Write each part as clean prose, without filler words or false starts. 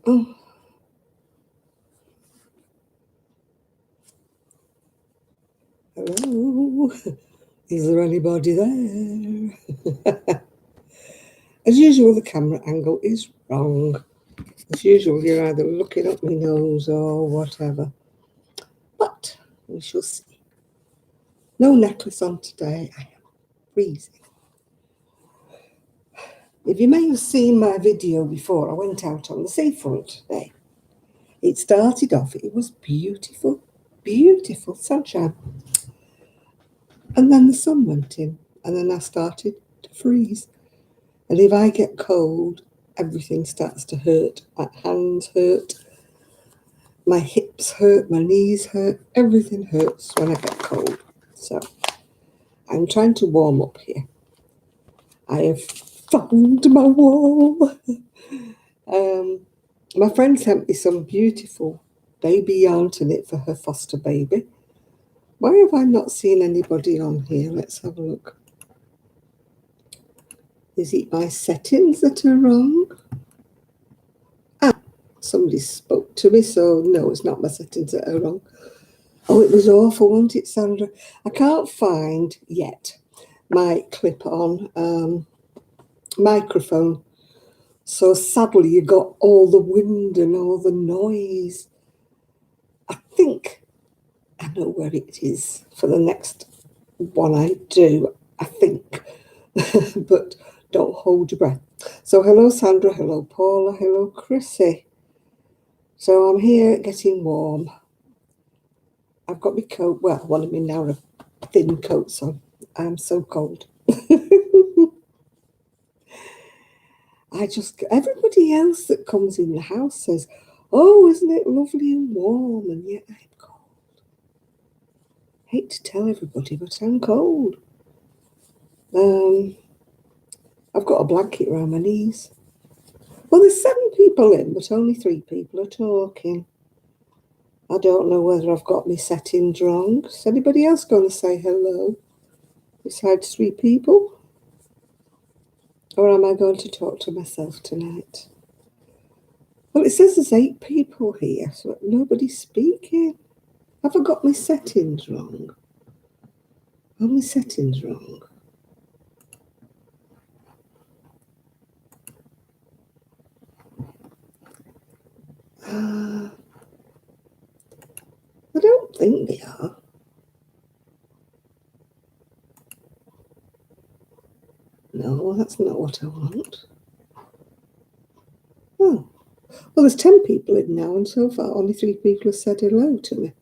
Oh. Hello? Is there anybody there? As usual, the camera angle is wrong. As usual, you're either looking up my nose or whatever. But we shall see. No necklace on today. I am freezing. If you may have seen my video before, I went out on the seafront today. It started off, it was beautiful, beautiful sunshine. And then the sun went in, and then I started to freeze. And if I get cold, everything starts to hurt. My hands hurt, my hips hurt, my knees hurt, everything hurts when I get cold. So I'm trying to warm up here. I have found my wall. My friend sent me some beautiful baby yarn to knit for her foster baby. Why have I not seen anybody on here? Let's have a look. Is it my settings that are wrong? Somebody spoke to me, so no, it's not my settings that are wrong. Oh, it was awful, wasn't it, Sandra? I can't find yet my clip-on microphone. So sadly, you got all the wind and all the noise. I think I know where it is for the next one I do, I think. But don't hold your breath. So hello, Sandra. Hello, Paula. Hello, Chrissy. So I'm here getting warm. I've got my coat, well, one of my narrow, thin coats on. I'm so cold. Everybody else that comes in the house says, oh, isn't it lovely and warm? And yet I'm cold. Hate to tell everybody, but I'm cold. I've got a blanket around my knees. Well, there's 7 people in, but only 3 people are talking. I don't know whether I've got my settings wrong. Is anybody else going to say hello besides 3 people? Or am I going to talk to myself tonight? Well, it says there's 8 people here, so nobody's speaking. Have I got my settings wrong? Are my settings wrong? I don't think they are. No, that's not what I want. Oh, well, there's 10 people in now, and so far only 3 people have said hello to me.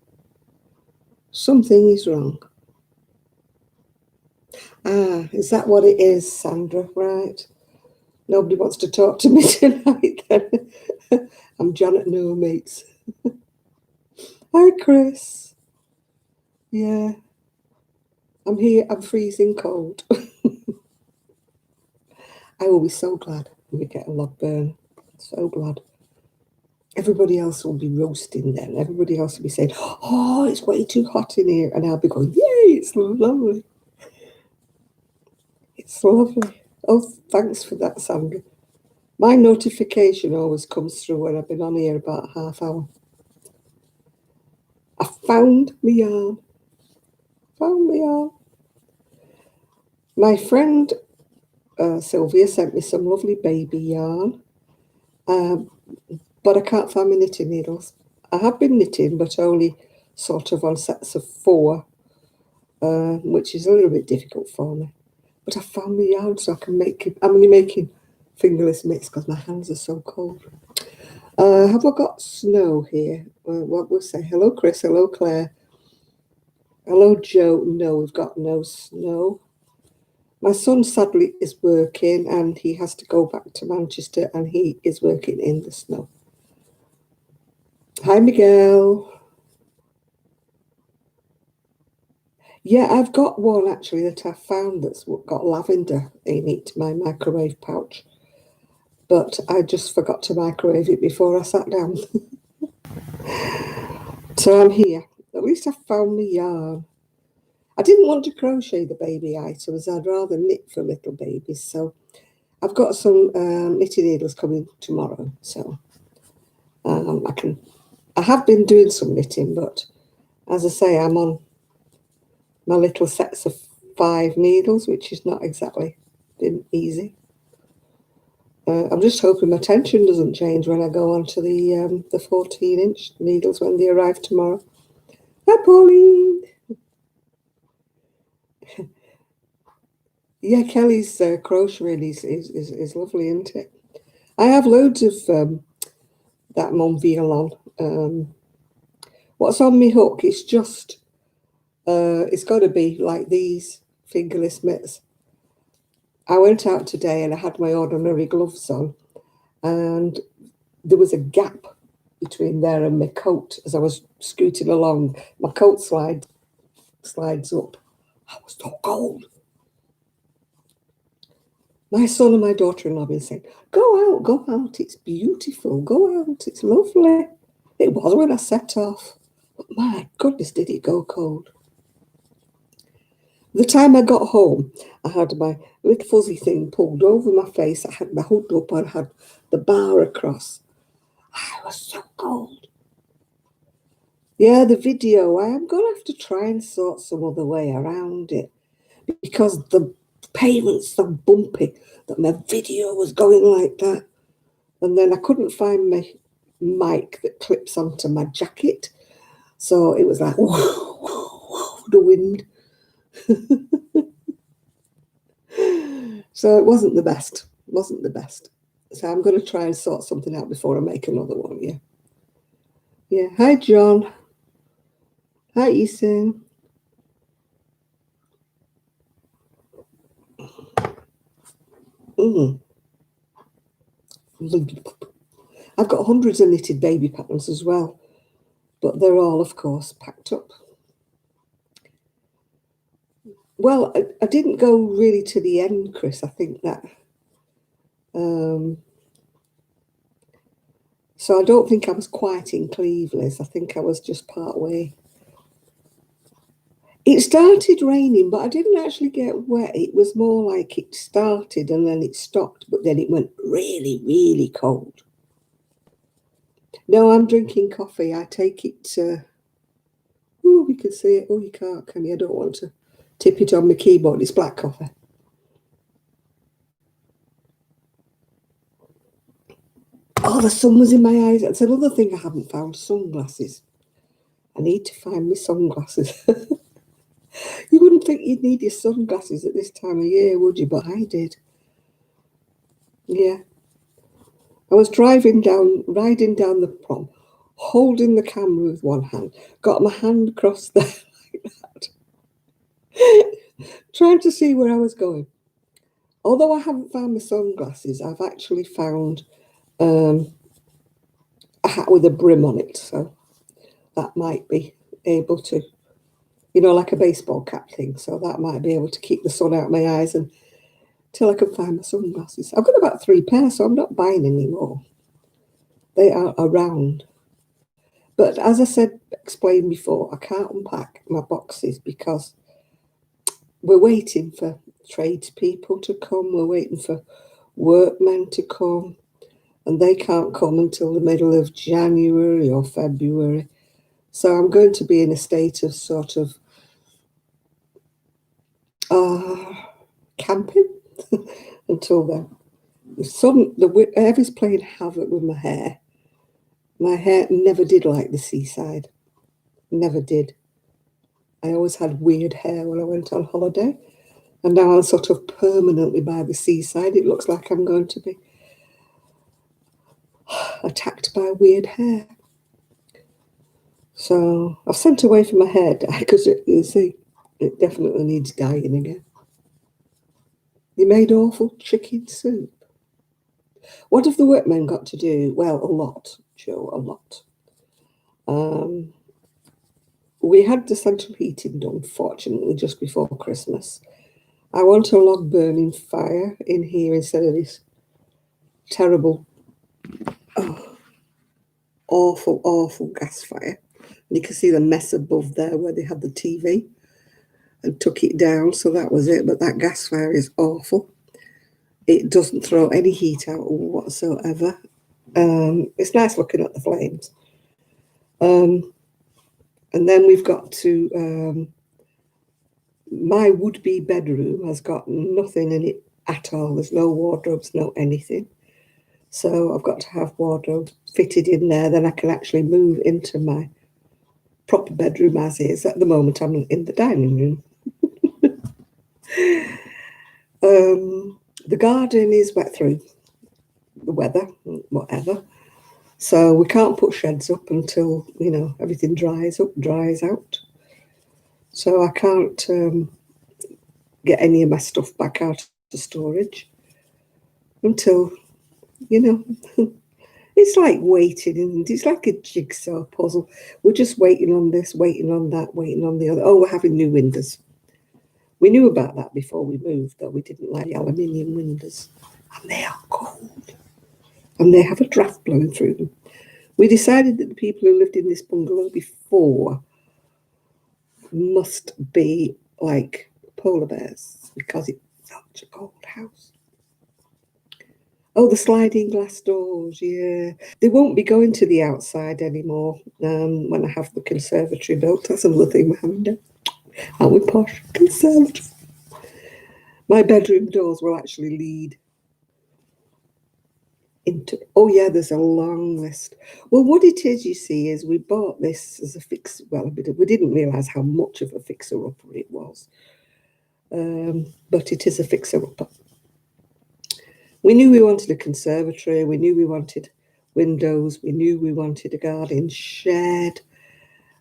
Something is wrong. Is that what it is, Sandra? Right. Nobody wants to talk to me tonight, then. I'm Janet No Mates. Hi, Chris. Yeah. I'm here. I'm freezing cold. I will be so glad when we get a log burn. So glad. Everybody else will be roasting then. Everybody else will be saying, oh, it's way too hot in here. And I'll be going, yay, it's lovely. It's lovely. Oh, thanks for that, Sandra. My notification always comes through when I've been on here about a half hour. I found my yarn. Found my yarn. My friend Sylvia sent me some lovely baby yarn. But I can't find my knitting needles. I have been knitting, but only sort of on sets of 4, which is a little bit difficult for me. But I found my yarn so I can make it. I'm only making fingerless mitts because my hands are so cold. Have I got snow here? What we'll say? Hello, Chris. Hello, Claire. Hello, Joe. No, we've got no snow. My son sadly is working and he has to go back to Manchester and he is working in the snow. Hi, Miguel. Yeah, I've got one actually that I found that's got lavender in it, my microwave pouch. But I just forgot to microwave it before I sat down. So I'm here. At least I found my yarn. I didn't want to crochet the baby items. I'd rather knit for little babies. So I've got some knitting needles coming tomorrow. So I have been doing some knitting, but as I say, I'm on my little sets of 5 needles, which is not exactly been easy. I'm just hoping my tension doesn't change when I go on to the 14-inch needles when they arrive tomorrow. Hi, Pauline. Yeah, Kelly's crocheting is lovely, isn't it? I have loads of that Monviol on. What's on me hook is just, it's got to be like these fingerless mitts. I went out today and I had my ordinary gloves on, and there was a gap between there and my coat as I was scooting along. My coat slides up. I was so cold. My son and my daughter-in-law have been saying, go out, it's beautiful, go out, it's lovely. It was when I set off, but my goodness, did it go cold. The time I got home, I had my little fuzzy thing pulled over my face, I had my hood up, I had the bar across. I was so cold. Yeah, the video, I am going to have to try and sort some other way around it, because the pavement's so bumpy that my video was going like that. And then I couldn't find my mic that clips onto my jacket. So it was like, the wind. So it wasn't the best. So I'm going to try and sort something out before I make another one, yeah. Yeah, hi, John. Hi, Ethan. I've got hundreds of knitted baby patterns as well, but they're all, of course, packed up. Well, I didn't go really to the end, Chris. I think that... so I don't think I was quite in Cleveland. I think I was just part way. It started raining, but I didn't actually get wet. It was more like it started and then it stopped, but then it went really, really cold. No, I'm drinking coffee. I take it... oh, we can see it. Oh, you can't, can you? I don't want to tip it on my keyboard. It's black coffee. Oh, the sun was in my eyes. That's another thing I haven't found, sunglasses. I need to find my sunglasses. You wouldn't think you'd need your sunglasses at this time of year, would you? But I did. Yeah. I was riding down the prom, holding the camera with one hand, got my hand across there like that, trying to see where I was going. Although I haven't found my sunglasses, I've actually found a hat with a brim on it. So that might be able to, like a baseball cap thing. So that might be able to keep the sun out of my eyes until I can find my sunglasses. I've got about 3 pairs, so I'm not buying any more. They are around. But as I explained before, I can't unpack my boxes because we're waiting for tradespeople to come. We're waiting for workmen to come, and they can't come until the middle of January or February. So I'm going to be in a state of sort of camping until then. The air is playing havoc with my hair. My hair never did like the seaside. Never did. I always had weird hair when I went on holiday. And now I'm sort of permanently by the seaside. It looks like I'm going to be attacked by weird hair. So I've sent away for my hair dye because you see, it definitely needs dyeing again. You made awful chicken soup. What have the workmen got to do? Well, a lot, Joe, a lot. We had the central heating done, fortunately, just before Christmas. I want a log burning fire in here instead of this terrible, awful gas fire. And you can see the mess above there where they had the TV and took it down. So that was it. But that gas fire is awful. It doesn't throw any heat out whatsoever. It's nice looking at the flames. And then we've got to, my would-be bedroom has got nothing in it at all. There's no wardrobes, no anything. So I've got to have wardrobes fitted in there. Then I can actually move into my proper bedroom as is. At the moment, I'm in the dining room. The garden is wet through the weather, whatever. So we can't put sheds up until, everything dries out. So I can't get any of my stuff back out of storage until, it's like waiting, and it's like a jigsaw puzzle. We're just waiting on this, waiting on that, waiting on the other. Oh, we're having new windows. We knew about that before we moved, though we didn't like the aluminium windows. And they are cold. And they have a draft blowing through them. We decided that the people who lived in this bungalow before must be like polar bears because it's such a cold house. Oh, the sliding glass doors, yeah. They won't be going to the outside anymore when I have the conservatory built. That's another thing we're having done. Aren't we posh? Conservatory. My bedroom doors will actually lead into... Oh, yeah, there's a long list. Well, what it is, you see, is we bought this as a fix... Well, we didn't realise how much of a fixer-upper it was. But it is a fixer-upper. We knew we wanted a conservatory, we knew we wanted windows, we knew we wanted a garden shed,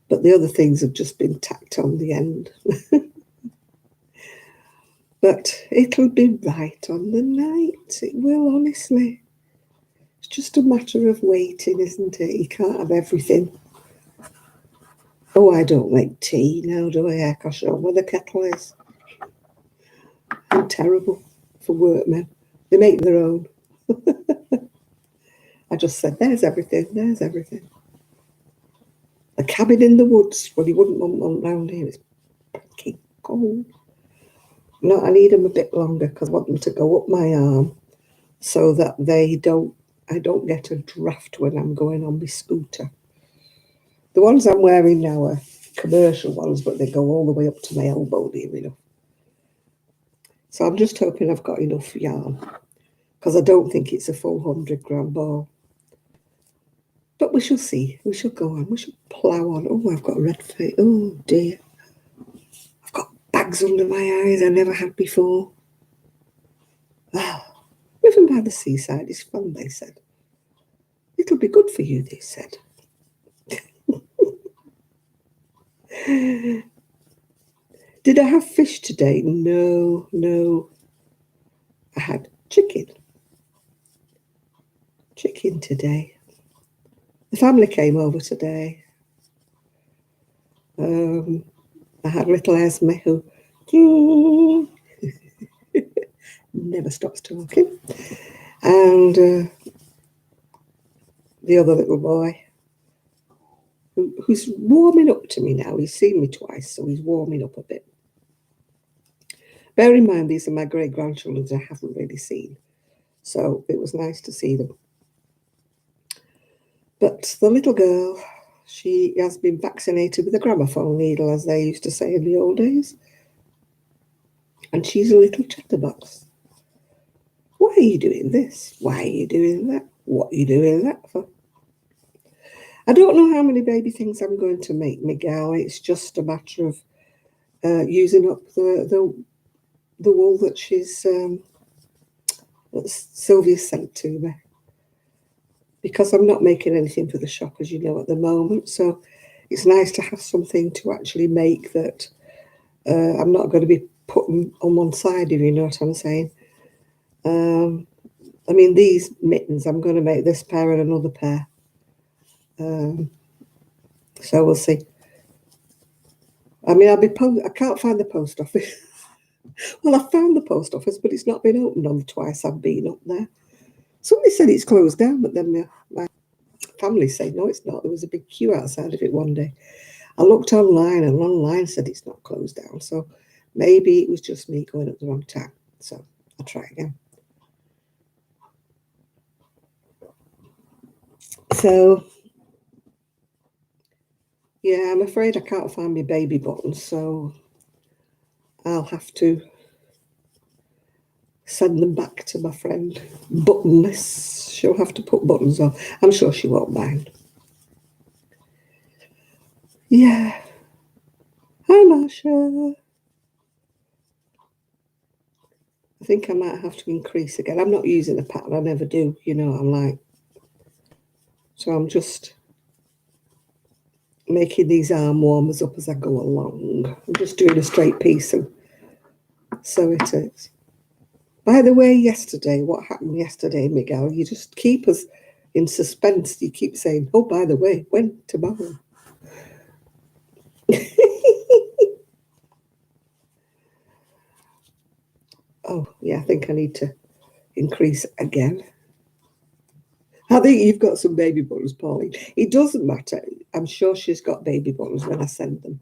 but the other things have just been tacked on the end. But it'll be right on the night, it will, honestly. It's just a matter of waiting, isn't it? You can't have everything. Oh, I don't make tea now, do I? I show where the kettle is. I'm terrible for workmen. They make their own. I just said, there's everything, there's everything. A cabin in the woods, well, you wouldn't want one round here. It's pretty cold. No, I need them a bit longer because I want them to go up my arm so that I don't get a draft when I'm going on my scooter. The ones I'm wearing now are commercial ones, but they go all the way up to my elbow, near enough. So I'm just hoping I've got enough yarn because I don't think it's a full 100-gram ball. But we shall see. We shall go on. We shall plough on. Oh, I've got a red face. Oh, dear. I've got bags under my eyes I never had before. Living by the seaside is fun, they said. It'll be good for you, they said. Did I have fish today? No. I had chicken. Chicken today. The family came over today. I had little Esme who never stops talking. And the other little boy who's warming up to me now. He's seen me twice, so he's warming up a bit. Bear in mind, these are my great-grandchildren I haven't really seen. So it was nice to see them. But the little girl, she has been vaccinated with a gramophone needle, as they used to say in the old days. And she's a little chatterbox. Why are you doing this? Why are you doing that? What are you doing that for? I don't know how many baby things I'm going to make, Miguel. It's just a matter of using up the wool that that Sylvia sent to me. Because I'm not making anything for the shop, as you know, at the moment. So it's nice to have something to actually make that I'm not going to be putting on one side, if you know what I'm saying. I mean, these mittens, I'm going to make this pair and another pair. So we'll see. I mean, I can't find the post office. Well, I found the post office, but it's not been opened on the twice I've been up there. Somebody said it's closed down, but then my family said, no, it's not. There was a big queue outside of it one day. I looked online, and online said it's not closed down. So maybe it was just me going at the wrong time. So I'll try again. So, yeah, I'm afraid I can't find my baby buttons, so I'll have to send them back to my friend. Buttonless. She'll have to put buttons on. I'm sure she won't mind. Yeah. Hi, Marsha. I think I might have to increase again. I'm not using a pattern. I never do. You know, I'm like... So I'm just making these arm warmers up as I go along. I'm just doing a straight piece, and so it is. By the way, yesterday, what happened yesterday, Miguel? You just keep us in suspense. You keep saying, oh, by the way, when? Tomorrow. Oh, yeah, I think I need to increase again. I think you've got some baby buttons, Pauline. It doesn't matter. I'm sure she's got baby buttons when I send them.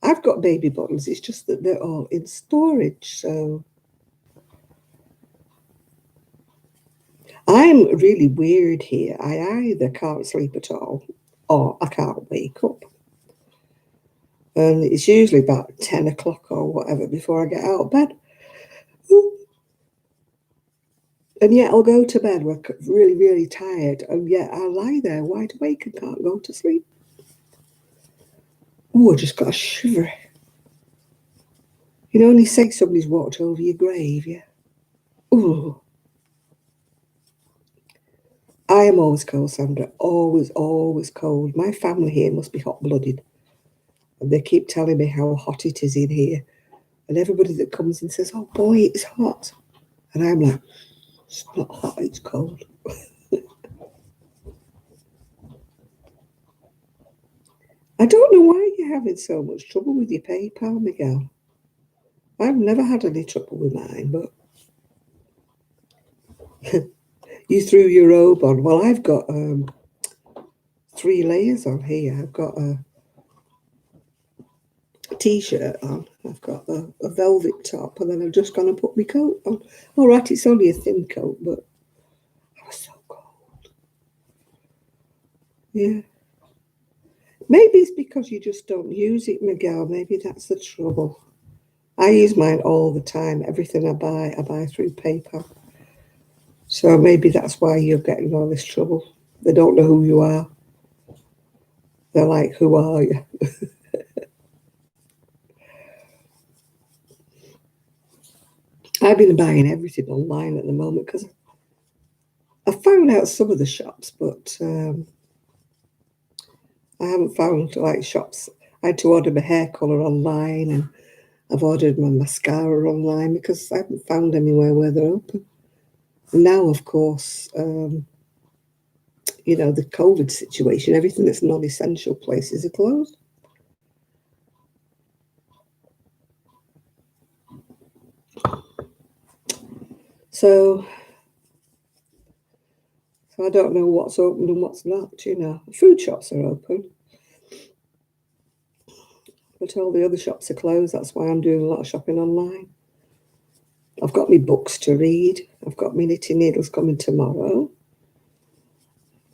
I've got baby buttons. It's just that they're all in storage, so... I'm really weird here. I either can't sleep at all or I can't wake up. And it's usually about 10 o'clock or whatever before I get out of bed. And yet I'll go to bed really, really tired. And yet I'll lie there wide awake and can't go to sleep. Oh, I just got a shiver. You know, when you say somebody's walked over your grave, yeah? Oh. I am always cold, Sandra. Always, always cold. My family here must be hot-blooded. And they keep telling me how hot it is in here. And everybody that comes in says, oh boy, it's hot. And I'm like, it's not hot, it's cold. I don't know why you're having so much trouble with your PayPal, Miguel. I've never had any trouble with mine, but you threw your robe on. Well, I've got 3 layers on here. I've got a t-shirt on. I've got a velvet top, and then I'm just going to put my coat on. All right, it's only a thin coat, but I was so cold. Yeah. Maybe it's because you just don't use it, Miguel. Maybe that's the trouble. I use mine all the time. Everything I buy through PayPal. So maybe that's why you're getting all this trouble. They don't know who you are. They're like, who are you? I've been buying everything online at the moment because I found out some of the shops, but I haven't found like shops. I had to order my hair colour online, and I've ordered my mascara online because I haven't found anywhere where they're open. And now, of course, you know, the COVID situation, everything that's non-essential places are closed. So I don't know what's open and what's not, you know. Food shops are open, but all the other shops are closed. That's why I'm doing a lot of shopping online. I've got my books to read. I've got my knitting needles coming tomorrow.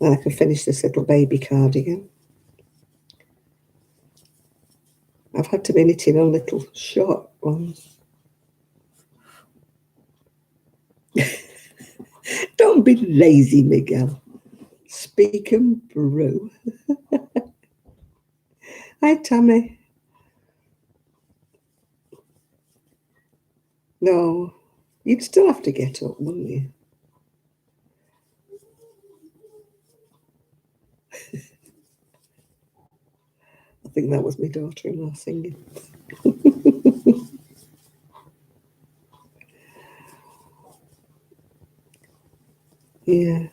And I can finish this little baby cardigan. I've had to be knitting on little short ones. Don't be lazy, Miguel. Speak and brew. Hi, Tammy. No, you'd still have to get up, wouldn't you? I think that was my daughter-in-law singing. Yeah.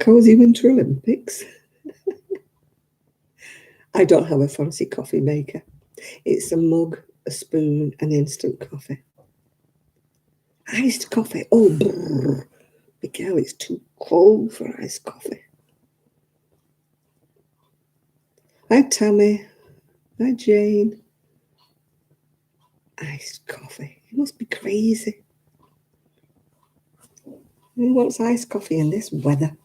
Cozy Winter Olympics. I don't have a fancy coffee maker. It's a mug, a spoon, and instant coffee. Iced coffee. Oh, brr. Miguel, it's too cold for iced coffee. Hi, Tammy. Hi, Jane. Iced coffee. You must be crazy. Who wants iced coffee in this weather?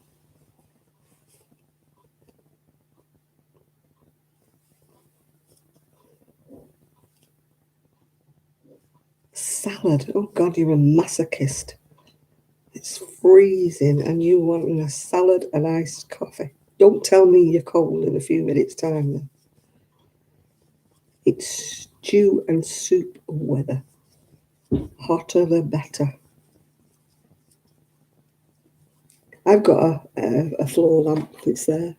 Salad. Oh, God, you're a masochist. It's freezing and you want a salad and iced coffee. Don't tell me you're cold in a few minutes' time then. It's stew and soup weather. Hotter the better. I've got a floor lamp. It's there.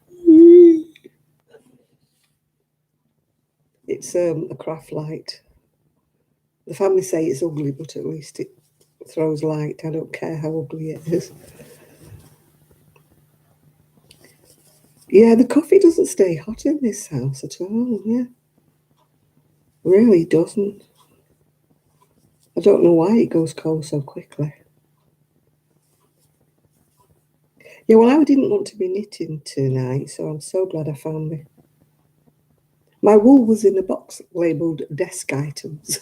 It's a craft light. The family say it's ugly, but at least it throws light. I don't care how ugly it is. Yeah, the coffee doesn't stay hot in this house at all. Yeah, really doesn't. I don't know why it goes cold so quickly. Yeah, well, I didn't want to be knitting tonight, so I'm so glad I found me. My wool was in a box labelled desk items.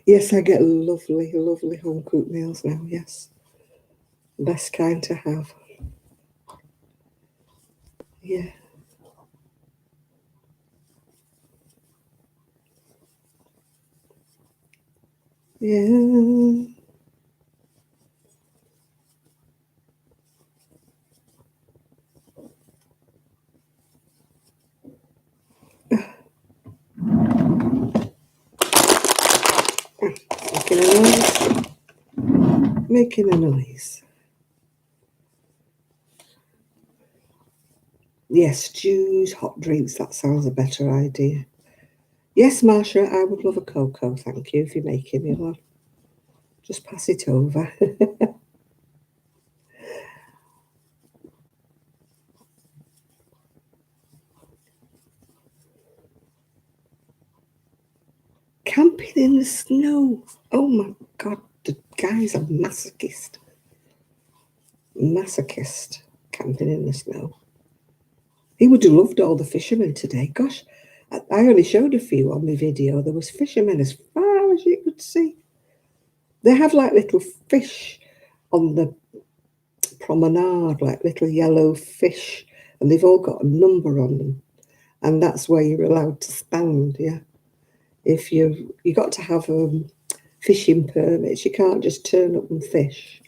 Yes, I get lovely, lovely home cooked meals now, yes. Best kind to have. Yeah. Yeah. Making a noise. Making a noise. Yes, stews, hot drinks, that sounds a better idea. Yes, Marcia, I would love a cocoa, thank you, if you're making me one. Just pass it over. Camping in the snow. Oh my God, the guy's a masochist. Masochist, camping in the snow. He would have loved all the fishermen today. Gosh, I only showed a few on my video. There was fishermen as far as you could see. They have like little fish on the promenade, like little yellow fish, and they've all got a number on them. And that's where you're allowed to stand, yeah. If you got to have fishing permits, you can't just turn up and fish.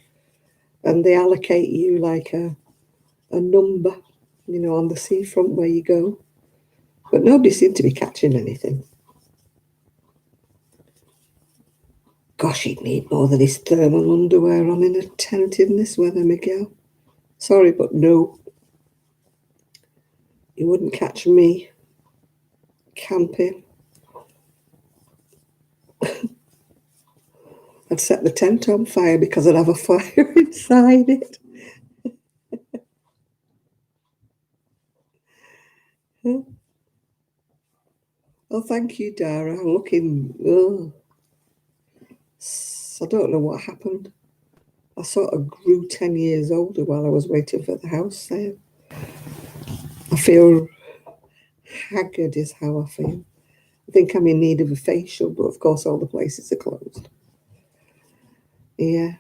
And they allocate you like a number, on the seafront where you go. But nobody seemed to be catching anything. Gosh, you'd need more than his thermal underwear on in a tent in this weather, Miguel. Sorry, but no. You wouldn't catch me camping. I'd set the tent on fire because I'd have a fire inside it. Oh, thank you, Dara. I'm looking. Oh, I don't know what happened. I sort of grew 10 years older while I was waiting for the house sale. I feel haggard, is how I feel. I think I'm in need of a facial, but of course, all the places are closed. Yeah.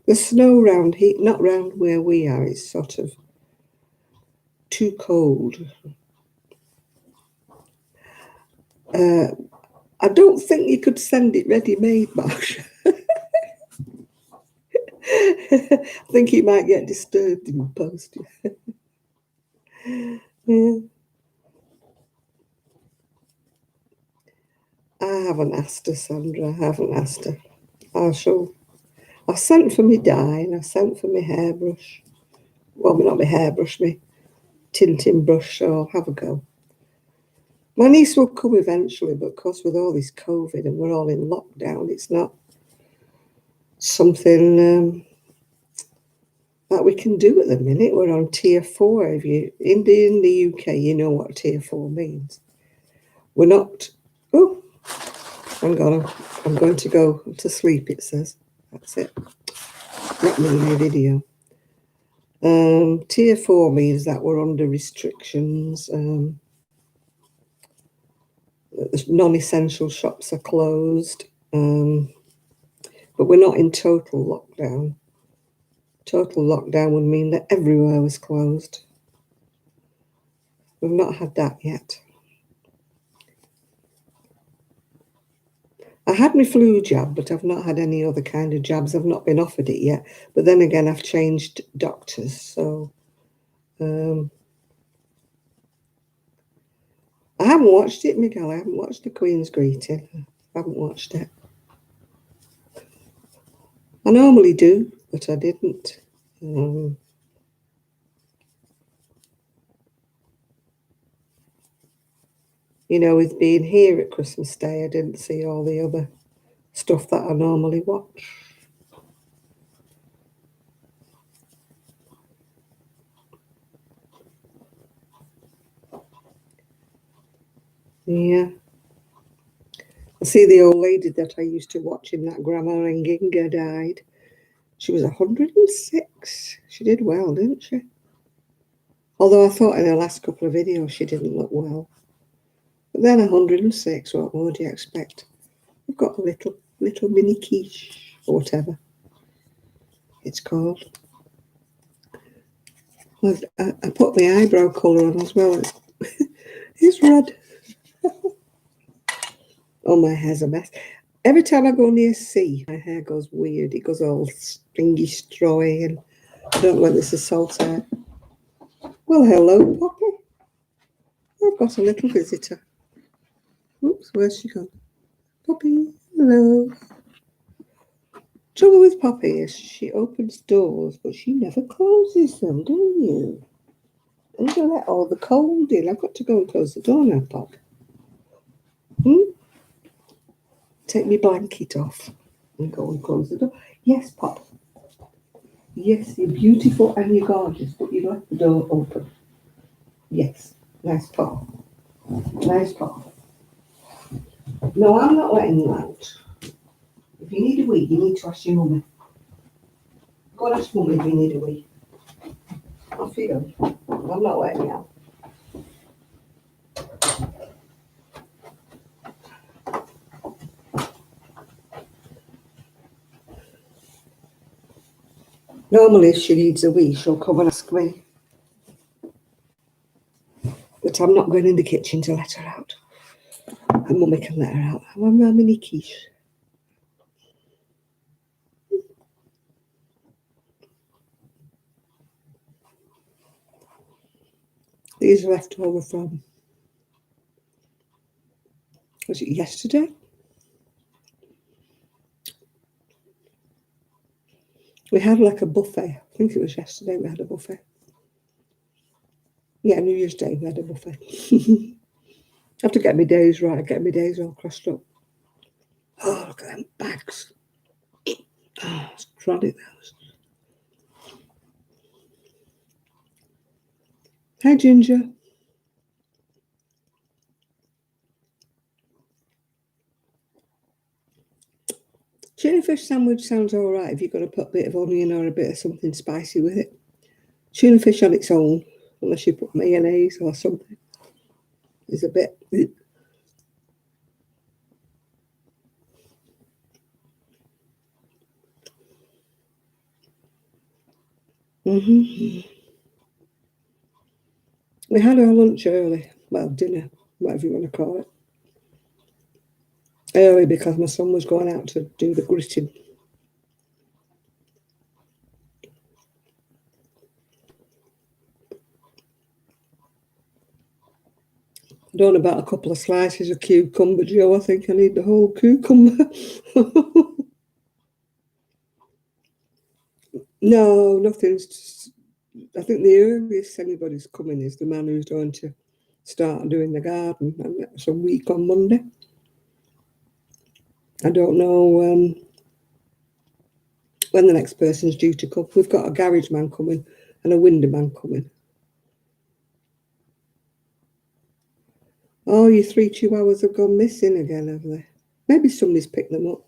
The snow round here, not round where we are, it's sort of too cold. I don't think you could send it ready-made, Marsh. I think he might get disturbed in the post. Yeah. I haven't asked her, Sandra. I haven't asked her. I shall. I've sent for my dye and I've sent for my hairbrush. Well, not my hairbrush, my tinting brush, so I'll have a go. My niece will come eventually, but of course, with all this COVID and we're all in lockdown, it's not something that we can do at the minute. We're on tier 4. If you in the UK, you know what tier 4 means. We're not. Oh, hang on. I'm going to go to sleep. It says that's it. Not me in the video. Tier 4 means that we're under restrictions. non-essential shops are closed. But we're not in total lockdown. Total lockdown would mean that everywhere was closed. We've not had that yet. I had my flu jab, but I've not had any other kind of jabs. I've not been offered it yet. But then again, I've changed doctors. So I haven't watched it, Miguel. I haven't watched the Queen's Greeting. I haven't watched it. I normally do, but I didn't. You know, with being here at Christmas Day, I didn't see all the other stuff that I normally watch. Yeah. I see the old lady that I used to watch in that Grandma Nginga died. She was 106. She did well, didn't she? Although I thought in her last couple of videos she didn't look well. But then 106, what more do you expect? We've got a little mini quiche, or whatever it's called. I put my eyebrow colour on as well. It's red. Oh, my hair's a mess. Every time I go near sea, my hair goes weird. It goes all stringy, strawy, and I don't know whether it's a salt hair. Well, hello, Poppy. I've got a little visitor. Oops, where's she gone? Poppy, hello. Trouble with Poppy is she opens doors, but she never closes them, do you? And you let all the cold in. I've got to go and close the door now, Pop. Take my blanket off and go and close the door. Yes, Pop. Yes, you're beautiful and you're gorgeous, but you left the door open. Yes, nice Pop. Nice Pop. No, I'm not letting you out. If you need a wee, you need to ask your mummy. Go and ask mummy if you need a wee. Off you go. I'm not letting you out. Normally, if she needs a wee, she'll come and ask me. But I'm not going in the kitchen to let her out. And mummy can let her out. I want my mini quiche. These are left over from, was it yesterday? We had like a buffet. I think it was yesterday we had a buffet. Yeah, New Year's Day we had a buffet. I have to get my days right, get my days all crossed up. Oh, look at them bags. Oh, it's troddy those. Hi, Ginger. Tuna fish sandwich sounds all right if you're going to put a bit of onion or a bit of something spicy with it. Tuna fish on its own, unless you put mayonnaise or something, is a bit. We had our lunch early. Well, dinner, whatever you want to call it. Early because my son was going out to do the gritting. I don't know about a couple of slices of cucumber, Joe. I think I need the whole cucumber. No, nothing's. I think the earliest anybody's coming is the man who's going to start doing the garden, and that's a week on Monday. I don't know when the next person's due to come. We've got a garage man coming and a window man coming. Oh, your 3 chihuahuas have gone missing again, have they? Maybe somebody's picked them up.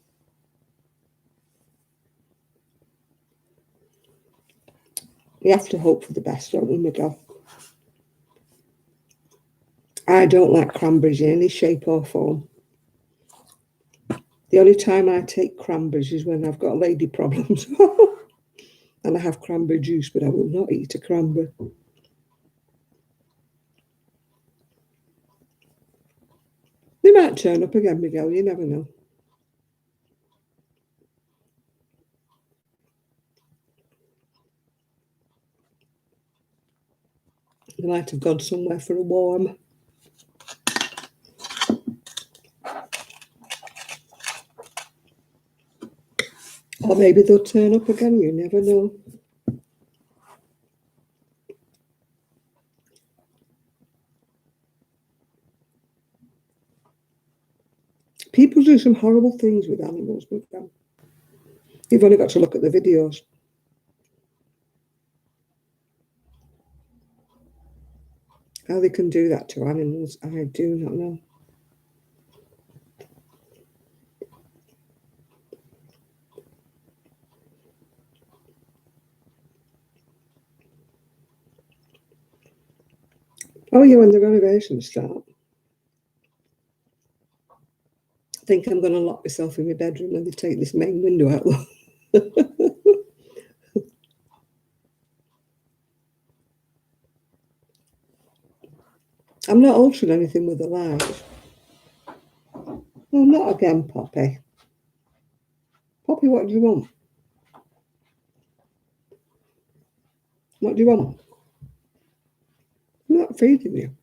We have to hope for the best, don't we, Miguel? I don't like cranberries in any shape or form. The only time I take cranberries is when I've got lady problems. And I have cranberry juice, but I will not eat a cranberry. They might turn up again, Miguel, you never know. They might have gone somewhere for a warm. Or maybe they'll turn up again, you never know. People do some horrible things with animals, with them. You've only got to look at the videos. How they can do that to animals, I do not know. Oh yeah, when the renovations start. I think I'm going to lock myself in my bedroom when they take this main window out. I'm not altering anything with the light. Oh, not again, Poppy. Poppy, what do you want? What do you want? I'm not feeding you.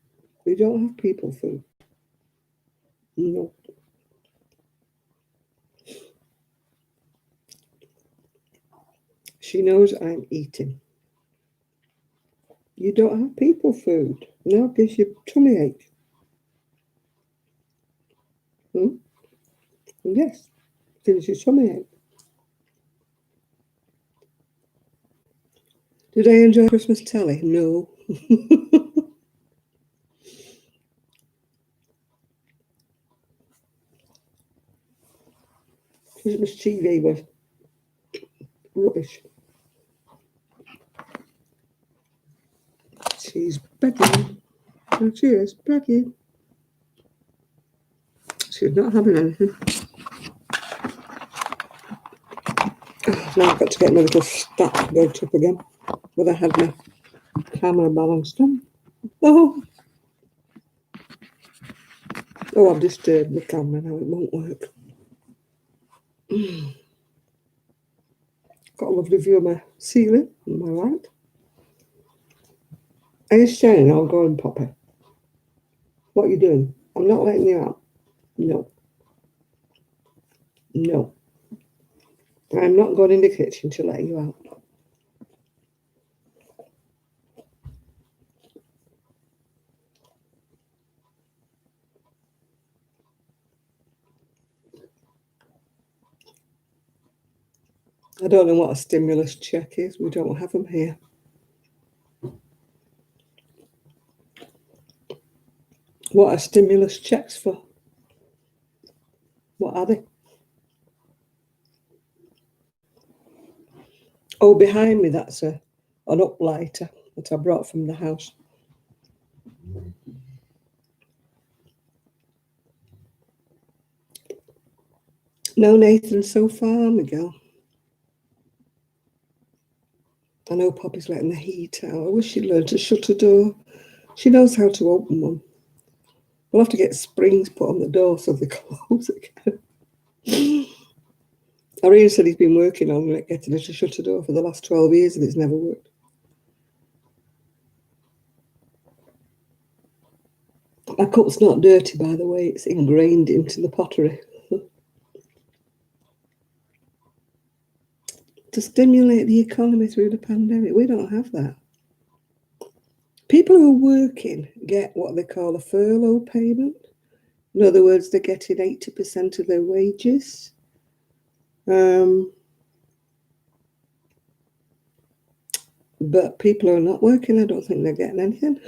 We don't have people food. No. She knows I'm eating. You don't have people food. No, gives you tummy ache. Yes, gives you tummy ache. Did I enjoy Christmas telly? No. Christmas TV was rubbish. She's begging. Oh, she is begging. She's not having anything. Oh, now I've got to get my little stack built up again. But I had my camera balanced on. Oh, I've disturbed the camera now. It won't work. Got a lovely view of my ceiling on my right. Are you staying? I'll go and pop it. What are you doing? I'm not letting you out. No. No. I'm not going in the kitchen to let you out. I don't know what a stimulus check is. We don't have them here. What are stimulus checks for? What are they? Oh, behind me, that's an uplighter that I brought from the house. No, Nathan, so far, Miguel. I know Poppy's letting the heat out. I wish she'd learned to shut a door. She knows how to open one. We'll have to get springs put on the door so they close again. Irene said he's been working on getting her to shut a door for the last 12 years and it's never worked. My cup's not dirty, by the way. It's ingrained into the pottery. To stimulate the economy through the pandemic. We don't have that. People who are working get what they call a furlough payment. In other words, they're getting 80% of their wages. But people who are not working, I don't think they're getting anything.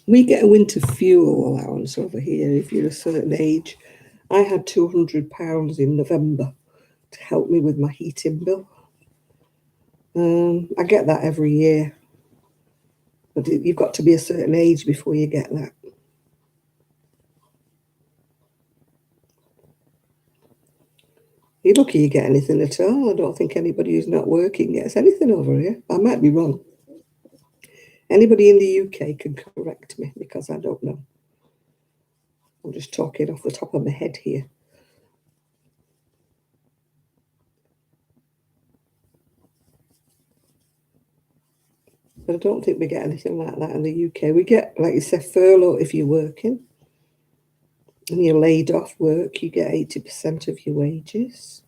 We get a winter fuel allowance over here if you're a certain age. I had £200 in November to help me with my heating bill. I get that every year, but you've got to be a certain age before you get that. You're lucky you get anything at all. I don't think anybody who's not working gets anything over here. I might be wrong. Anybody in the UK can correct me because I don't know. I'm just talking off the top of my head here. But I don't think we get anything like that in the UK. We get, like you said, furlough if you're working and you're laid off work, you get 80% of your wages.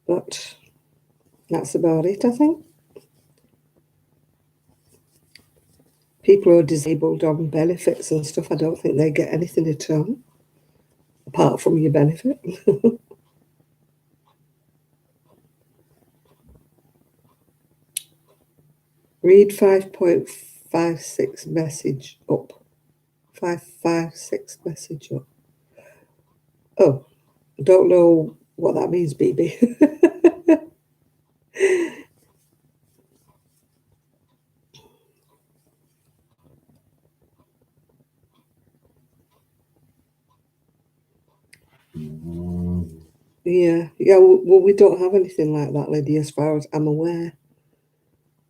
But that's about it, I think. People who are disabled on benefits and stuff, I don't think they get anything at all, apart from your benefit. Read 5.56 message up. 556 message up. Oh, I don't know what that means, BB. Yeah. Well, we don't have anything like that, Lydia, as far as I'm aware.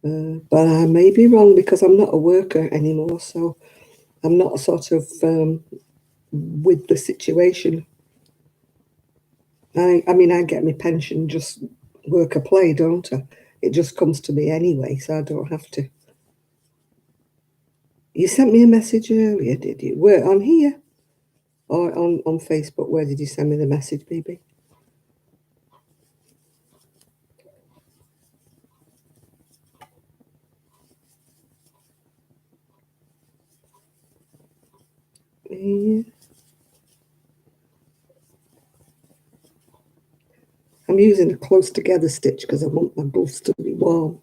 But I may be wrong because I'm not a worker anymore, so I'm not sort of with the situation. I mean, I get my pension just work or play, don't I? It just comes to me anyway, so I don't have to. You sent me a message earlier, did you? Where, on here? Or on Facebook? Where did you send me the message, baby? Yeah. I'm using a close together stitch because I want my gloves to be warm.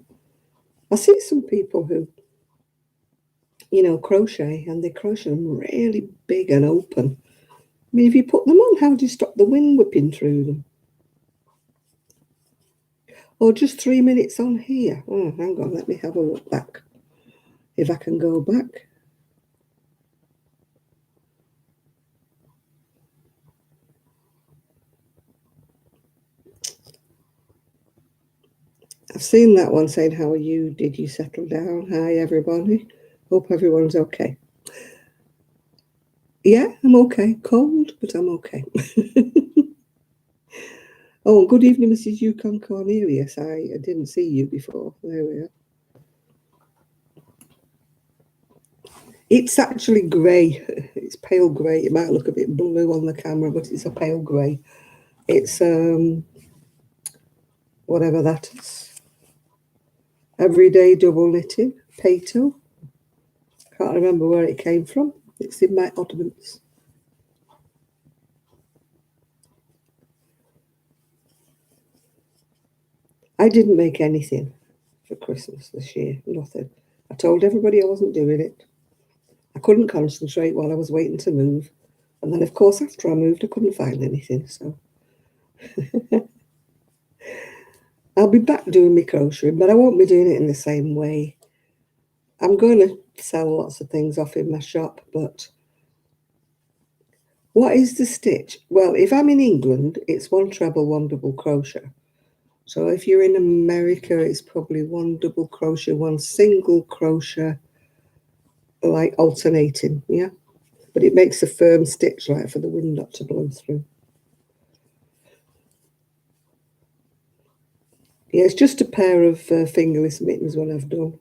I see some people who, crochet and they crochet them really big and open. I mean, if you put them on, how do you stop the wind whipping through them? Or just 3 minutes on here. Oh, hang on, let me have a look back. If I can go back. I've seen that one saying, how are you? Did you settle down? Hi, everybody. Hope everyone's okay. Yeah, I'm okay. Cold, but I'm okay. Oh, good evening, Mrs. Yukon Cornelius. I didn't see you before. There we are. It's actually grey. It's pale grey. It might look a bit blue on the camera, but it's a pale grey. It's whatever that is. Everyday double knitting, Pato. Can't remember where it came from. It's in my oddments. I didn't make anything for Christmas this year. Nothing. I told everybody I wasn't doing it. I couldn't concentrate while I was waiting to move. And then, of course, after I moved, I couldn't find anything. So I'll be back doing my crocheting, but I won't be doing it in the same way. I'm going to sell lots of things off in my shop, but what is the stitch? Well, if I'm in England, it's one treble, one double crochet. So if you're in America, it's probably one double crochet, one single crochet, like alternating, yeah? But it makes a firm stitch, like for the wind not to blow through. Yeah, it's just a pair of fingerless mittens when I've done.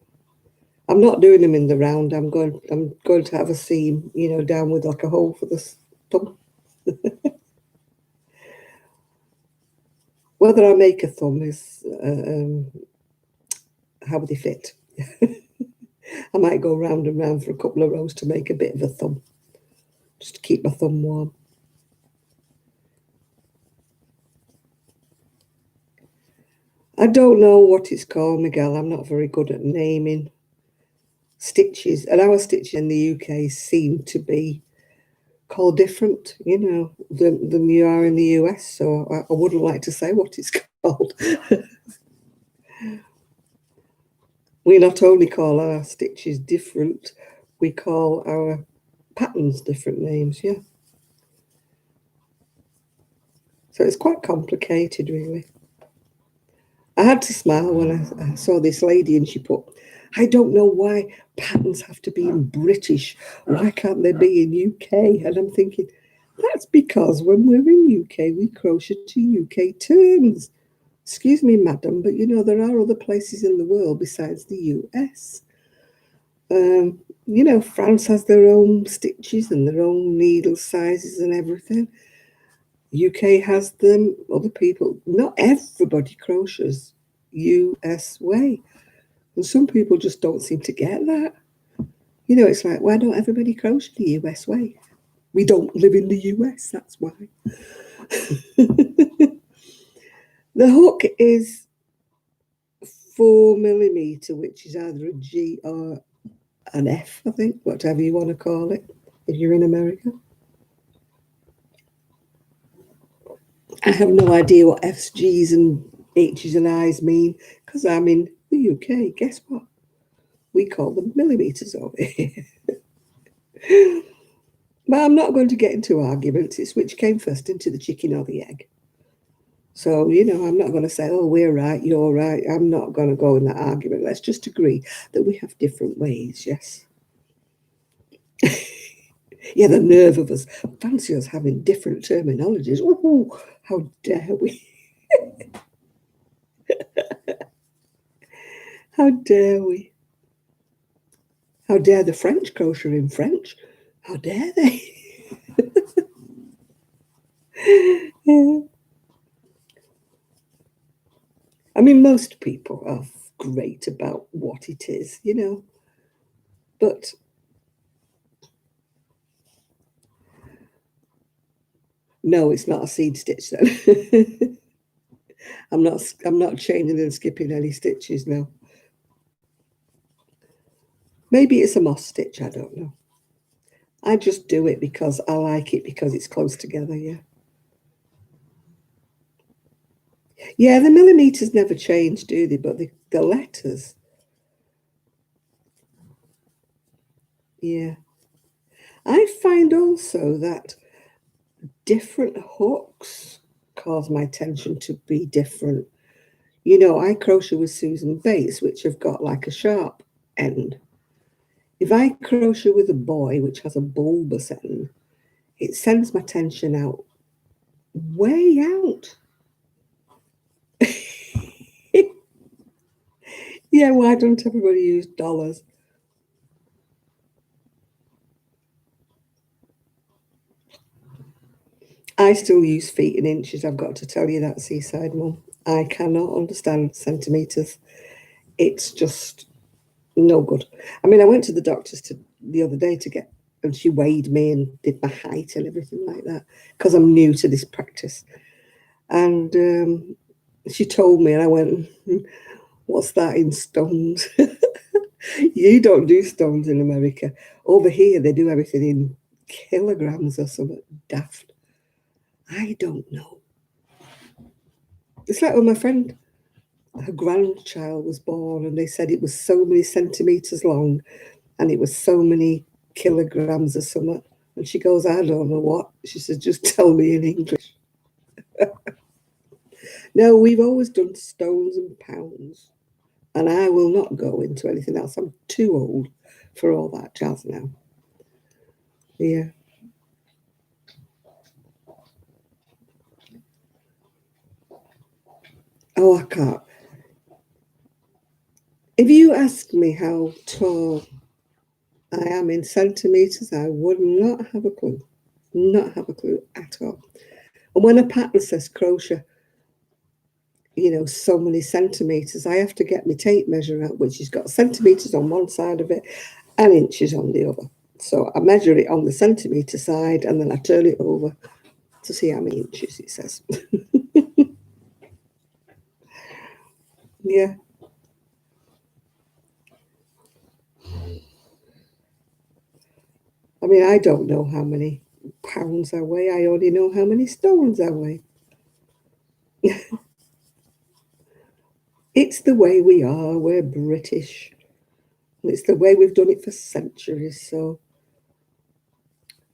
I'm not doing them in the round. I'm going to have a seam, down with like a hole for the thumb. Whether I make a thumb is how they fit. I might go round and round for a couple of rows to make a bit of a thumb, just to keep my thumb warm. I don't know what it's called, Miguel. I'm not very good at naming stitches. And our stitches in the UK seem to be called different, than you are in the US. So I wouldn't like to say what it's called. We not only call our stitches different, we call our patterns different names, yeah. So it's quite complicated, really. I had to smile when I saw this lady and she put, I don't know why patterns have to be in British. Why can't they be in UK? And I'm thinking, that's because when we're in UK, we crochet to UK terms. Excuse me, madam, but you know, there are other places in the world besides the US. You know, France has their own stitches and their own needle sizes and everything. UK has them, other people, not everybody crochets US way. And some people just don't seem to get that. You know, it's like, why don't everybody crochet the US way? We don't live in the US, that's why. The hook is 4 millimeter, which is either a G or an F, I think, whatever you want to call it, if you're in America. I have no idea what F's, G's, and H's and I's mean because I'm in the UK. Guess what? We call them millimetres over here. But I'm not going to get into arguments. It's which came first, into the chicken or the egg. So, you know, I'm not going to say, oh, we're right, you're right. I'm not going to go in that argument. Let's just agree that we have different ways, yes. Yeah, the nerve of us. Fancy us having different terminologies. Oh, how dare we? How dare we? How dare the French crochet in French? How dare they? Yeah. I mean, most people are great about what it is, you know, but no, it's not a seed stitch then. I'm not chaining and skipping any stitches now. Maybe it's a moss stitch, I don't know. I just do it because I like it because it's close together, yeah. Yeah, the millimeters never change, do they? But the letters, yeah. I find also that different hooks cause my tension to be different. You know, I crochet with Susan Bates, which have got like a sharp end. If I crochet with a boy, which has a bulbous end, it sends my tension out, way out. Yeah, why don't everybody use dollars? I still use feet and inches, I've got to tell you that, Seaside Mum. I cannot understand centimetres. It's just no good. I mean, I went to the doctor's the other day to get, and she weighed me and did my height and everything like that because I'm new to this practice. And she told me, and I went, what's that in stones? You don't do stones in America. Over here, they do everything in kilograms or something daft. I don't know. It's like when my friend, her grandchild was born, and they said it was so many centimeters long and it was so many kilograms or something. And she goes, I don't know what. She says, just tell me in English. No, we've always done stones and pounds. And I will not go into anything else. I'm too old for all that jazz now. Yeah. Oh, I can't. If you asked me how tall I am in centimeters, I would not have a clue. Not have a clue at all. And when a pattern says crochet, you know, so many centimeters, I have to get my tape measure out, which has got centimeters on one side of it and inches on the other. So I measure it on the centimeter side and then I turn it over to see how many inches it says. Yeah. I mean, I don't know how many pounds I weigh. I only know how many stones I weigh. It It's the way we are. We're British. And it's the way we've done it for centuries. So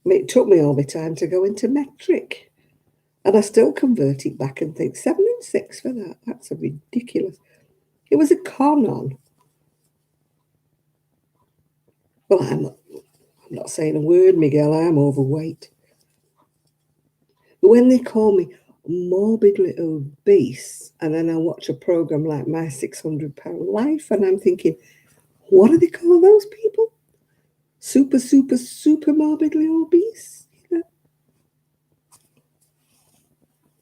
it took me all my time to go into metric. And I still convert it back and think 7 and 6 for that. That's a ridiculous. It was a con on. Well, I'm not saying a word, Miguel. I'm overweight. But when they call me morbidly obese, and then I watch a program like My £600 Life, and I'm thinking, what do they call those people? Super, super, super morbidly obese?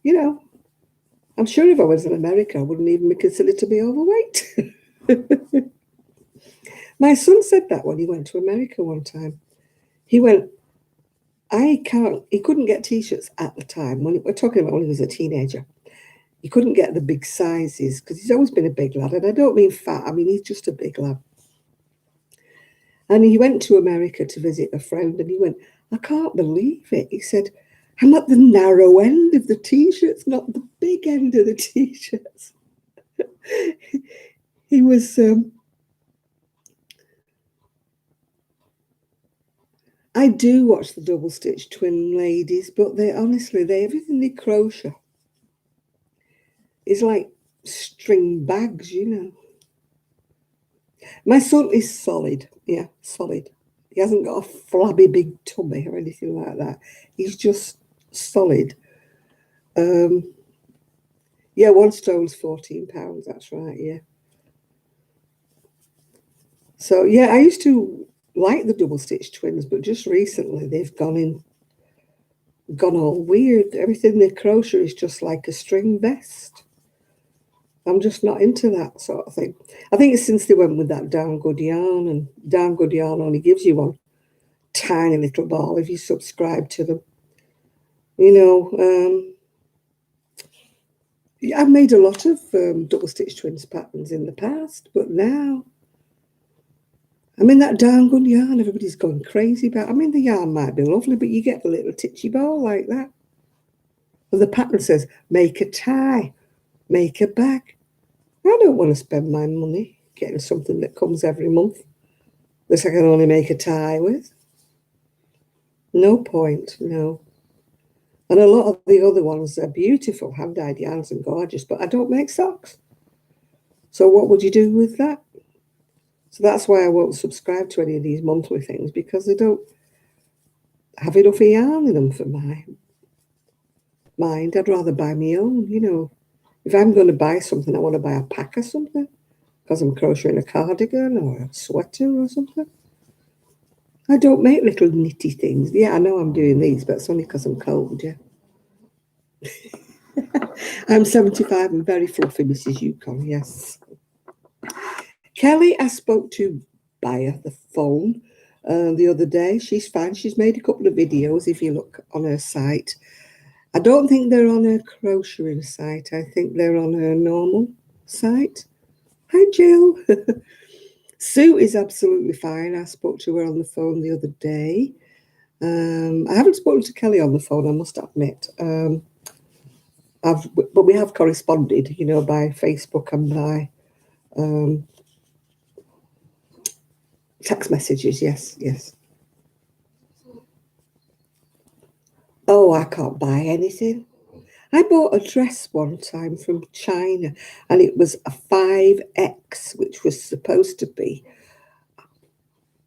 You know, I'm sure if I was in America, I wouldn't even be considered to be overweight. My son said that when he went to America one time. He went, he couldn't get t-shirts at the time. We're talking about when he was a teenager. He couldn't get the big sizes because he's always been a big lad. And I don't mean fat, I mean, he's just a big lad. And he went to America to visit a friend and he went, I can't believe it. He said, I'm at the narrow end of the t-shirts, not the big end of the t-shirts. He was, I do watch the double stitch twin ladies, but everything they crochet is like string bags, My son is solid. Yeah, solid. He hasn't got a flabby big tummy or anything like that. He's just solid. Yeah, 1 stone's 14 pounds. That's right. Yeah. So yeah, I used to like the double stitch twins, but just recently they've gone all weird. Everything they crochet is just like a string vest. I'm just not into that sort of thing. I think it's since they went with that Down Good Yarn, and Down Good Yarn only gives you one tiny little ball if you subscribe to them. I've made a lot of double stitch twins patterns in the past, but now, I mean, that Down Good Yarn, everybody's going crazy about. I mean, the yarn might be lovely, but you get a little titchy ball like that. And the pattern says, make a tie, make a bag. I don't want to spend my money getting something that comes every month that I can only make a tie with. No point, no. And a lot of the other ones are beautiful, hand-dyed yarns and gorgeous, but I don't make socks. So what would you do with that? So that's why I won't subscribe to any of these monthly things, because they don't have enough yarn in them for my mind. I'd rather buy my own, If I'm going to buy something, I want to buy a pack or something, because I'm crocheting a cardigan or a sweater or something. I don't make little nitty things. Yeah, I know I'm doing these, but it's only because I'm cold, yeah. I'm 75 and very fluffy, Mrs. Yukon, yes. Kelly, I spoke to via the phone the other day. She's fine. She's made a couple of videos, if you look on her site. I don't think they're on her crocheting site. I think they're on her normal site. Hi, Jill. Sue is absolutely fine. I spoke to her on the phone the other day. I haven't spoken to Kelly on the phone, I must admit. But we have corresponded, by Facebook and by text messages. Yes. Oh, I can't buy anything. I bought a dress one time from China, and it was a 5X, which was supposed to be.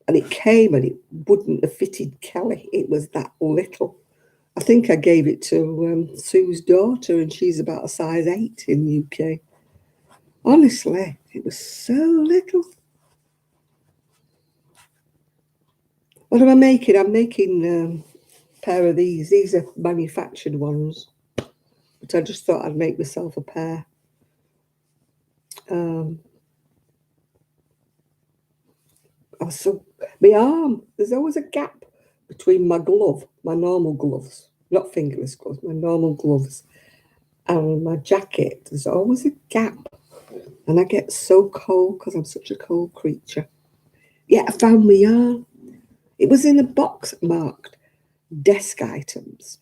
And it came and it wouldn't have fitted Kelly. It was that little. I think I gave it to Sue's daughter, and she's about a size 8 in the UK. Honestly, it was so little. What am I making? I'm making a pair of these. These are manufactured ones, but I just thought I'd make myself a pair. My arm, there's always a gap between my glove, my normal gloves, not fingerless gloves, my normal gloves, and my jacket. There's always a gap. And I get so cold because I'm such a cold creature. Yeah, I found my yarn. It was in a box marked desk items.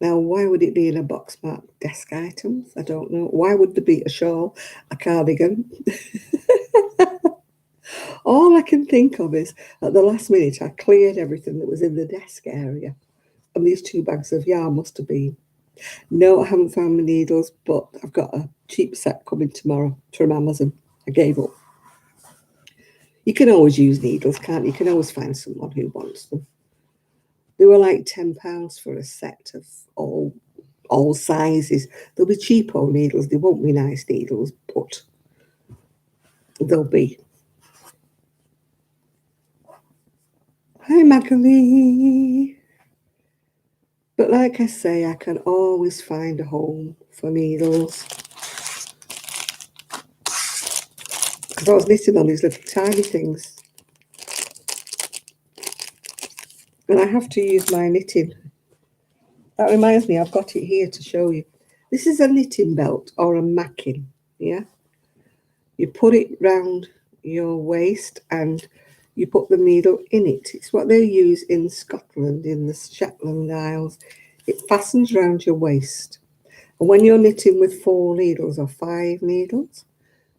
Now, why would it be in a box marked desk items? I don't know. Why would there be a shawl, a cardigan? All I can think of is at the last minute, I cleared everything that was in the desk area. And these 2 bags of yarn must have been. No, I haven't found my needles, but I've got a cheap set coming tomorrow from Amazon. I gave up. You can always use needles, can't you? You can always find someone who wants them. They were like £10 for a set of all sizes. They'll be cheapo needles. They won't be nice needles, but they'll be. Hi, Magali. But like I say, I can always find a home for needles. Because I was knitting on these little tiny things. And I have to use my knitting. That reminds me, I've got it here to show you. This is a knitting belt or a macking, yeah? You put it round your waist and you put the needle in it. It's what they use in Scotland, in the Shetland Isles. It fastens round your waist. And when you're knitting with 4 needles or 5 needles,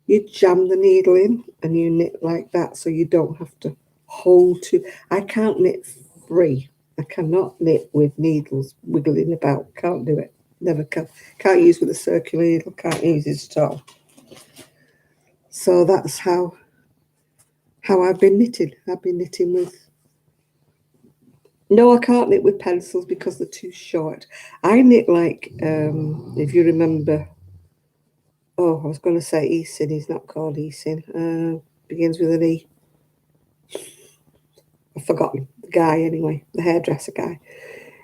you jam the needle in and you knit like that so you don't have to hold to. I can't knit free. I cannot knit with needles wiggling about. Can't do it. Never can. Can't use with a circular needle. Can't use it at all. So that's how I've been knitting. I've been knitting with. No, I can't knit with pencils because they're too short. I knit like, if you remember. Oh, I was going to say Eason. He's not called Eason. Begins with an E. I've forgotten the guy anyway. The hairdresser guy.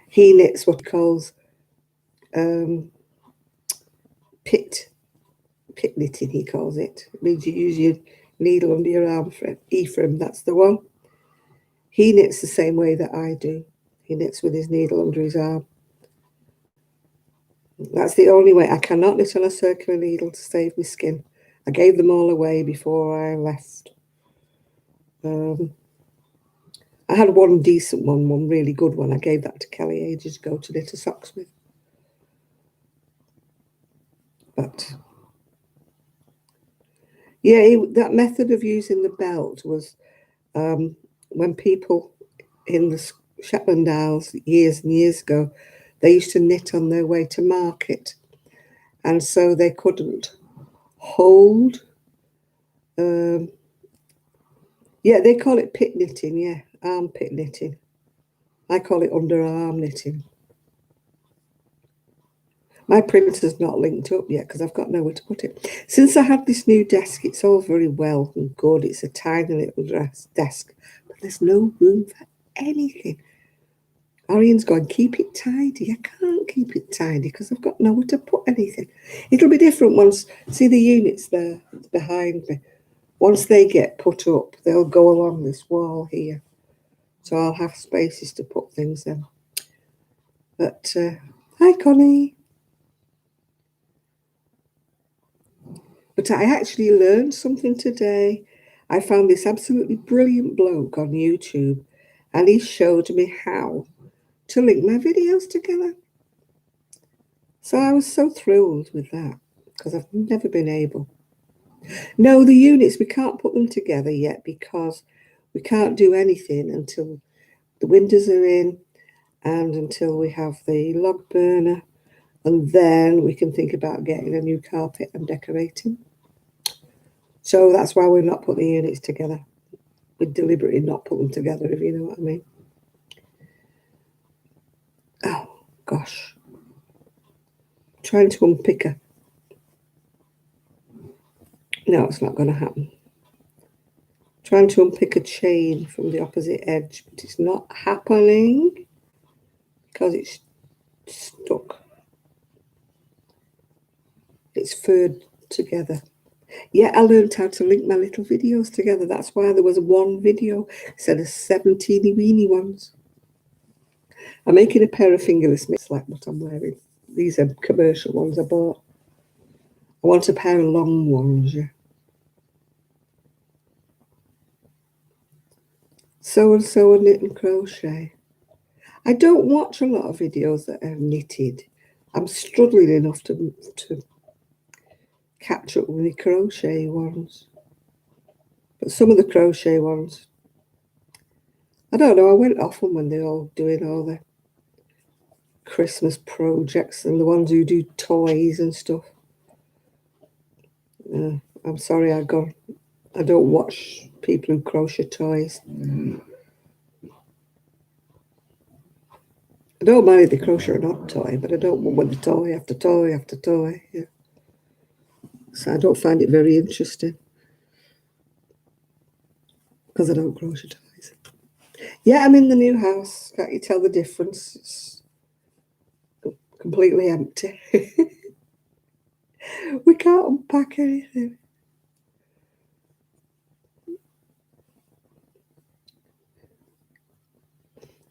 He knits what he calls pit knitting. He calls it. It means you use your needle under your arm for Ephraim. That's the one. He knits the same way that I do. He knits with his needle under his arm. That's the only way. I cannot knit on a circular needle to save my skin. I gave them all away before I left. I had one decent one really good one. I gave that to Kelly ages ago to knit her socks with. But yeah, that method of using the belt was when people in the Shetland Isles years and years ago, they used to knit on their way to market. And so they couldn't hold. Yeah, they call it pit knitting, yeah, armpit knitting. I call it underarm knitting. My printer's not linked up yet because I've got nowhere to put it. Since I had this new desk, it's all very well and good. It's a tiny little desk, but there's no room for anything. Arian's going, keep it tidy. I can't keep it tidy because I've got nowhere to put anything. It'll be different once, see the units there behind me. Once they get put up, they'll go along this wall here. So I'll have spaces to put things in. But, hi, Connie. But I actually learned something today. I found this absolutely brilliant bloke on YouTube, and he showed me how to link my videos together. So I was so thrilled with that because I've never been able. No, the units, we can't put them together yet because we can't do anything until the windows are in and until we have the log burner, and then we can think about getting a new carpet and decorating. So that's why we're not putting the units together. We deliberately not put them together, if you know what I mean. Oh, gosh. Trying to unpick a... No, it's not going to happen. Trying to unpick a chain from the opposite edge, but it's not happening because it's stuck. It's furred together. Yeah, I learned how to link my little videos together. That's why there was one video instead of 7 teeny weeny ones. I'm making a pair of fingerless mitts like what I'm wearing. These are commercial ones I bought. I want a pair of long ones, yeah. Sew and knit and crochet. I don't watch a lot of videos that are knitted. I'm struggling enough to catch up with the crochet ones. But some of the crochet ones, I don't know, I went off them when they're all doing all the Christmas projects and the ones who do toys and stuff. I'm sorry, I don't watch people who crochet toys. I don't mind if they crochet an odd toy, but I don't want the toy after toy after toy. Yeah. So I don't find it very interesting because I don't crochet toys. Yeah, I'm in the new house. Can't you tell the difference? It's completely empty. We can't unpack anything.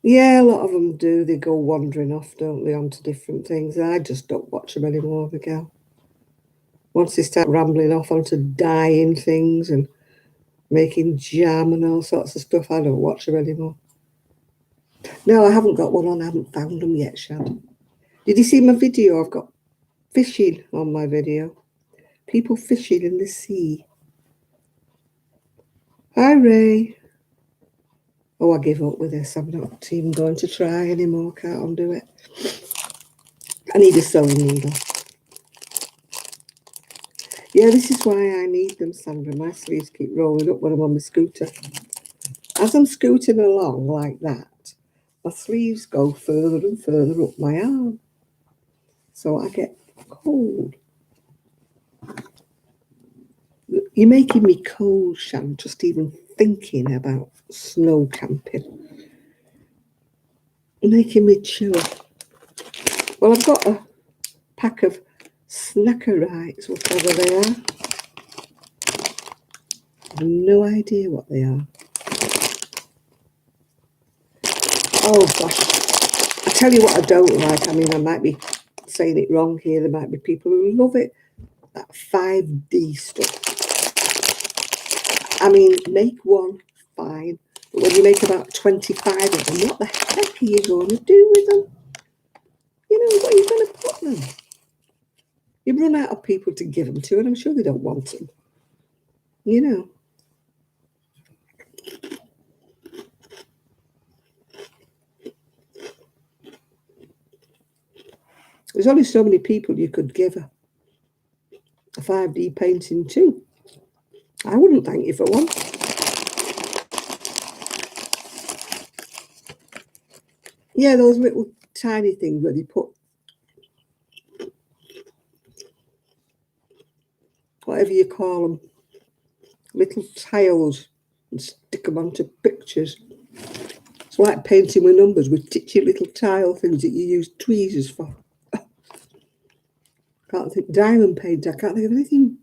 Yeah, a lot of them do. They go wandering off, don't they, onto different things. I just don't watch them anymore, Miguel. Once they start rambling off onto dyeing things and making jam and all sorts of stuff, I don't watch them anymore. No, I haven't got one on. I haven't found them yet, Shad. Did you see my video? I've got fishing on my video. People fishing in the sea. Hi, Ray. Oh, I give up with this. I'm not even going to try anymore. Can't undo it. I need a sewing needle. Yeah, this is why I need them, Sandra. My sleeves keep rolling up when I'm on my scooter. As I'm scooting along like that, my sleeves go further and further up my arm. So I get cold. You're making me cold, Shan, just even thinking about snow camping. You're making me chill. Well, I've got a pack of snackerites, whatever they are. I have no idea what they are. Oh, gosh. I tell you what I don't like. I mean, I might be saying it wrong here. There might be people who love it. That 5D stuff. I mean, make one, fine. But when you make about 25 of them, what the heck are you going to do with them? You know, what are you going to put them? You run out of people to give them to, and I'm sure they don't want them. You know. There's only so many people you could give a 5D painting to. I wouldn't thank you for one. Yeah, those little tiny things where they put whatever you call them, little tiles, and stick them onto pictures. It's like painting with numbers with titchy little tile things that you use tweezers for. Can't think diamond paint. I can't think of anything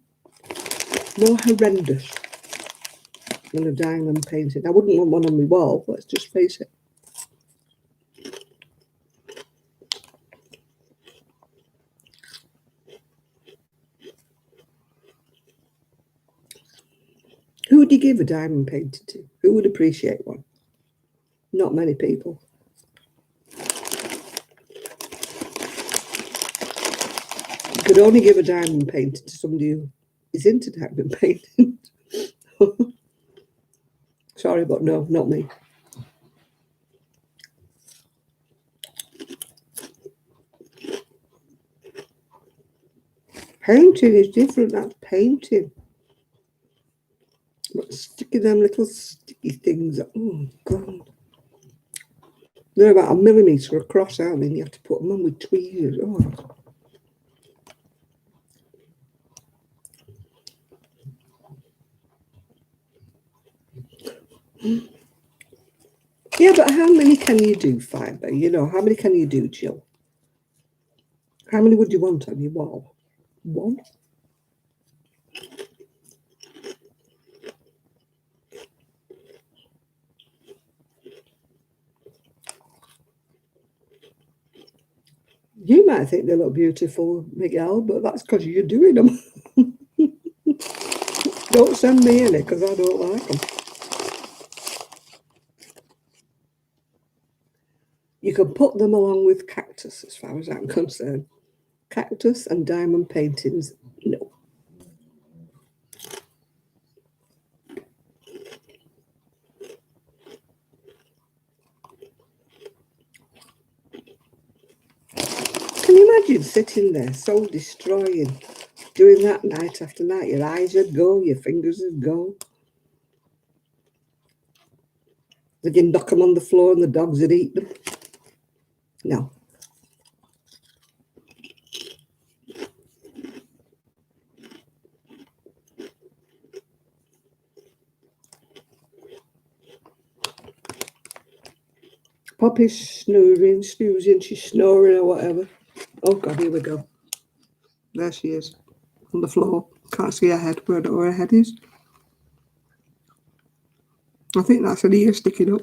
more horrendous than a diamond painting. I wouldn't want one on my wall. Let's just face it. Who would you give a diamond painting to? Who would appreciate one? Not many people. You could only give a diamond painting to somebody who is into diamond painting. Sorry, but no, not me. Painting is different. That's painting. But sticking them little sticky things. Oh, God. They're about 1 millimetre across, aren't they? And you have to put them on with tweezers. Oh. Yeah, but how many can you do, Fibre? You know, how many can you do, Jill? How many would you want on your wall? One? You might think they look beautiful, Miguel, but that's because you're doing them. Don't send me any because I don't like them. You can put them along with cactus, as far as I'm concerned. Cactus and diamond paintings, no. Can you imagine sitting there so destroying, doing that night after night? Your eyes would go, your fingers would go. They'd knock them on the floor and the dogs would eat them. No. Poppy's snoozing, she's snoring or whatever. Oh God, here we go. There she is, on the floor. Can't see her head, but I don't know where her head is. I think that's an ear sticking up.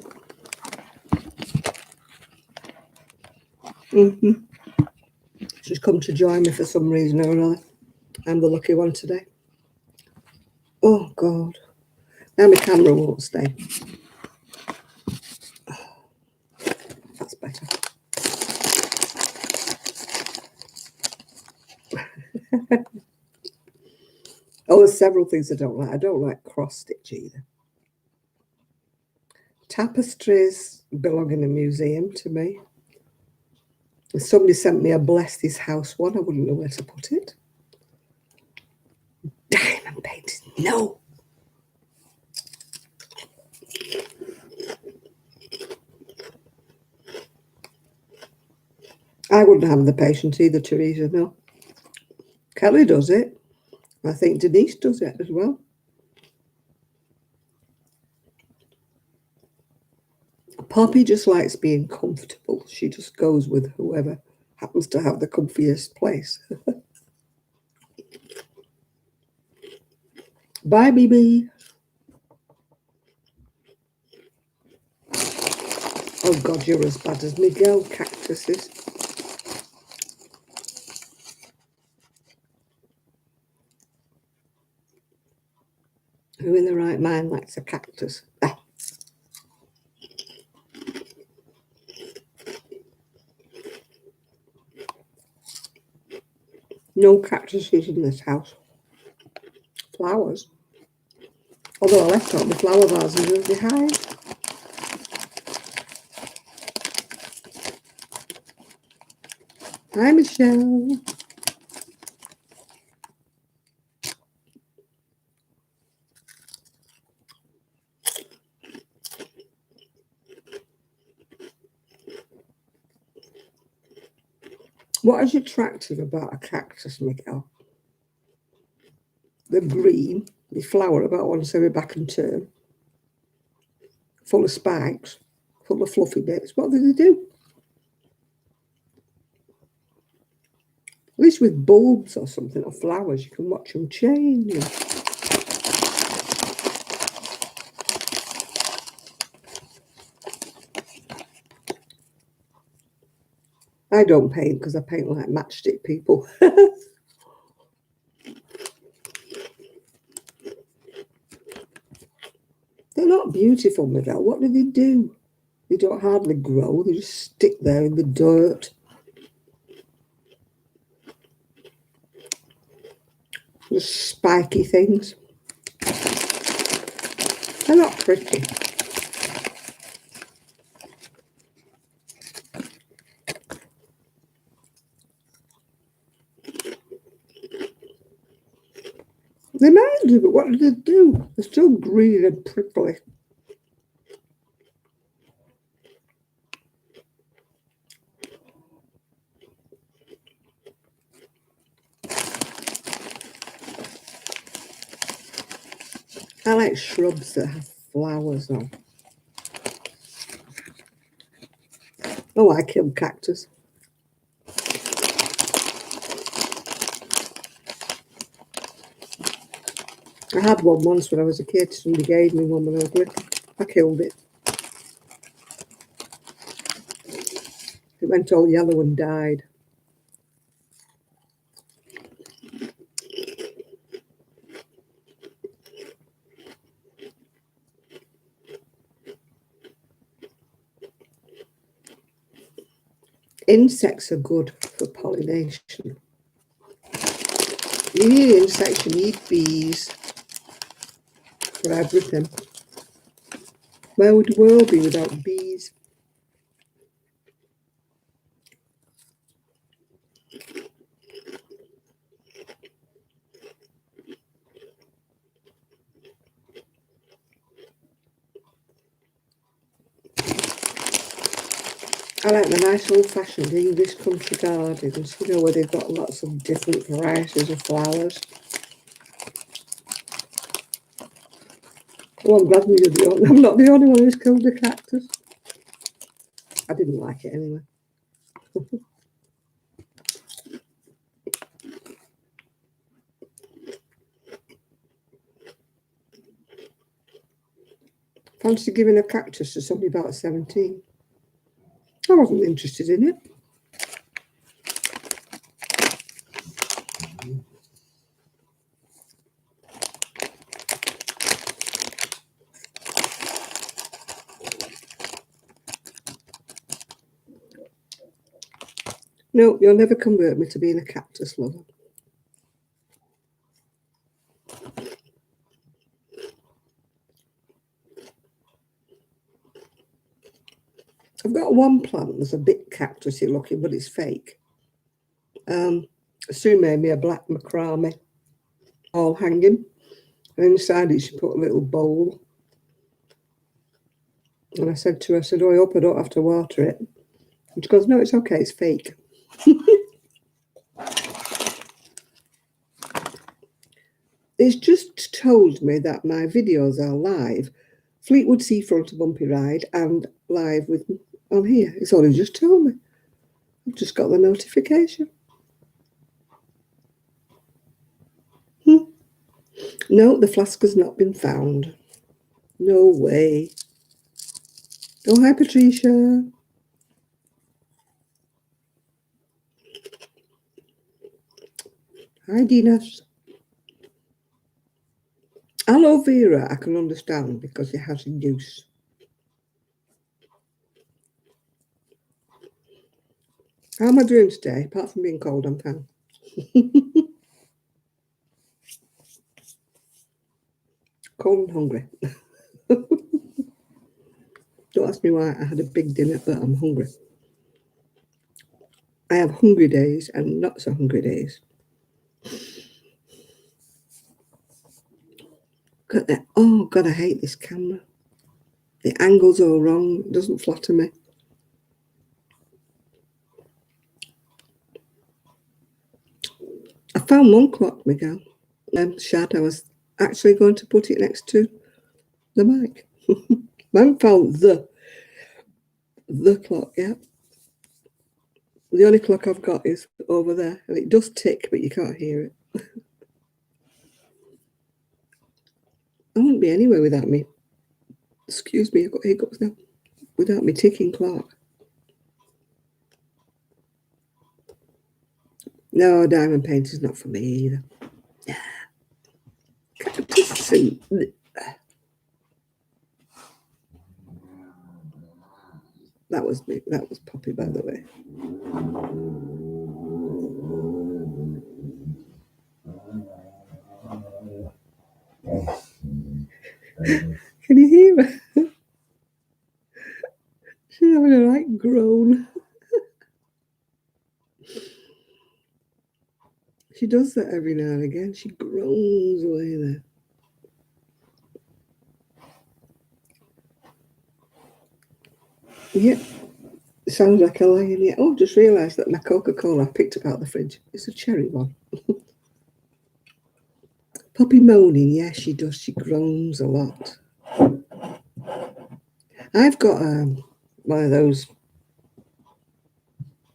She's come to join me for some reason or another. I'm the lucky one today. Oh God. Now my camera won't stay. That's better. Oh, there's several things I don't like. I don't like cross stitch either. Tapestries belong in a museum to me. If somebody sent me a bless this house one, I wouldn't know where to put it. Diamond painting, no. I wouldn't have the patience either, Teresa, no. Kelly does it. I think Denise does it as well. Poppy just likes being comfortable. She just goes with whoever happens to have the comfiest place. Bye, BB. Oh God, you're as bad as Miguel cactuses. Who in the right mind likes a cactus? Ah. No cactuses in this house. Flowers. Although I left out the flower vases behind. Hi, Michelle. What is attractive about a cactus, Miguel? They're green. They flower about once every back and turn. Full of spikes. Full of fluffy bits. What do they do? At least with bulbs or something, or flowers, you can watch them change. I don't paint because I paint like matchstick people. They're not beautiful, Miguel. What do? They don't hardly grow. They just stick there in the dirt. Just spiky things. They're not pretty. They might do, but what do they do? They're still green and prickly. I like shrubs that have flowers on. Oh, I killed cactus. I had one once when I was a kid. Somebody gave me one when I was little. I killed it. It went all yellow and died. Insects are good for pollination. You need insects, you need bees for everything. Where would the world be without bees? I like the nice old-fashioned English country gardens, you know, where they've got lots of different varieties of flowers. Oh, I'm glad I'm not the only one who's killed a cactus. I didn't like it anyway. Fancy giving a cactus to somebody about 17. I wasn't interested in it. No, you'll never convert me to being a cactus lover. I've got one plant that's a bit cactusy looking, but it's fake. Sue made me a black macrame all hanging, and inside it she put a little bowl. And I said to her, oh, I hope I don't have to water it. And she goes, no, it's okay, it's fake. It's just told me that my videos are live. Fleetwood Seafront, a bumpy ride, and live with on here. It's all he just told me. I've just got the notification. No, the flask has not been found. No way. Oh, hi, Patricia. Hi, Dinas. Aloe vera, I can understand because it has juice. How am I doing today? Apart from being cold, I'm fine. Cold and hungry. Don't ask me why I had a big dinner, but I'm hungry. I have hungry days and not so hungry days. Look at that. Oh, God, I hate this camera. The angle's all wrong. It doesn't flatter me. I found one clock, Miguel. Shad, I was actually going to put it next to the mic. I haven't found the clock yet. The only clock I've got is over there, and it does tick, but you can't hear it. I wouldn't be anywhere without me. Excuse me, I've got hiccups now. Without me ticking clock. No, diamond paint is not for me either. Cactus soup. That was me. That was Poppy, by the way. Can you hear her? She's having a right groan. She does that every now and again. She groans away there. Yeah, it sounds like a lion. Yeah. Oh, just realised that my Coca-Cola I picked up out of the fridge. It's a cherry one. Poppy moaning. Yeah, she does. She groans a lot. I've got one of those.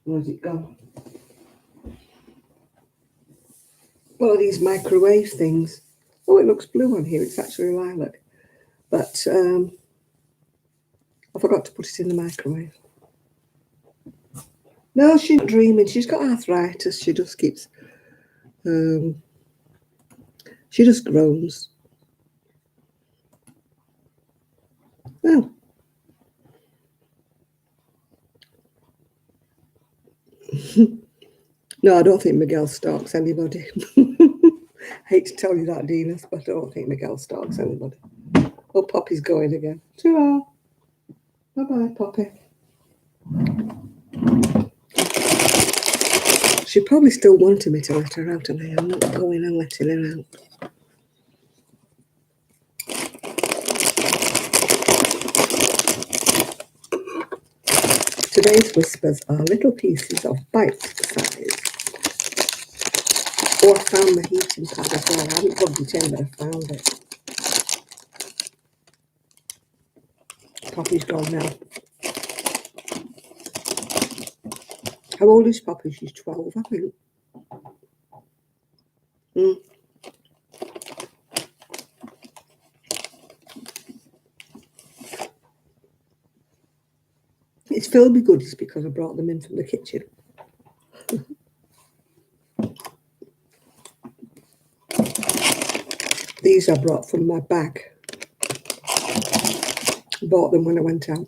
Where's it gone? One of these microwave things. Oh, it looks blue on here. It's actually lilac. But I forgot to put it in the microwave. No, she's not dreaming. She's got arthritis. She just keeps... she just groans. Oh. No, I don't think Miguel stalks anybody. Hate to tell you that, Dinas, but I don't think Miguel stalks anybody. Oh, Poppy's going again. Ta-ra. Bye-bye, Poppy. She probably still wanted me to let her out, and I am not going and letting her out. Today's whispers are little pieces of bite size. Oh, I found the heating pad as well. I haven't plugged it in, but I found it. Poppy's gone now. How old is Poppy? She's 12, I think. It's filled with goodies because I brought them in from the kitchen. These I brought from my bag. Bought them when I went out.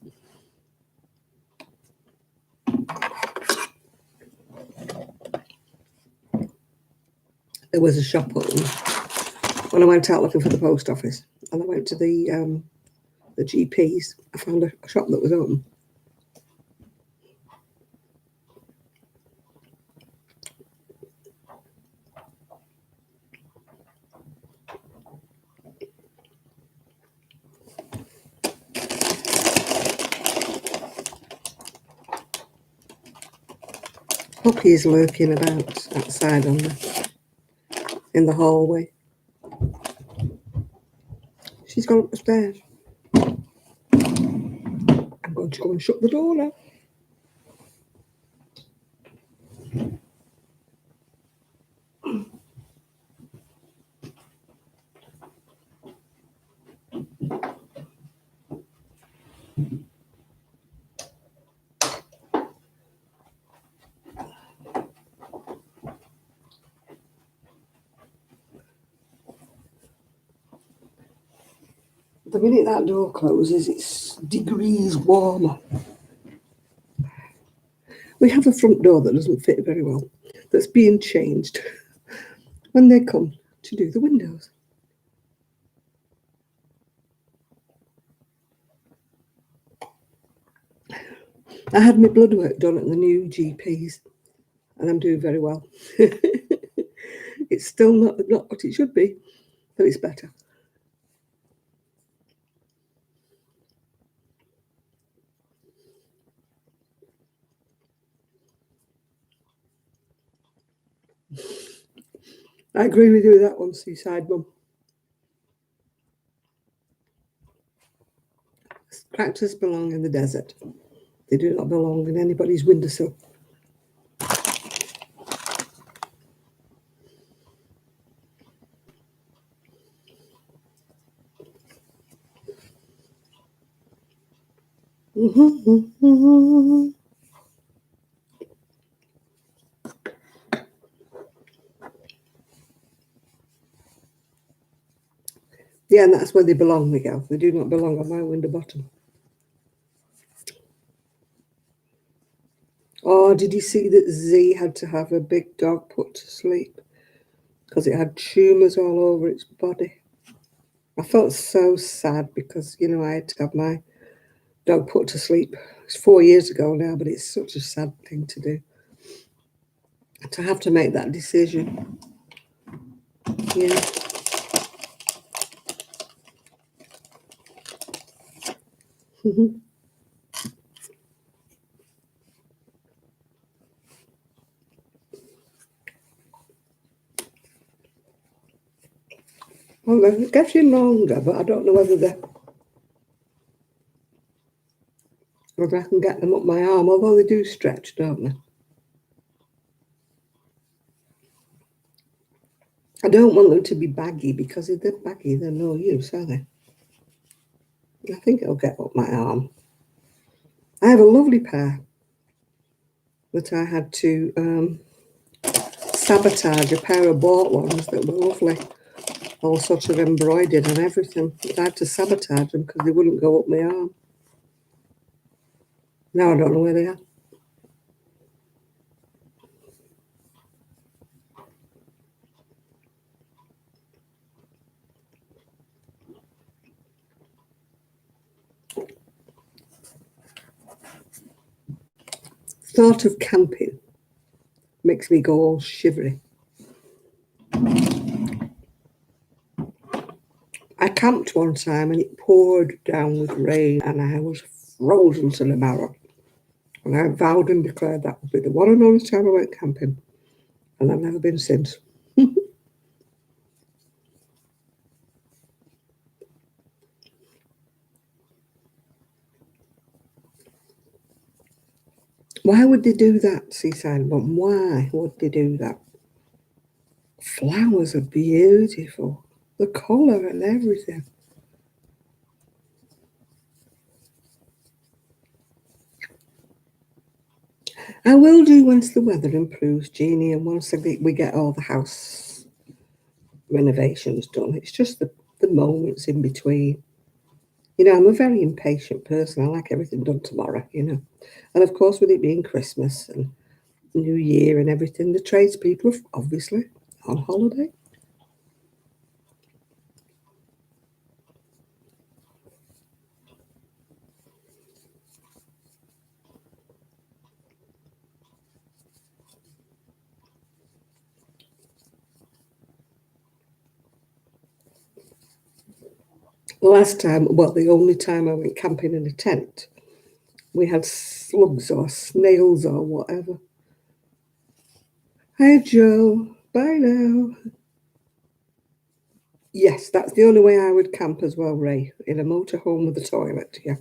There was a shop open when I went out looking for the post office, and I went to the GP's. I found a shop that was open. Poppy is lurking about outside in the hallway. She's gone up the stairs. I'm going to go and shut the door now. The minute that door closes, it's degrees warmer. We have a front door that doesn't fit very well, that's being changed when they come to do the windows. I had my blood work done at the new GP's, and I'm doing very well. It's still not what it should be, but it's better. I agree with you with that one, Seaside Mum. Cactus belong in the desert. They do not belong in anybody's windowsill. Yeah, and that's where they belong, Miguel. They do not belong on my window bottom. Oh, did you see that Z had to have a big dog put to sleep because it had tumours all over its body? I felt so sad because, I had to have my dog put to sleep. It's 4 years ago now, but it's such a sad thing to do. To have to make that decision. Yeah. Well, they're getting longer, but I don't know whether I can get them up my arm, although they do stretch, don't they? I don't want them to be baggy because if they're baggy, they're no use, are they? I think it'll get up my arm. I have a lovely pair that I had to sabotage, a pair of bought ones that were lovely, all sort of embroidered and everything. But I had to sabotage them because they wouldn't go up my arm. Now I don't know where they are. thought of camping makes me go all shivery. I camped one time and it poured down with rain and I was frozen to the marrow. And I vowed and declared that would be the one and only time I went camping. And I've never been since. Why would they do that, Seaside Mum? Why would they do that? Flowers are beautiful. The colour and everything. I will do once the weather improves, Jeannie, and once we get all the house renovations done. It's just the moments in between. I'm a very impatient person. I like everything done tomorrow. And of course, with it being Christmas and New Year and everything, the tradespeople are obviously on holiday. The only time I went camping in a tent, we had slugs or snails or whatever. Hi, Joe. Bye now. Yes, that's the only way I would camp as well, Ray, in a motorhome with a toilet. Yeah.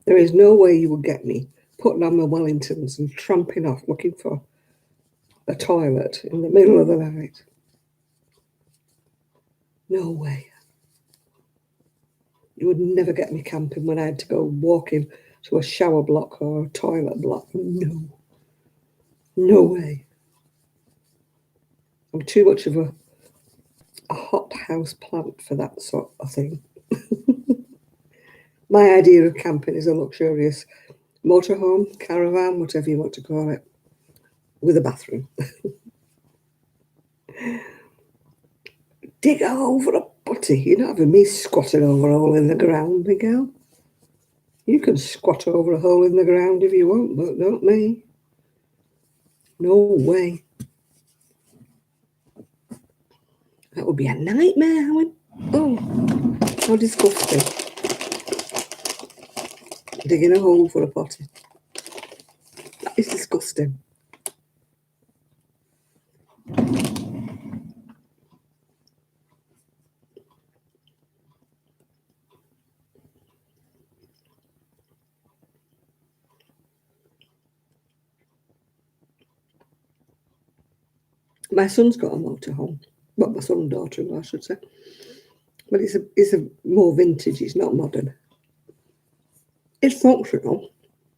There is no way you would get me putting on my Wellingtons and tramping off looking for a toilet in the middle of the night. No way. You would never get me camping when I had to go walking to a shower block or a toilet block. No. No way. I'm too much of a hot house plant for that sort of thing. My idea of camping is a luxurious motorhome, caravan, whatever you want to call it, with a bathroom. Dig a hole for a putty. You're not having me squatting over a hole in the ground, Miguel. You can squat over a hole in the ground if you want, but not me. No way. That would be a nightmare, Howard. Oh, how disgusting. Digging a hole for a potty. That is disgusting. My son's got a motorhome. Well, my son and daughter-in-law, I should say. But it's a more vintage, it's not modern. It's functional.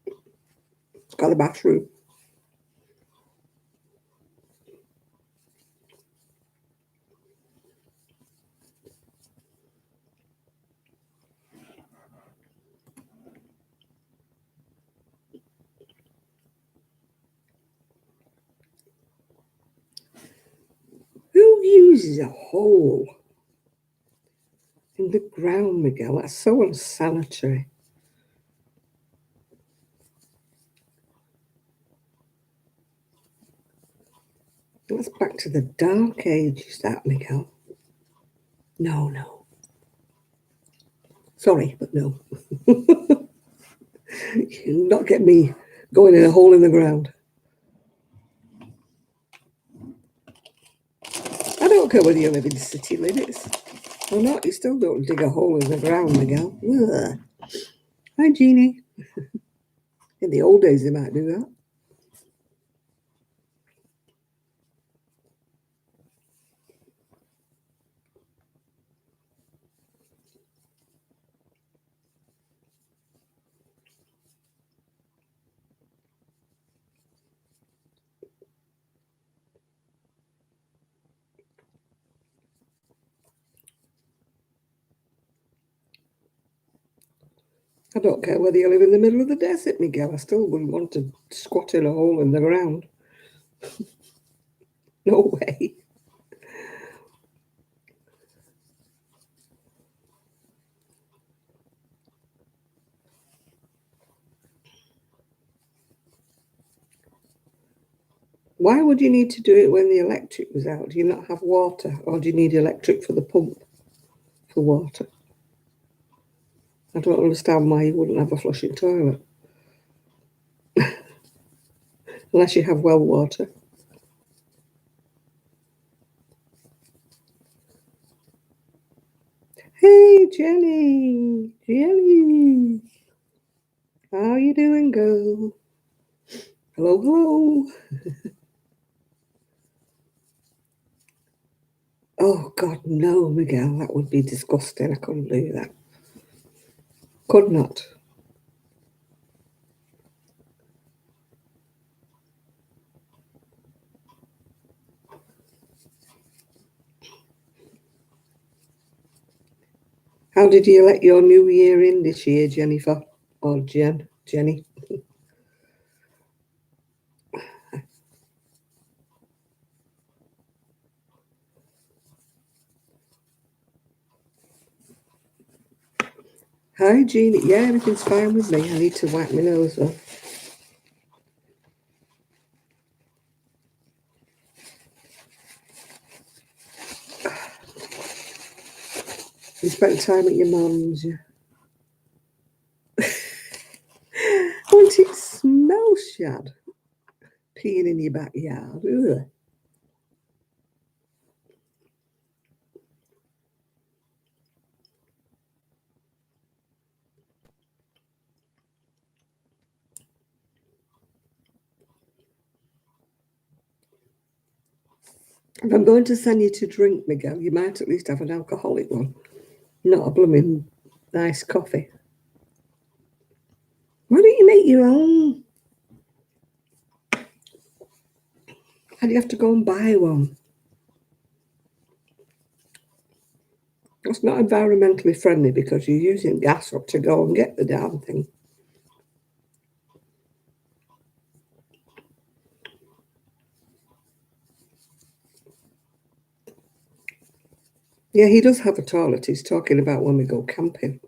It's got a bathroom. Who uses a hole in the ground, Miguel? That's so unsanitary. That's back to the dark ages, that, Miguel. No, no. Sorry, but no. You not get me going in a hole in the ground. I don't care whether you live in city limits or not. You still don't dig a hole in the ground, Miguel. Ugh. Hi, Jeannie. In the old days, they might do that. I don't care whether you live in the middle of the desert, Miguel. I still wouldn't want to squat in a hole in the ground. No way. Why would you need to do it when the electric was out? Do you not have water, or do you need electric for the pump for water? I don't understand why you wouldn't have a flushing toilet. Unless you have well water. Hey, Jenny! Jenny! How you doing, girl? Hello, hello. Oh, God, no, Miguel. That would be disgusting. I couldn't do that. Could not. How did you let your new year in this year, Jennifer? Or Jenny? Hi, Jeannie. Yeah, everything's fine with me. I need to wipe my nose though. You spent time at your mum's, yeah. Won't it smell, Shad? Peeing in your backyard. Ugh. If I'm going to send you to drink, Miguel, you might at least have an alcoholic one, not a blooming nice coffee. Why don't you make your own? How do you have to go and buy one? It's not environmentally friendly because you're using gas up to go and get the damn thing. Yeah, he does have a toilet. He's talking about when we go camping.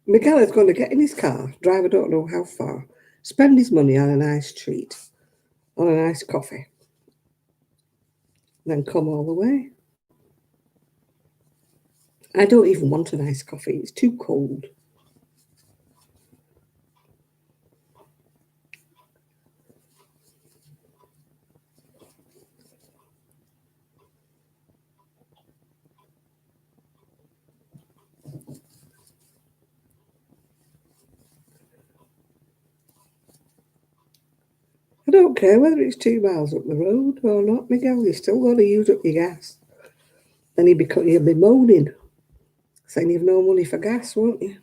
Miguel is going to get in his car, drive I don't know how far, spend his money on a nice treat, on a nice coffee, then come all the way. I don't even want a nice coffee. It's too cold. I don't care whether it's 2 miles up the road or not, Miguel. You still got to use up your gas. Then you'll be moaning, saying you've no money for gas, won't you?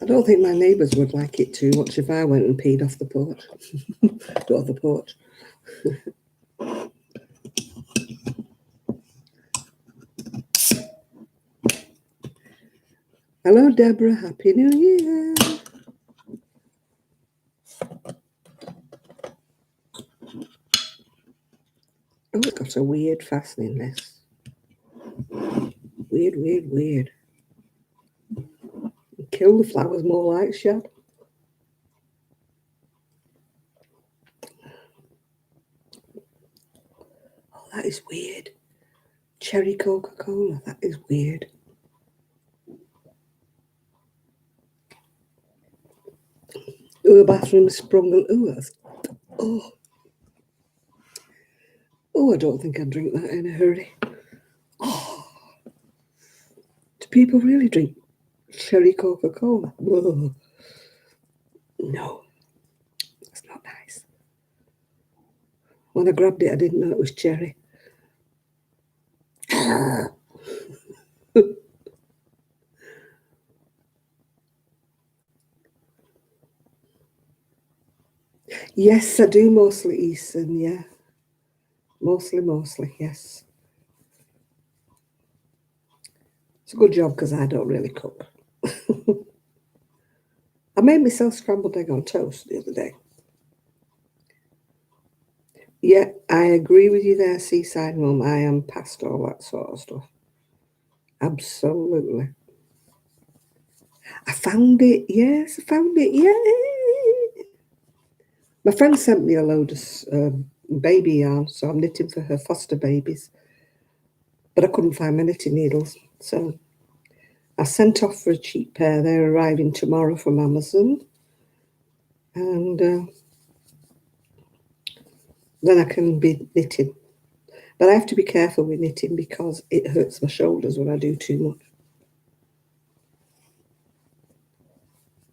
I don't think my neighbours would like it too much if I went and peed off the porch. Got off the porch. Hello, Deborah. Happy New Year. Oh, it's got a weird fastening, this. Weird, weird, weird. Kill the flowers more like, Shad. Oh, that is weird. Cherry Coca-Cola. That is weird. Oh, the bathroom sprung. Oh, that's. Oh. Oh, I don't think I'd drink that in a hurry. Oh. Do people really drink cherry Coca-Cola? Whoa. No, that's not nice. When I grabbed it, I didn't know it was cherry. Yes, I do mostly Eastern, yeah. Mostly, yes. It's a good job because I don't really cook. I made myself scrambled egg on toast the other day. Yeah, I agree with you there, Seaside Mum. I am past all that sort of stuff. Absolutely. I found it. Yes, I found it. Yeah. My friend sent me a load of baby yarn, so I'm knitting for her foster babies. But I couldn't find my knitting needles. So I sent off for a cheap pair. They're arriving tomorrow from Amazon. And then I can be knitting. But I have to be careful with knitting because it hurts my shoulders when I do too much.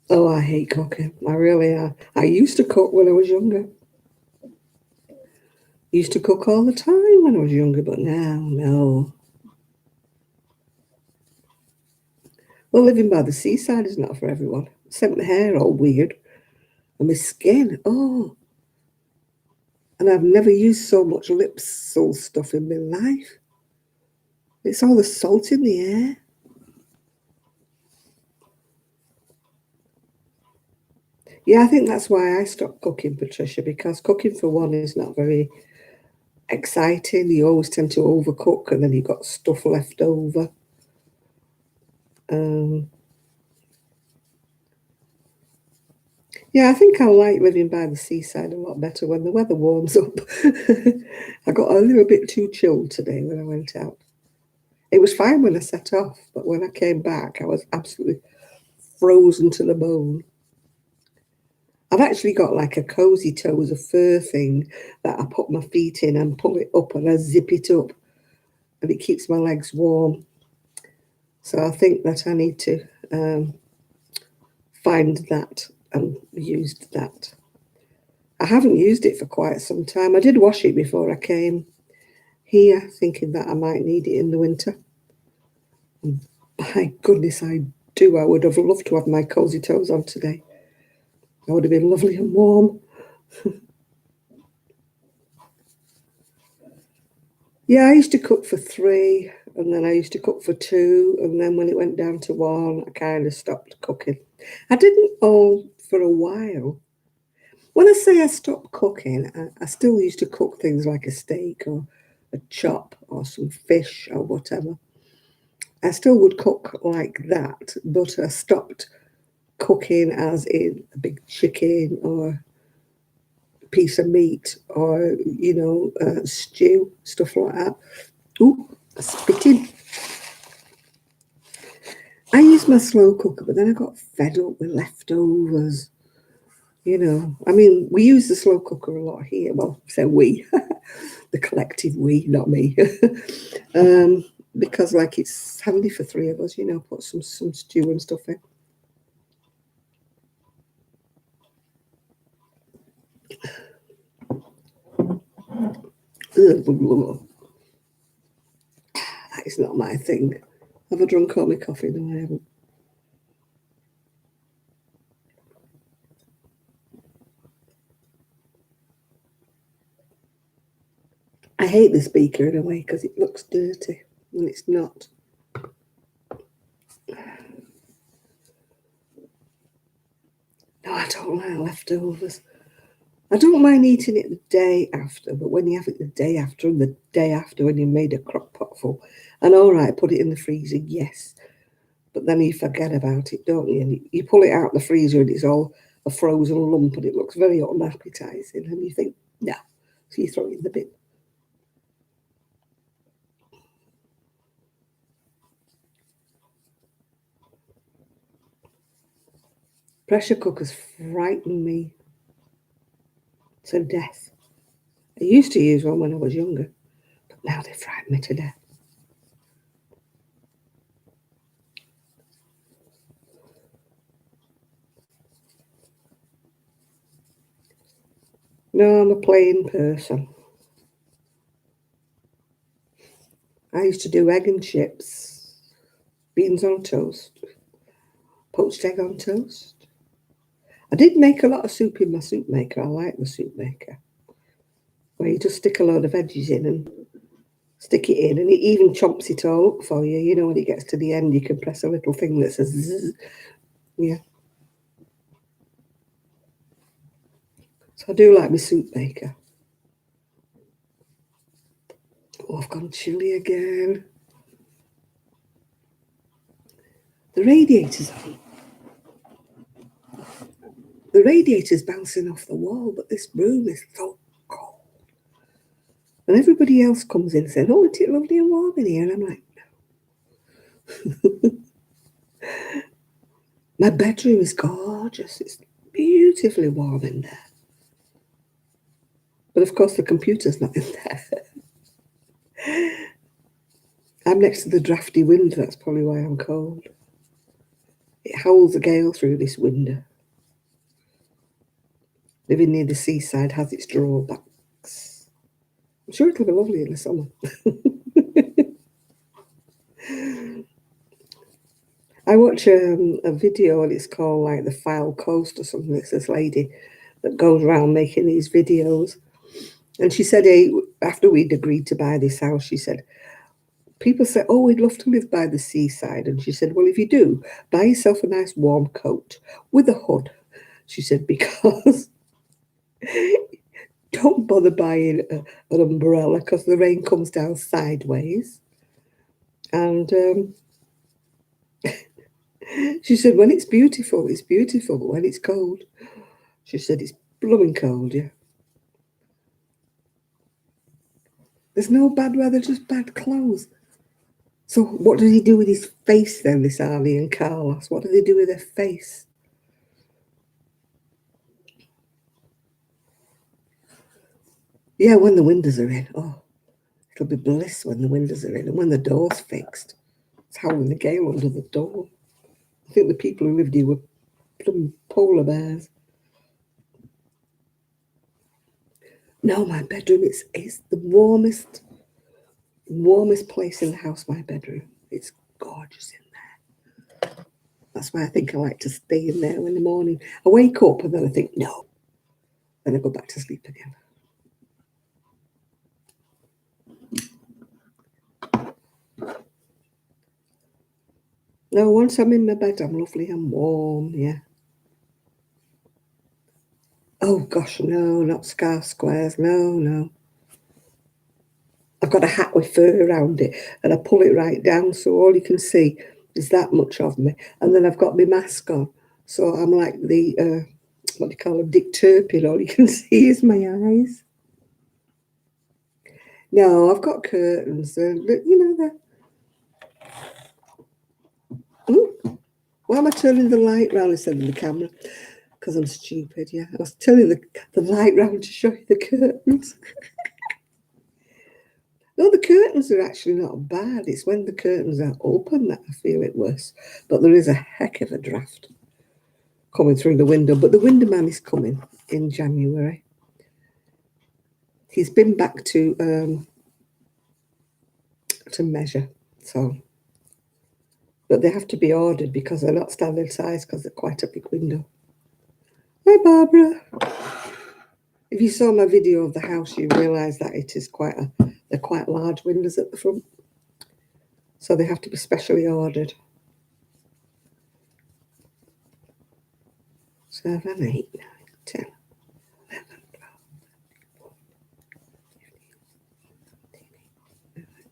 Oh, I hate cooking. I really are. I used to cook when I was younger. Used to cook all the time when I was younger, but now, no. Well, living by the seaside is not for everyone. Sent my hair all weird. And my skin, oh. And I've never used so much lip salt stuff in my life. It's all the salt in the air. Yeah, I think that's why I stopped cooking, Patricia, because cooking for one is not very exciting. You always tend to overcook and then you've got stuff left over. Um, yeah, I think I like living by the seaside a lot better when the weather warms up. I got a little bit too chilled today when I went out. It was fine when I set off, but when I came back, I was absolutely frozen to the bone. I've actually got like a cozy toes, a fur thing that I put my feet in and pull it up and I zip it up and it keeps my legs warm. So I think that I need to find that and used that. I haven't used it for quite some time. I did wash it before I came here, thinking that I might need it in the winter. My goodness, I do. I would have loved to have my cozy toes on today. That would have been lovely and warm. Yeah, I used to cook for three, and then I used to cook for two, and then when it went down to one, I kind of stopped cooking. I didn't all for a while. When I say I stopped cooking, I still used to cook things like a steak or a chop or some fish or whatever. I still would cook like that, but I stopped cooking as in a big chicken or a piece of meat or, stew, stuff like that. Ooh, spitting. I used my slow cooker, but then I got fed up with leftovers. I mean, we use the slow cooker a lot here. Well, say we, the collective we, not me. Because like it's handy for three of us, put some stew and stuff in. That is not my thing. Have I drunk all my coffee? No, I haven't. I hate the speaker in a way because it looks dirty when it's not. No, I don't like leftovers. I don't mind eating it the day after, but when you have it the day after and the day after when you made a crock pot full, and all right, put it in the freezer, yes. But then you forget about it, don't you? And you pull it out of the freezer and it's all a frozen lump and it looks very unappetizing. And you think, no. So you throw it in the bin. Pressure cookers frighten me to death. I used to use one when I was younger, but now they frighten me to death. No, I'm a plain person. I used to do egg and chips, beans on toast, poached egg on toast. I did make a lot of soup in my soup maker. I like the soup maker, where you just stick a load of veggies in and stick it in, and it even chomps it all up for you. When it gets to the end, you can press a little thing that says zzz. Yeah. So I do like my soup maker. gone chilly again. The radiator's on. The radiator's bouncing off the wall, but this room is so cold. And everybody else comes in saying, oh, isn't it lovely and warm in here? And I'm like, no. My bedroom is gorgeous. It's beautifully warm in there. But of course, the computer's not in there. I'm next to the drafty window. That's probably why I'm cold. It howls a gale through this window. Living near the seaside has its drawbacks. I'm sure it'll be lovely in the summer. I watch a video and it's called like the File Coast or something. It's this lady that goes around making these videos. And she said, after we'd agreed to buy this house, she said, people say, oh, we'd love to live by the seaside. And she said, well, if you do, buy yourself a nice warm coat with a hood. She said, because don't bother buying an umbrella because the rain comes down sideways. And she said, when it's beautiful, but when it's cold, she said, it's blooming cold, yeah. There's no bad weather, just bad clothes. So what did he do with his face then, this Ali and Carlos? What do they do with their face? Yeah, when the windows are in. Oh, it'll be bliss when the windows are in and when the door's fixed. It's howling the gale under the door. I think the people who lived here were plumb polar bears. No, my bedroom is the warmest place in the house, my bedroom. It's gorgeous in there. That's why I think I like to stay in there in the morning. I wake up and then I think, no. Then I go back to sleep again. No, once I'm in my bed, I'm lovely and warm, yeah. Oh, gosh, no, not scarf squares, no. I've got a hat with fur around it, and I pull it right down, so all you can see is that much of me. And then I've got my mask on, so I'm like the, what do you call him, Dick Turpin, all you can see is my eyes. No, I've got curtains, you know, why am I turning the light round instead of the camera? Because I'm stupid, yeah. I was turning the light round to show you the curtains. No, the curtains are actually not bad. It's when the curtains are open that I feel it worse. But there is a heck of a draft coming through the window. But the window man is coming in January. He's been back to measure. So, but they have to be ordered because they're not standard size because they're quite a big window. Hi, Barbara. If you saw my video of the house, you realise that it is they're quite large windows at the front. So they have to be specially ordered. 7, 8, 9, 10, 11, 12, 13, 14, 15,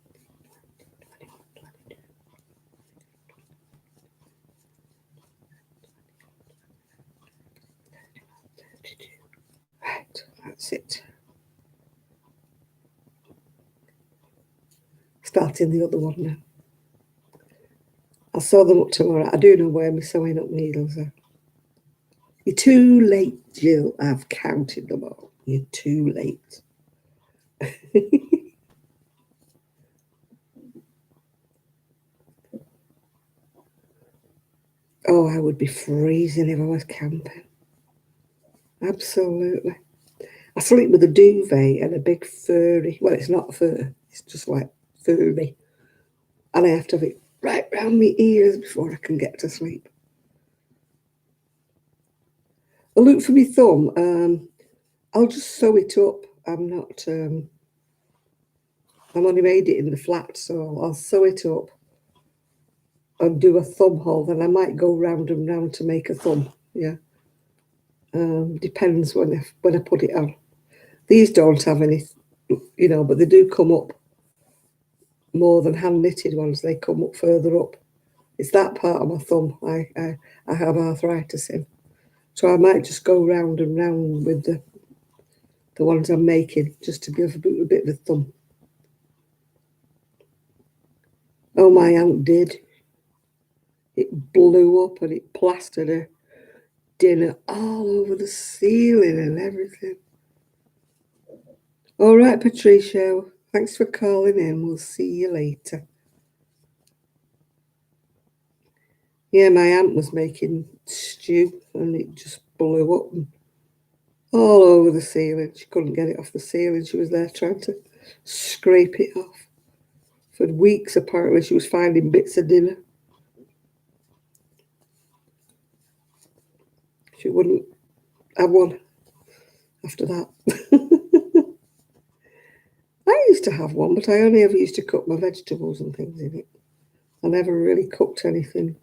32. Right, that's it. Starting the other one now. I'll sew them up tomorrow. I do know where my sewing up needles are. You're too late, Jill. I've counted them all. You're too late. Oh, I would be freezing if I was camping. Absolutely. I sleep with a duvet and a big furry. Well, it's not fur. It's just like furry. And I have to have it right round my ears before I can get to sleep. I look for my thumb. I'll just sew it up. I'm only made it in the flat, so I'll sew it up and do a thumb hole. Then I might go round and round to make a thumb. Yeah. Depends when I put it on. These don't have any, but they do come up. more than hand knitted ones. They come up further up. It's that part of my thumb I have arthritis in. So I might just go round and round with the ones I'm making just to give a bit of a thumb. Oh, my aunt did. It blew up and it plastered her dinner all over the ceiling and everything. All right, Patricia. Thanks for calling in. We'll see you later. Yeah, my aunt was making stew and it just blew up and all over the ceiling. She couldn't get it off the ceiling. She was there trying to scrape it off. For weeks, apparently, she was finding bits of dinner. She wouldn't have one after that. I used to have one, but I only ever used to cook my vegetables and things in it. I never really cooked anything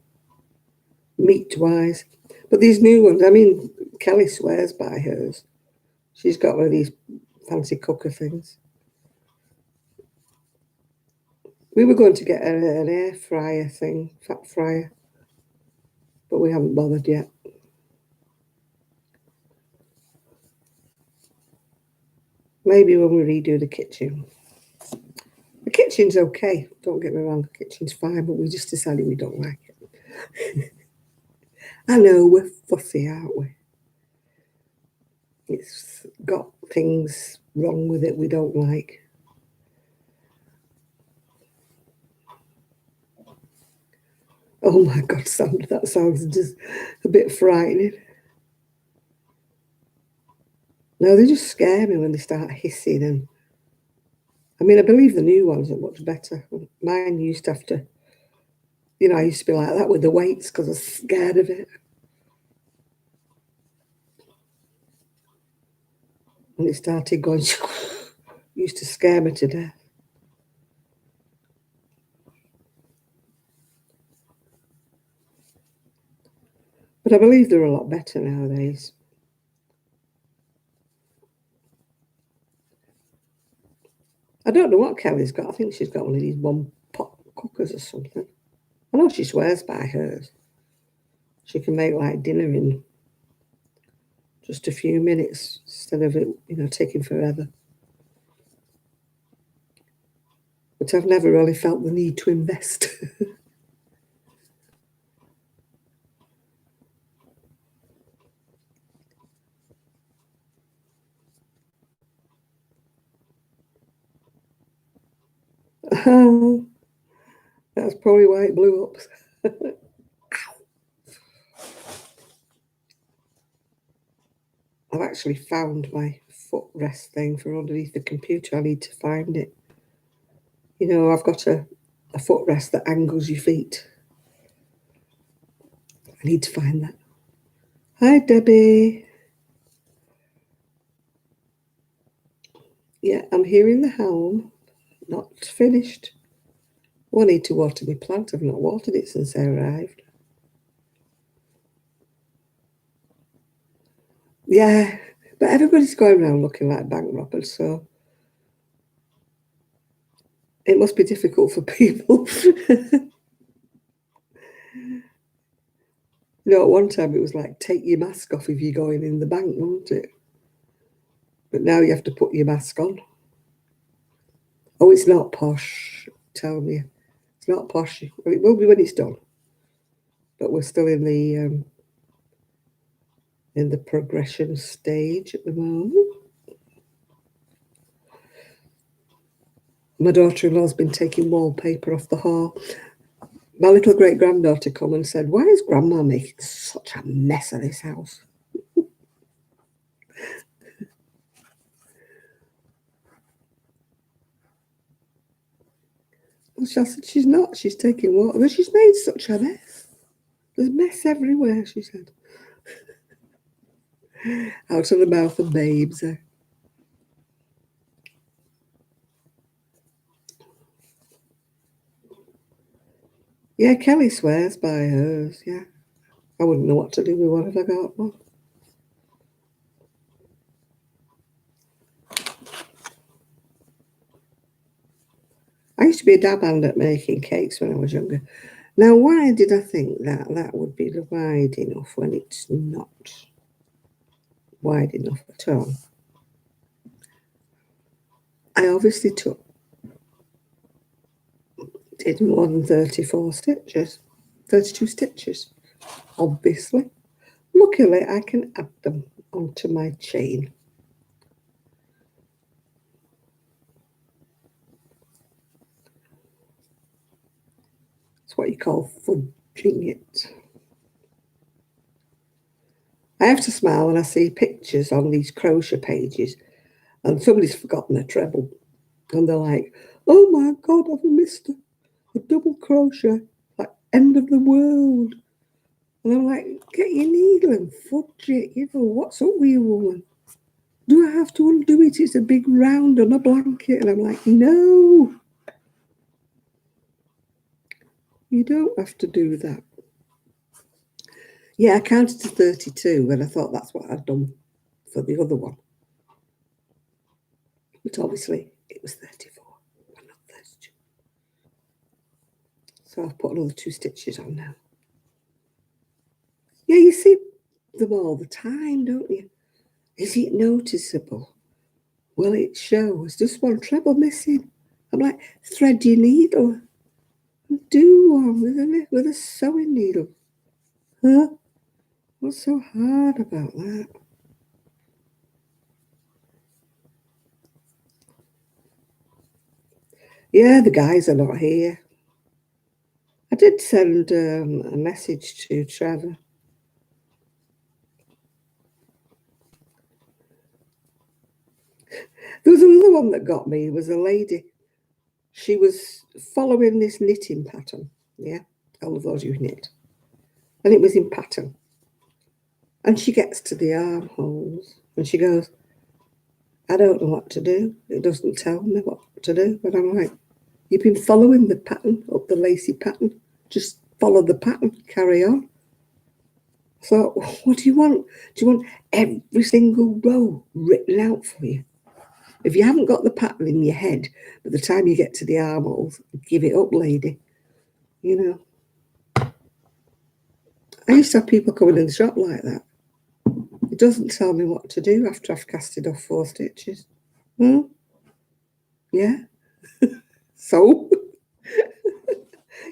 meat-wise. But these new ones, I mean, Kelly swears by hers. She's got one of these fancy cooker things. We were going to get an air fryer thing, fat fryer, but we haven't bothered yet. Maybe when we redo the kitchen. The kitchen's okay, don't get me wrong, the kitchen's fine, but we just decided we don't like it. I know, we're fussy, aren't we? It's got things wrong with it we don't like. Oh my God, Sandra, that sounds just a bit frightening. No, they just scare me when they start hissing. And I mean, I believe the new ones are much better. Mine used to have to, I used to be like that with the weights because I was scared of it. And it started going, used to scare me to death. But I believe they're a lot better nowadays. I don't know what Kelly's got. I think she's got one of these one pot cookers or something. I know she swears by hers. She can make like dinner in just a few minutes instead of it, taking forever. But I've never really felt the need to invest. That's probably why it blew up. I've actually found my footrest thing for underneath the computer. I need to find it. I've got a footrest that angles your feet. I need to find that. Hi, Debbie. Yeah, I'm here in the home. Not finished. I need to water my plant. I've not watered it since I arrived. Yeah, but everybody's going around looking like bank robbers, so it must be difficult for people. At one time it was like, take your mask off if you're going in the bank, wasn't it? But now you have to put your mask on. Oh, it's not posh, tell me. It's not posh. Well, it will be when it's done. But we're still in the progression stage at the moment. My daughter-in-law's been taking wallpaper off the hall. My little great-granddaughter come and said, why is Grandma making such a mess of this house? Well, she said, she's not. She's taking water. But she's made such a mess. There's mess everywhere, she said. Out of the mouth of babes. Yeah, Kelly swears by hers, yeah. I wouldn't know what to do with one if I got one. I used used to be a dab hand at making cakes when I was younger. Now, why did I think that that would be wide enough when it's not wide enough at all? I obviously did more than 32 stitches, obviously. Luckily, I can add them onto my chain. It's what you call fudging it. I have to smile when I see pictures on these crochet pages and somebody's forgotten a treble. And they're like, oh my God, I've missed a double crochet, like end of the world. And I'm like, get your needle and fudge it. You know, what's up with you, woman? Do I have to undo it? It's a big round on a blanket. And I'm like, no, you don't have to do that. Yeah, I counted to 32 and I thought that's what I'd done for the other one. But obviously it was 34, but not 32. So I've put another 2 stitches on now. Yeah, you see them all the time, don't you? Is it noticeable? Well, it shows. Just one treble missing. I'm like, thread your needle and do one with a sewing needle. Huh? What's so hard about that? Yeah, the guys are not here. I did send a message to Trevor. There was another one that got me. It was a lady. She was following this knitting pattern. Yeah, all of those you knit. And it was in pattern. And she gets to the armholes and she goes, I don't know what to do. It doesn't tell me what to do. And I'm like, you've been following the pattern, up the lacy pattern. Just follow the pattern, carry on. So what do you want? Do you want every single row written out for you? If you haven't got the pattern in your head, by the time you get to the armholes, give it up, lady. You know. I used to have people coming in the shop like that. It doesn't tell me what to do after I've casted off 4 stitches. Hmm? Yeah. So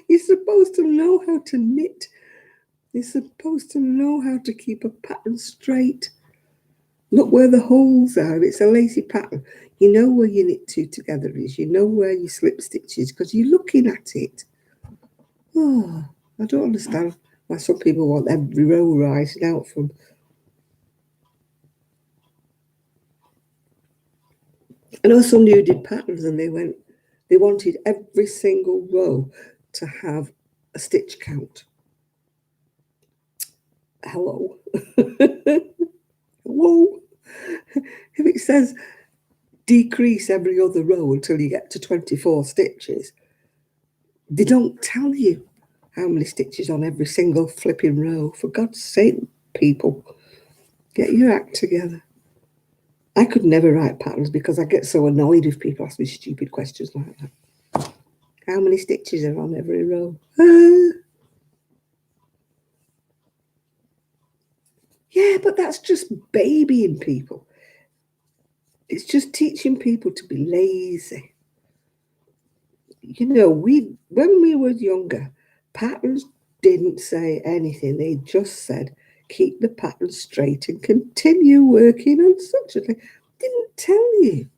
you're supposed to know how to knit. You're supposed to know how to keep a pattern straight. Look where the holes are. It's a lacy pattern. You know where your knit 2 together is. You know where your slip stitch is because you're looking at it. Oh, I don't understand why some people want every row rising out from. I know some new did patterns and they wanted every single row to have a stitch count. Hello. Whoa. If it says decrease every other row until you get to 24 stitches, they don't tell you how many stitches on every single flipping row. For God's sake, people, get your act together. I could never write patterns because I get so annoyed if people ask me stupid questions like that. How many stitches are on every row? Yeah, but that's just babying people. It's just teaching people to be lazy. You know, when we were younger, patterns didn't say anything. They just said, keep the pattern straight and continue working on such a thing. Didn't tell you.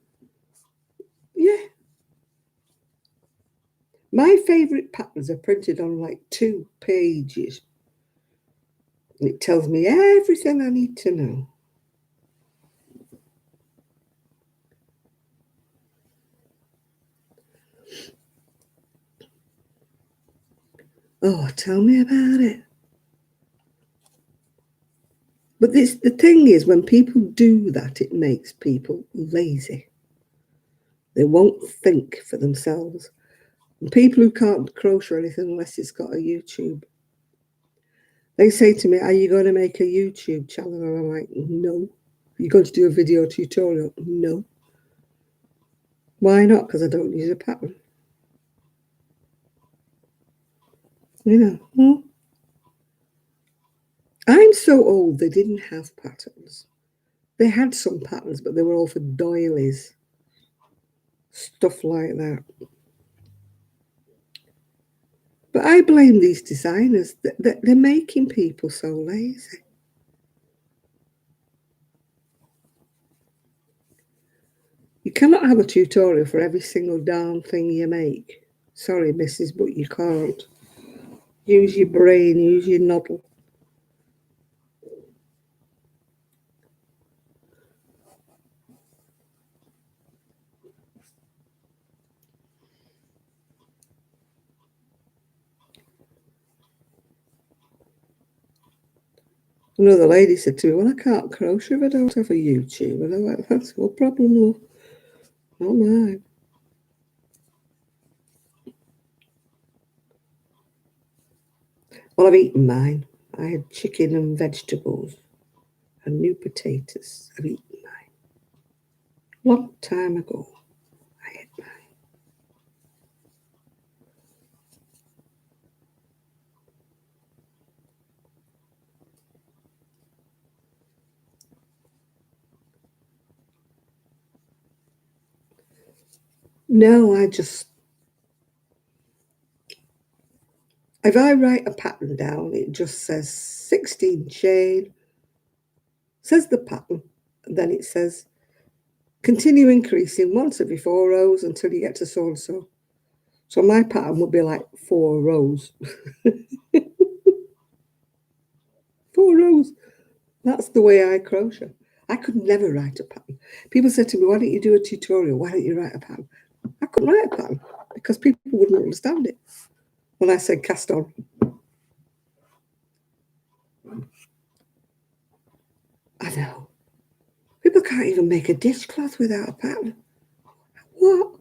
Yeah. My favourite patterns are printed on like 2 pages. It tells me everything I need to know. Oh, tell me about it. But the thing is, when people do that, it makes people lazy. They won't think for themselves. And people who can't crochet or anything unless it's got a YouTube, they say to me, are you going to make a YouTube channel? And I'm like, no. Are you going to do a video tutorial? No. Why not? Because I don't use a pattern. You know, I'm so old they didn't have patterns. They had some patterns, but they were all for doilies, stuff like that. But I blame these designers that they're making people so lazy. You cannot have a tutorial for every single darn thing you make. Sorry, missus, but you can't. Use your brain, use your noddle. Another lady said to me, well, I can't crochet if I don't have a YouTube. And I'm like, that's your problem, love. Not mine. Well, I've eaten mine. I had chicken and vegetables and new potatoes. I've eaten mine. Long time ago, I had mine. No, if I write a pattern down, it just says 16 chain, says the pattern, and then it says continue increasing once every 4 rows until you get to so and so. So my pattern would be like 4 rows. 4 rows. That's the way I crochet. I could never write a pattern. People said to me, why don't you do a tutorial? Why don't you write a pattern? I couldn't write a pattern because people wouldn't understand it. When I said cast on, I know. People can't even make a dishcloth without a pattern. What?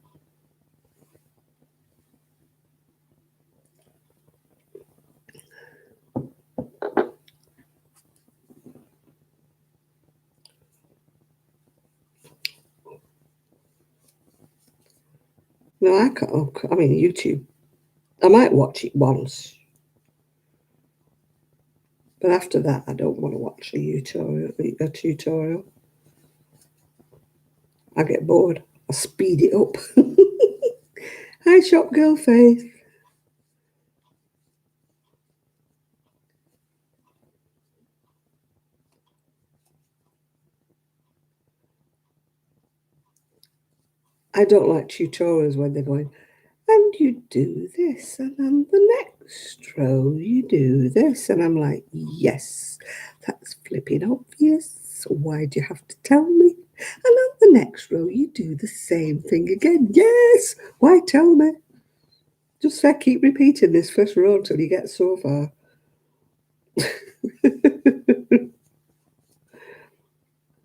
No, I can't. I mean, YouTube. I might watch it once, but after that, I don't want to watch a tutorial. I get bored. I speed it up. Hi, shop girl face. I don't like tutorials when they're going, and you do this, and on the next row you do this. And I'm like, yes, that's flipping obvious. So why do you have to tell me? And on the next row you do the same thing again. Yes, why tell me? Just keep repeating this first row until you get so far.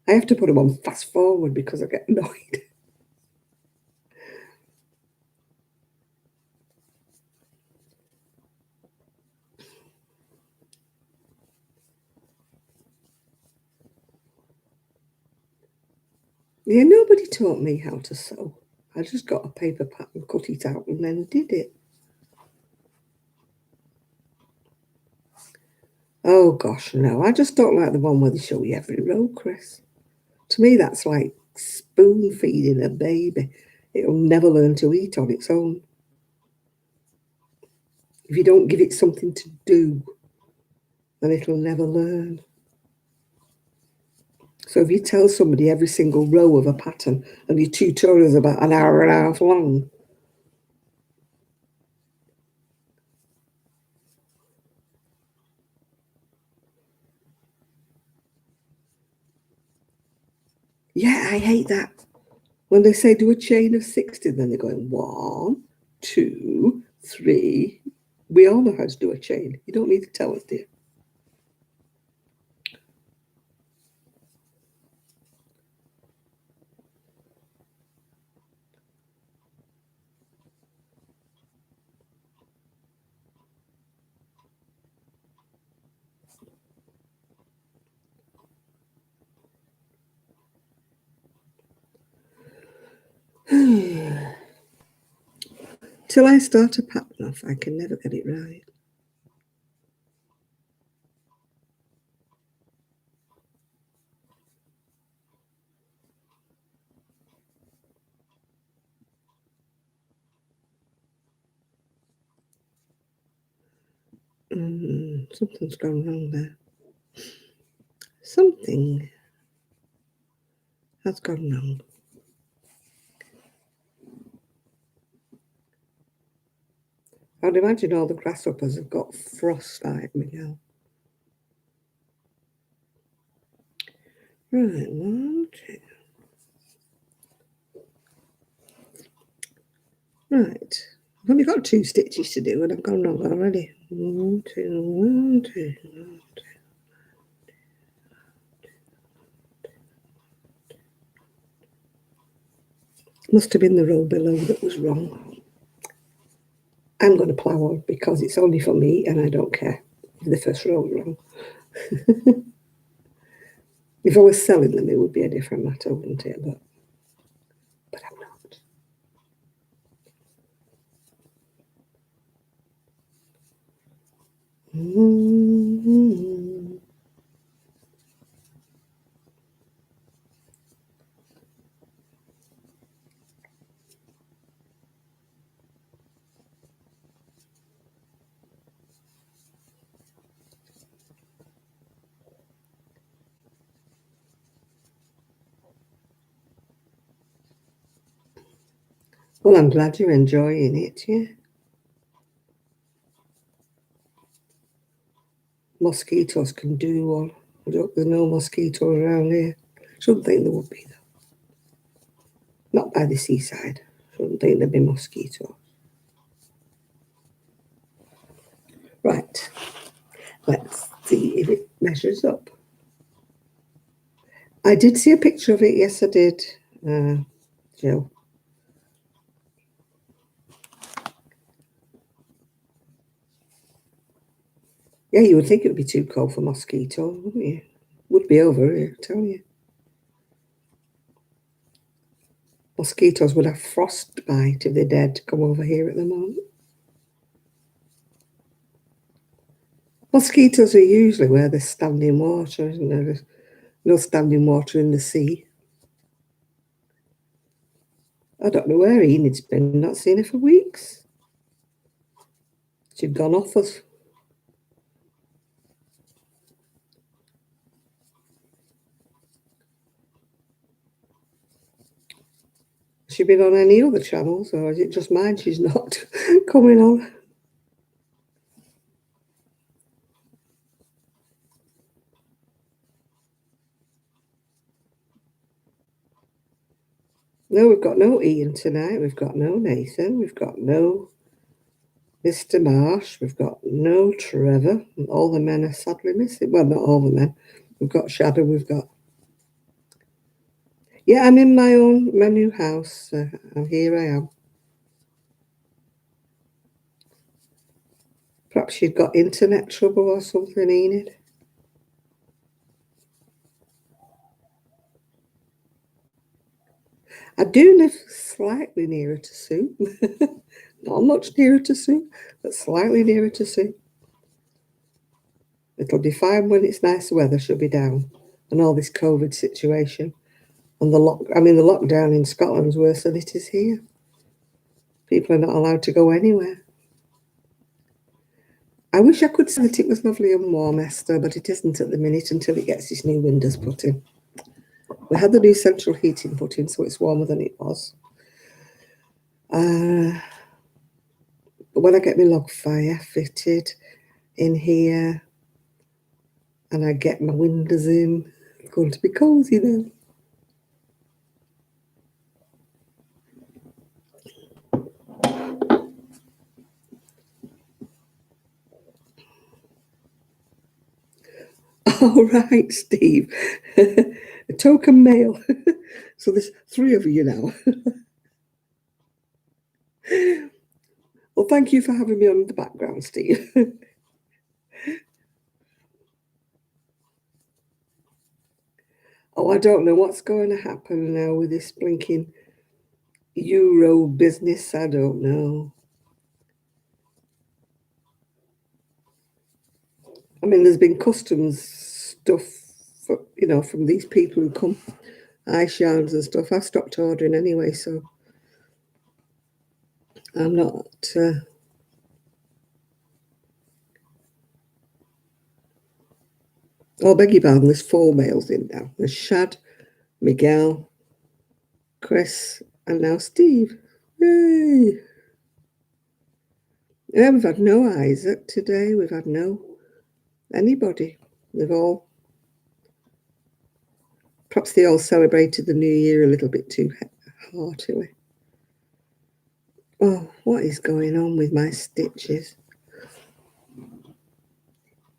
I have to put them on fast forward because I get annoyed. Yeah, nobody taught me how to sew. I just got a paper pattern, cut it out, and then did it. Oh gosh, no. I just don't like the one where they show you every row, Chris. To me, that's like spoon feeding a baby. It'll never learn to eat on its own. If you don't give it something to do, then it'll never learn. So if you tell somebody every single row of a pattern and your tutorial is about an hour and a half long, yeah, I hate that. When they say do a chain of 60, then they're going 1, 2, 3. We all know how to do a chain. You don't need to tell us, dear. Till I start a pattern off, I can never get it right. Something's gone wrong there. Something has gone wrong. I'd imagine all the grasshoppers have got frostbite, Miguel. Right, 1, 2. Right. I've only got 2 stitches to do and I've gone wrong already. 1, 2, 1, 2, 1, 2. Must have been the row below that was wrong. I'm going to plough on because it's only for me and I don't care if the first row is wrong. If I was selling them, it would be a different matter, wouldn't it? But I'm not. Well, I'm glad you're enjoying it, yeah. Mosquitoes can do one. There's no mosquitoes around here. Shouldn't think there would be, though. Not by the seaside. Shouldn't think there'd be mosquitoes. Right. Let's see if it measures up. I did see a picture of it. Yes, I did, Jill. Yeah, you would think it would be too cold for mosquitoes, wouldn't you? Would be over here, I tell you. Mosquitoes would have frostbite if they dared to come over here at the moment. Mosquitoes are usually where there's standing water, isn't there? There's no standing water in the sea. I don't know where Enid's been. Not seen her for weeks. She'd gone off us. Has she been on any other channels, or is it just mine she's not coming on? No, we've got no Ian tonight. We've got no Nathan. We've got no Mr. Marsh. We've got no Trevor. All the men are sadly missing. Well, not all the men. We've got Shadow. We've got... Yeah, I'm in my new house. And here I am. Perhaps you've got internet trouble or something, Enid. I do live slightly nearer to Sue. Not much nearer to Sue, but slightly nearer to Sue. It'll be fine when it's nice weather. She'll be down. And all this COVID situation. And the lockdown in Scotland's worse than it is here. People are not allowed to go anywhere. I wish I could say that it was lovely and warm, Esther, but it isn't at the minute until it gets its new windows put in. We had the new central heating put in, so it's warmer than it was. But when I get my log fire fitted in here and I get my windows in, it's going to be cosy then. All right, Steve. A token male. So there's 3 of you now. Well, thank you for having me on the background, Steve. Oh, I don't know what's going to happen now with this blinking Euro business. I don't know. I mean, there's been customs stuff, from these people who come, ice yarns and stuff. I've stopped ordering anyway, so I'm not. Oh, beg your pardon, there's 4 males in now. There's Shad, Miguel, Chris, and now Steve. Yay! Yeah, we've had no Isaac today. We've had no anybody. They've all, perhaps they all celebrated the new year a little bit too heartily. Oh, what is going on with my stitches?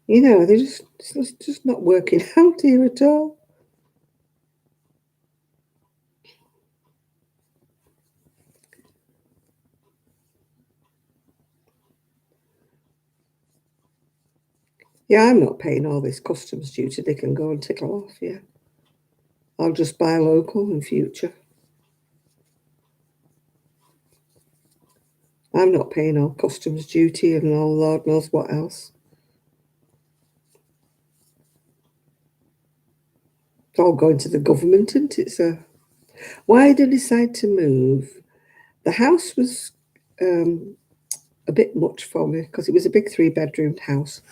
You know, they're just not working out here at all. Yeah, I'm not paying all this customs duty. They can go and tickle off, yeah. I'll just buy local in future. I'm not paying all customs duty and all Lord knows what else. It's all going to the government, isn't it? So why did I decide to move? The house was a bit much for me because it was a big 3-bedroom house,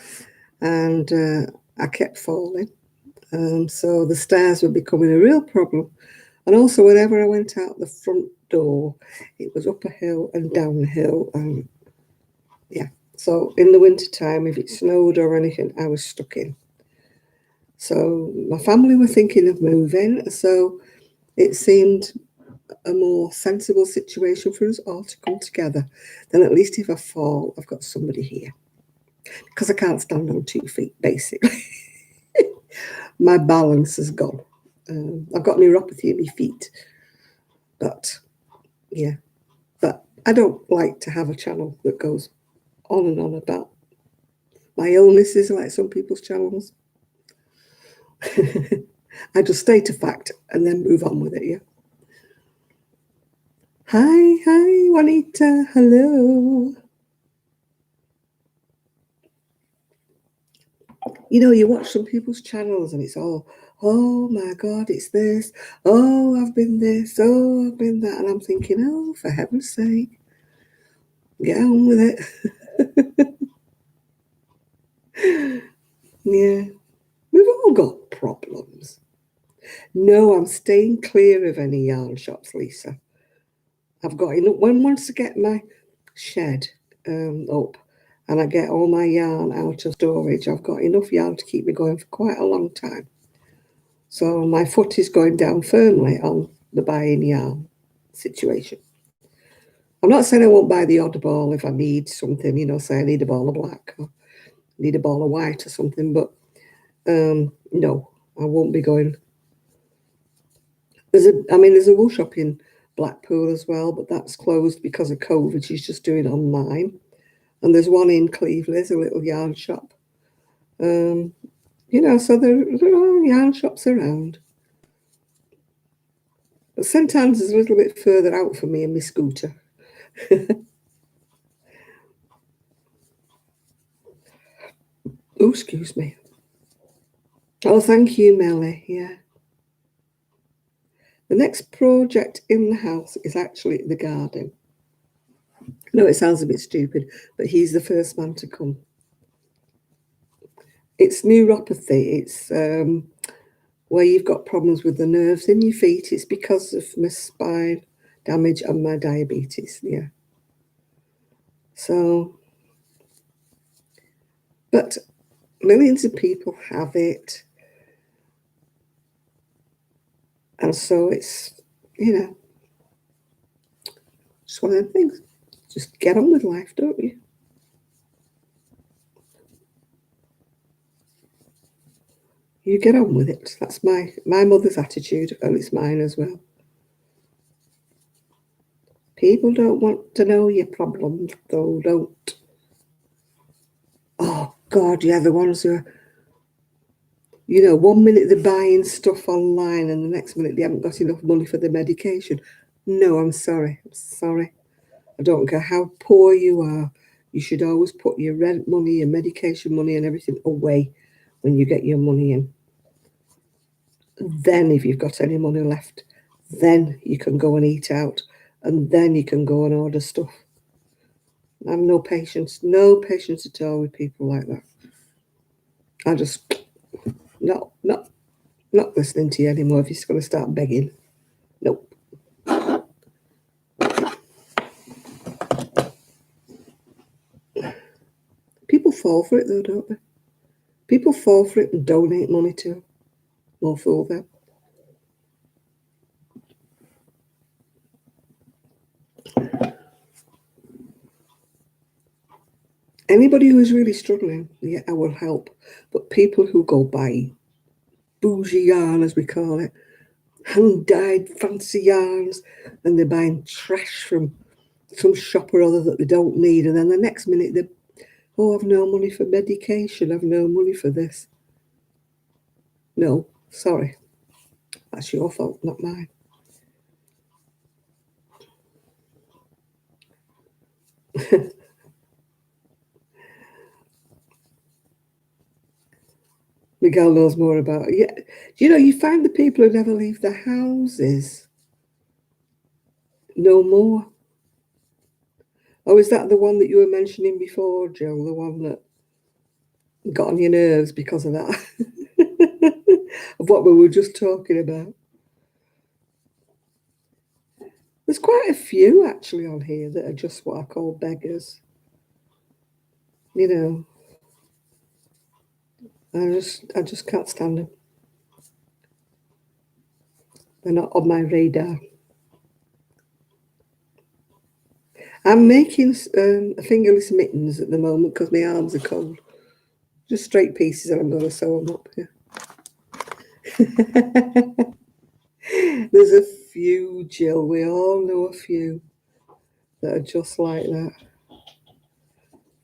and I kept falling. So the stairs were becoming a real problem. And also, whenever I went out the front door, it was up a hill and down a hill. And yeah, so in the winter time, if it snowed or anything, I was stuck in. So my family were thinking of moving. So it seemed a more sensible situation for us all to come together. Then at least if I fall, I've got somebody here. Because I can't stand on 2 feet, basically. My balance has gone. I've got neuropathy in my feet. But yeah, but I don't like to have a channel that goes on and on about my illnesses like some people's channels. I just state a fact and then move on with it, yeah. Hi, Juanita, hello. You know, you watch some people's channels and it's all, oh my God, it's this. Oh, I've been this. Oh, I've been that. And I'm thinking, oh, for heaven's sake, get on with it. Yeah, we've all got problems. No, I'm staying clear of any yarn shops, Lisa. I've got enough. When once I get my shed up and I get all my yarn out of storage, I've got enough yarn to keep me going for quite a long time. So my foot is going down firmly on the buying yarn situation. I'm not saying I won't buy the odd ball if I need something, you know, say I need a ball of black or need a ball of white or something, but no, I won't be going. There's a wool shop in Blackpool as well, but that's closed because of COVID. She's just doing online. And there's one in Cleveland, a little yarn shop. You know, so there are yarn shops around. But St Anne's is a little bit further out for me and my scooter. Oh, excuse me. Oh, thank you, Melly. Yeah. The next project in the house is actually the garden. No, it sounds a bit stupid, but he's the first man to come. It's neuropathy. It's where you've got problems with the nerves in your feet. It's because of my spine damage and my diabetes. Yeah. So, but millions of people have it. And so it's, you know, just one of them things. Just get on with life, don't you? You get on with it. That's my mother's attitude, and it's mine as well. People don't want to know your problems, though, don't. Oh, God, yeah, the ones who are, you know, one minute they're buying stuff online and the next minute they haven't got enough money for the medication. No, I'm sorry. I'm sorry. I don't care how poor you are. You should always put your rent money, your medication money, and everything away when you get your money in. Then, if you've got any money left, then you can go and eat out, and then you can go and order stuff. I have no patience at all with people like that. I just Not listening to you anymore if you're just going to start begging. Nope. People fall for it though, don't they? People fall for it and donate money to them. More fool them. Anybody who is really struggling, yeah, I will help. But people who go buy bougie yarn, as we call it, hand-dyed fancy yarns, and they're buying trash from some shop or other that they don't need, and then the next minute they, oh, I've no money for medication, I've no money for this. No, sorry. That's your fault, not mine. Miguel knows more about it. Yeah. You find the people who never leave their houses no more. Oh, is that the one that you were mentioning before, Jill? The one that got on your nerves because of that? Of what we were just talking about. There's quite a few actually on here that are just what I call beggars. You know, I just can't stand them. They're not on my radar. I'm making fingerless mittens at the moment because my arms are cold. Just straight pieces, and I'm going to sew them up here. There's a few, Jill. We all know a few that are just like that.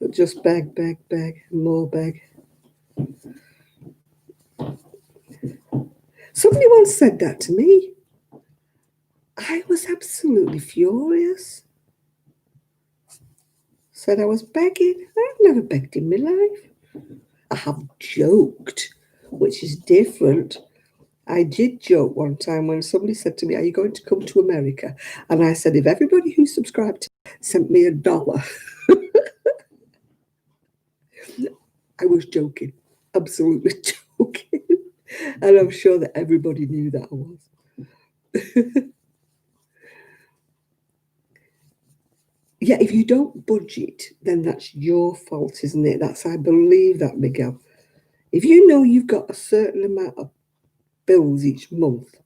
That just beg, beg, beg, and more beg. Somebody once said that to me. I was absolutely furious. Said I was begging. I've never begged in my life. I have joked, which is different. I did joke one time when somebody said to me, are you going to come to America? And I said, if everybody who subscribed sent me $1, I was joking, absolutely joking. And I'm sure that everybody knew that I was. Yeah, if you don't budget, then that's your fault, isn't it? I believe that, Miguel. If you know you've got a certain amount of bills each month,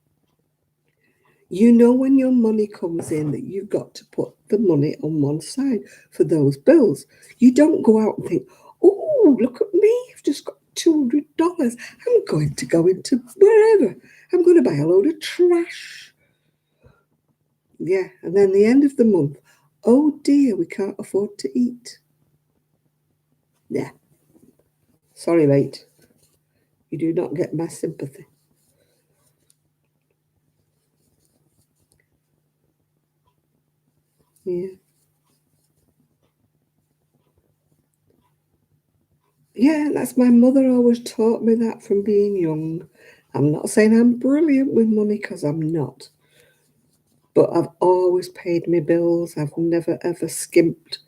you know when your money comes in that you've got to put the money on one side for those bills. You don't go out and think, oh, look at me, I've just got $200. I'm going to go into wherever. I'm going to buy a load of trash. Yeah, and then the end of the month, oh dear, we can't afford to eat. Yeah. Sorry, mate. You do not get my sympathy. Yeah. Yeah, that's my mother always taught me that from being young. I'm not saying I'm brilliant with money because I'm not. But I've always paid my bills. I've never ever skimped.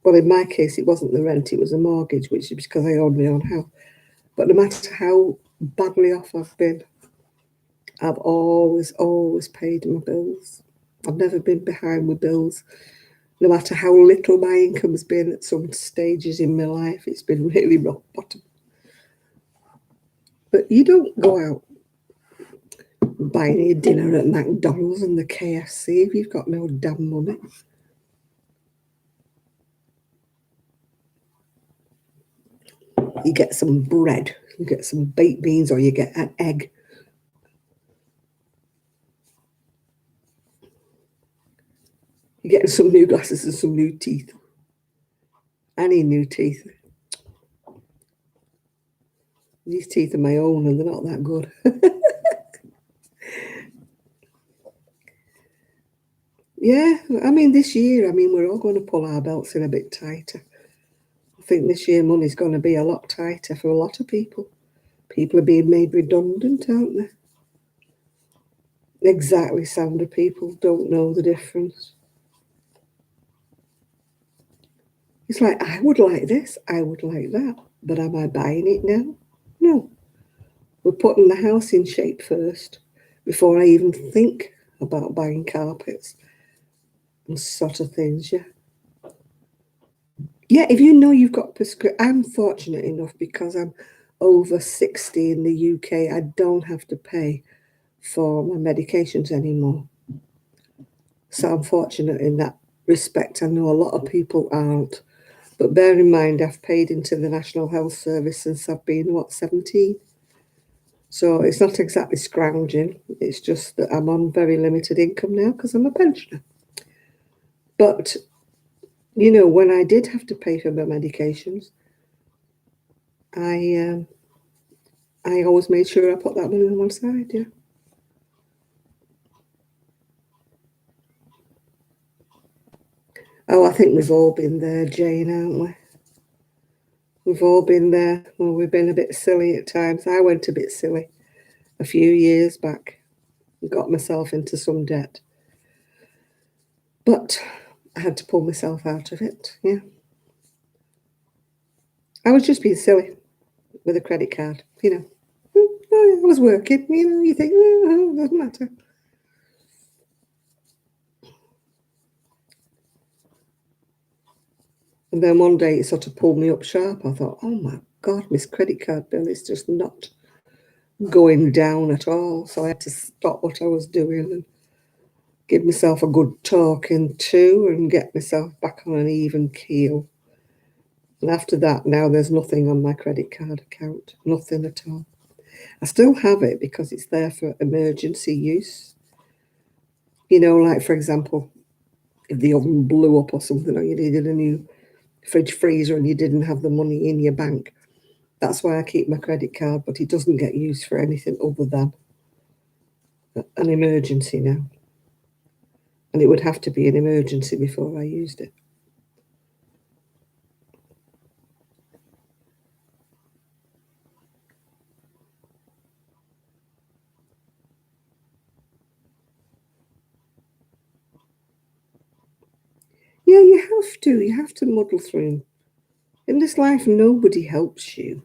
Well, in my case, it wasn't the rent, it was a mortgage, which is because I owned my own house. But no matter how badly off I've been, I've always paid my bills. I've never been behind with bills. No matter how little my income's been at some stages in my life, it's been really rock bottom. But you don't go out buying your dinner at McDonald's and the KFC if you've got no damn money. You get some bread, you get some baked beans, or you get an egg. You get some new glasses and some new teeth. I need new teeth. These teeth are my own and they're not that good. Yeah, I mean, this year, we're all going to pull our belts in a bit tighter. I think this year money's going to be a lot tighter for a lot of people. People are being made redundant, aren't they? Exactly, Sandra. People don't know the difference. It's like, I would like this, I would like that, but am I buying it now? No. We're putting the house in shape first before I even think about buying carpets and sort of things. Yeah. Yeah, if you know you've got I'm fortunate enough because I'm over 60 in the UK. I don't have to pay for my medications anymore. So I'm fortunate in that respect. I know a lot of people aren't. But bear in mind, I've paid into the National Health Service since I've been, 17? So it's not exactly scrounging. It's just that I'm on very limited income now because I'm a pensioner. But, when I did have to pay for my medications, I I always made sure I put that money on one side, yeah. Oh, I think we've all been there, Jane, haven't we? We've all been there. Well, we've been a bit silly at times. I went a bit silly a few years back and got myself into some debt. But I had to pull myself out of it, yeah. I was just being silly with a credit card. I was working, you think, oh, it doesn't matter. And then one day it sort of pulled me up sharp. I thought, oh my God, this credit card bill is just not going down at all. So I had to stop what I was doing and give myself a good talking to and get myself back on an even keel. And after that, now there's nothing on my credit card account, nothing at all. I still have it because it's there for emergency use. Like for example, if the oven blew up or something, or you needed a new fridge freezer and you didn't have the money in your bank. That's why I keep my credit card, but it doesn't get used for anything other than an emergency now. And it would have to be an emergency before I used it. Yeah, you have to. You have to muddle through. In this life, nobody helps you.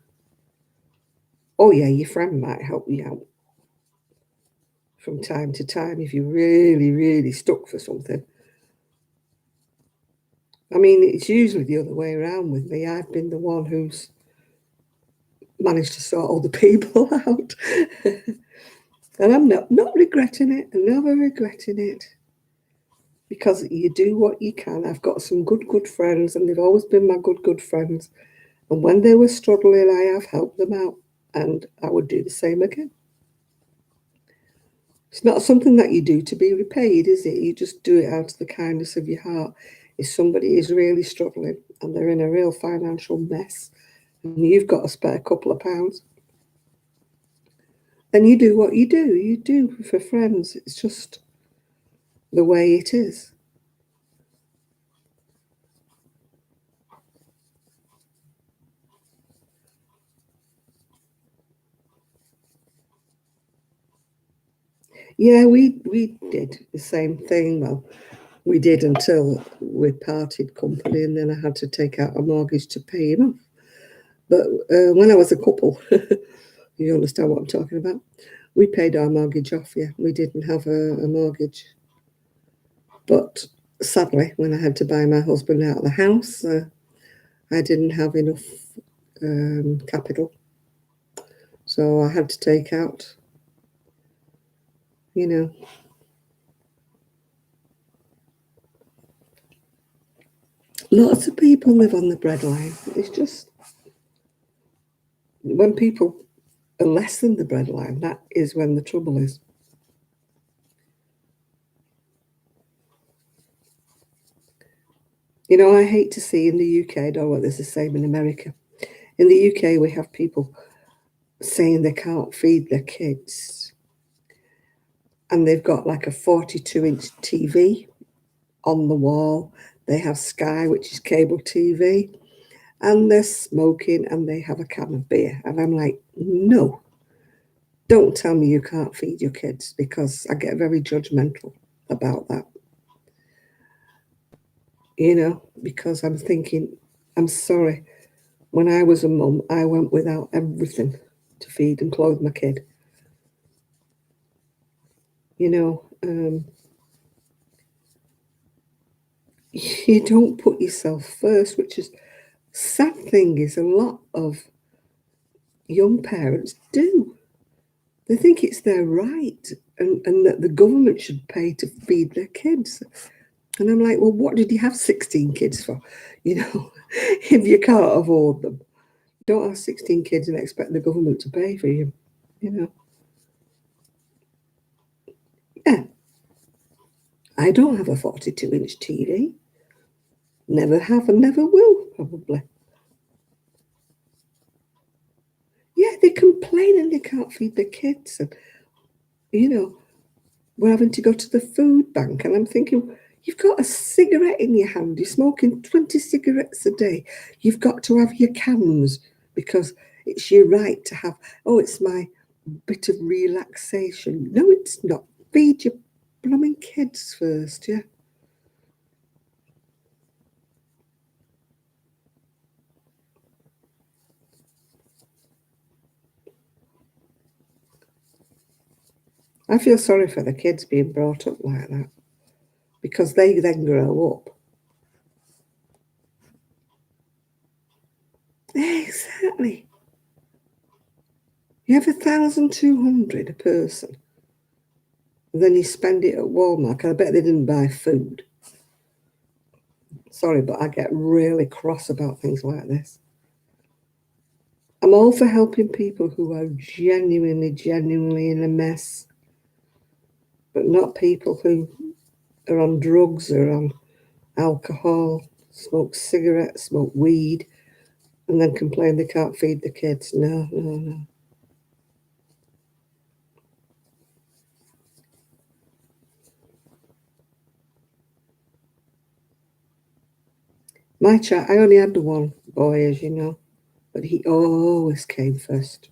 Oh, yeah, your friend might help you out from time to time if you're really, really stuck for something. I mean, it's usually the other way around with me. I've been the one who's managed to sort all the people out. And I'm not regretting it, never regretting it, because you do what you can. I've got some good friends, and they've always been my good friends. And when they were struggling, I have helped them out, and I would do the same again. It's not something that you do to be repaid, is it? You just do it out of the kindness of your heart. If somebody is really struggling and they're in a real financial mess, and you've got a spare couple of pounds, then you do what you do. You do for friends. It's just the way it is. Yeah, we did the same thing. Well, we did until we parted company, and then I had to take out a mortgage to pay him off. But when I was a couple, you understand what I'm talking about. We paid our mortgage off. Yeah, we didn't have a mortgage. But sadly, when I had to buy my husband out of the house, I didn't have enough capital, so I had to take out. You know, lots of people live on the breadline. It's just when people are less than the breadline, that is when the trouble is. I hate to see in the UK, I don't know whether it's the same in America. In the UK, we have people saying they can't feed their kids, and they've got like a 42-inch TV on the wall. They have Sky, which is cable TV, and they're smoking and they have a can of beer. And I'm like, no, don't tell me you can't feed your kids, because I get very judgmental about that, because I'm thinking, I'm sorry, when I was a mum, I went without everything. to feed and clothe my kid. You know, you don't put yourself first, which is sad thing is a lot of young parents do. They think it's their right and that the government should pay to feed their kids. And I'm like, well, what did you have 16 kids for? You know, if you can't afford them, don't have 16 kids and expect the government to pay for you. You know, yeah, I don't have a 42-inch TV. Never have and never will, probably. Yeah, they complain and they can't feed their kids. And, you know, we're having to go to the food bank. And I'm thinking, you've got a cigarette in your hand. You're smoking 20 cigarettes a day. You've got to have your cans because it's your right to have, oh, it's my bit of relaxation. No, it's not. Feed your blooming kids first, yeah. I feel sorry for the kids being brought up like that because they then grow up. Exactly. You have 1,200 a person, and then you spend it at Walmart. I bet they didn't buy food. Sorry, but I get really cross about things like this. I'm all for helping people who are genuinely in a mess, but not people who are on drugs or on alcohol, smoke cigarettes, smoke weed, and then complain they can't feed the kids. No, no, no. My child, I only had the one boy, as you know, but he always came first.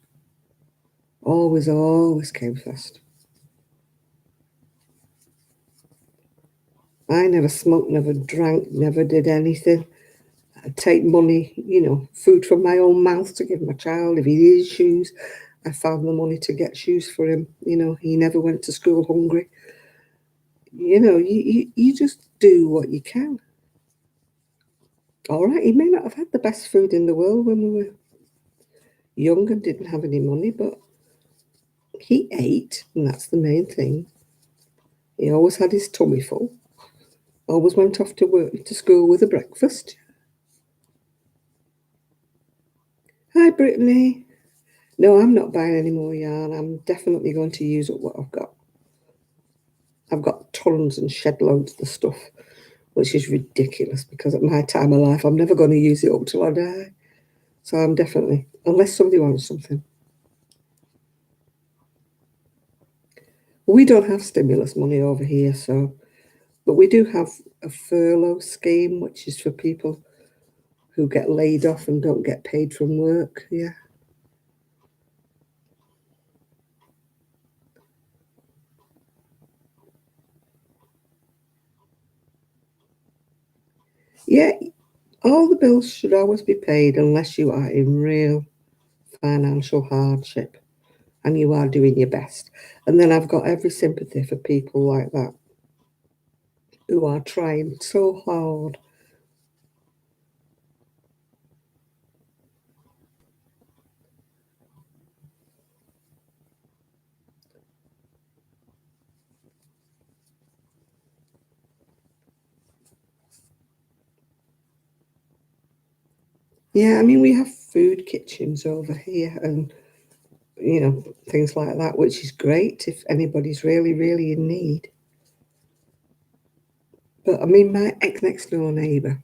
Always came first. I never smoked, never drank, never did anything. I'd take money, food from my own mouth to give my child. If he needed shoes, I found the money to get shoes for him. He never went to school hungry. You just do what you can. All right, he may not have had the best food in the world when we were young and didn't have any money, but he ate, and that's the main thing. He always had his tummy full. Always went off to school with a breakfast. Hi, Brittany. No, I'm not buying any more yarn. I'm definitely going to use up what I've got. I've got tons and shed loads of the stuff, which is ridiculous because at my time of life, I'm never going to use it up till I die. So I'm definitely, unless somebody wants something. We don't have stimulus money over here, but we do have a furlough scheme, which is for people who get laid off and don't get paid from work. Yeah. Yeah, all the bills should always be paid unless you are in real financial hardship and you are doing your best. And then I've got every sympathy for people like that who are trying so hard. Yeah, I mean, we have food kitchens over here and, things like that, which is great if anybody's really in need. But I mean, my ex next door neighbour,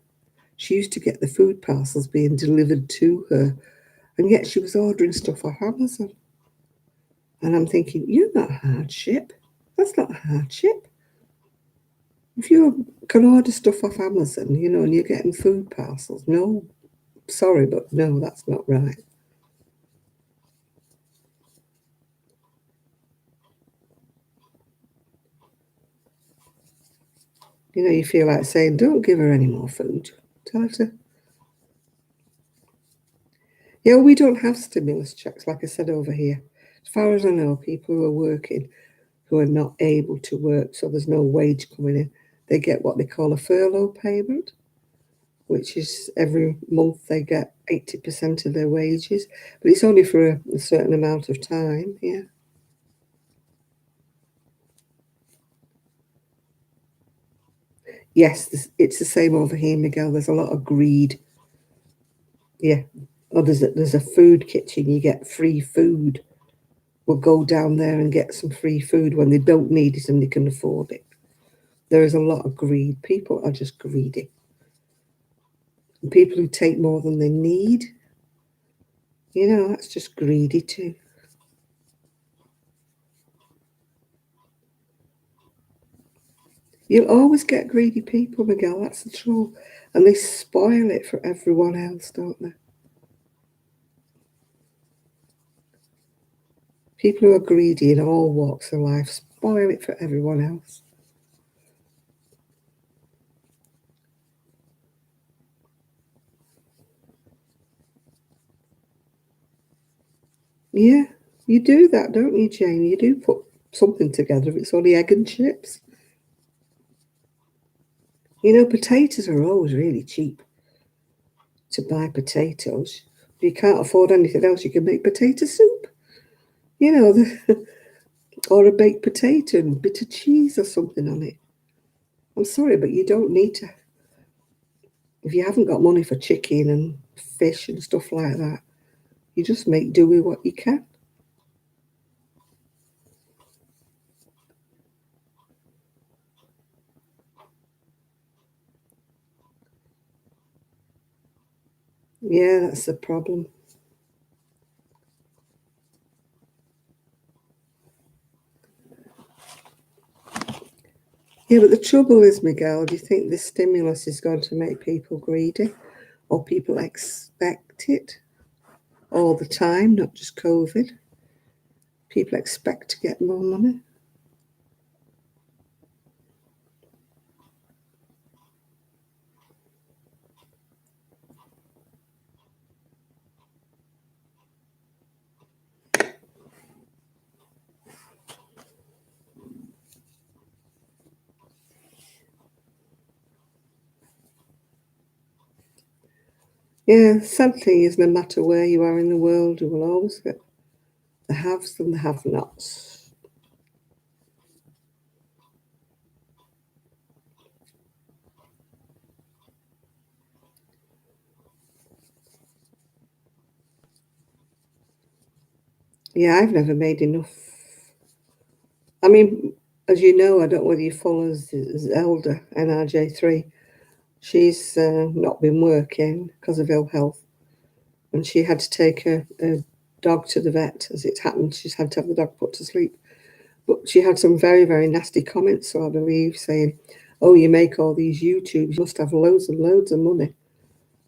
she used to get the food parcels being delivered to her, and yet she was ordering stuff off Amazon. And I'm thinking, you're not hardship. That's not hardship. If you can order stuff off Amazon, and you're getting food parcels, no, sorry, but no, that's not right. You feel like saying, don't give her any more food. Tell her to. Yeah, we don't have stimulus checks, like I said over here. As far as I know, people who are working who are not able to work, so there's no wage coming in, they get what they call a furlough payment, which is every month they get 80% of their wages, but it's only for a certain amount of time. Yeah. Yes, it's the same over here, Miguel. There's a lot of greed. Yeah. Oh, there's a food kitchen. You get free food. Will go down there and get some free food when they don't need it and they can afford it. There is a lot of greed. People are just greedy. And people who take more than they need, that's just greedy too. You'll always get greedy people, Miguel. That's the trouble. And they spoil it for everyone else, don't they? People who are greedy in all walks of life spoil it for everyone else. Yeah, you do that, don't you, Jane? You do put something together. It's only egg and chips. Potatoes are always really cheap to buy potatoes. If you can't afford anything else, you can make potato soup. You know, or a baked potato and a bit of cheese or something on it. I'm sorry, but you don't need to. If you haven't got money for chicken and fish and stuff like that, you just make do with what you can. Yeah, that's the problem. Yeah, but the trouble is, Miguel, do you think this stimulus is going to make people greedy or people expect it all the time, not just COVID? People expect to get more money. Yeah, sad thing is no matter where you are in the world, you will always get the haves and the have-nots. Yeah, I've never made enough. I mean, as you know, I don't know whether you follow Zelda, NRJ3. She's not been working because of ill health, and she had to take a dog to the vet as it happened. She's had to have the dog put to sleep. But she had some very, very nasty comments, so I believe, saying, "Oh, you make all these YouTubes, you must have loads and loads of money."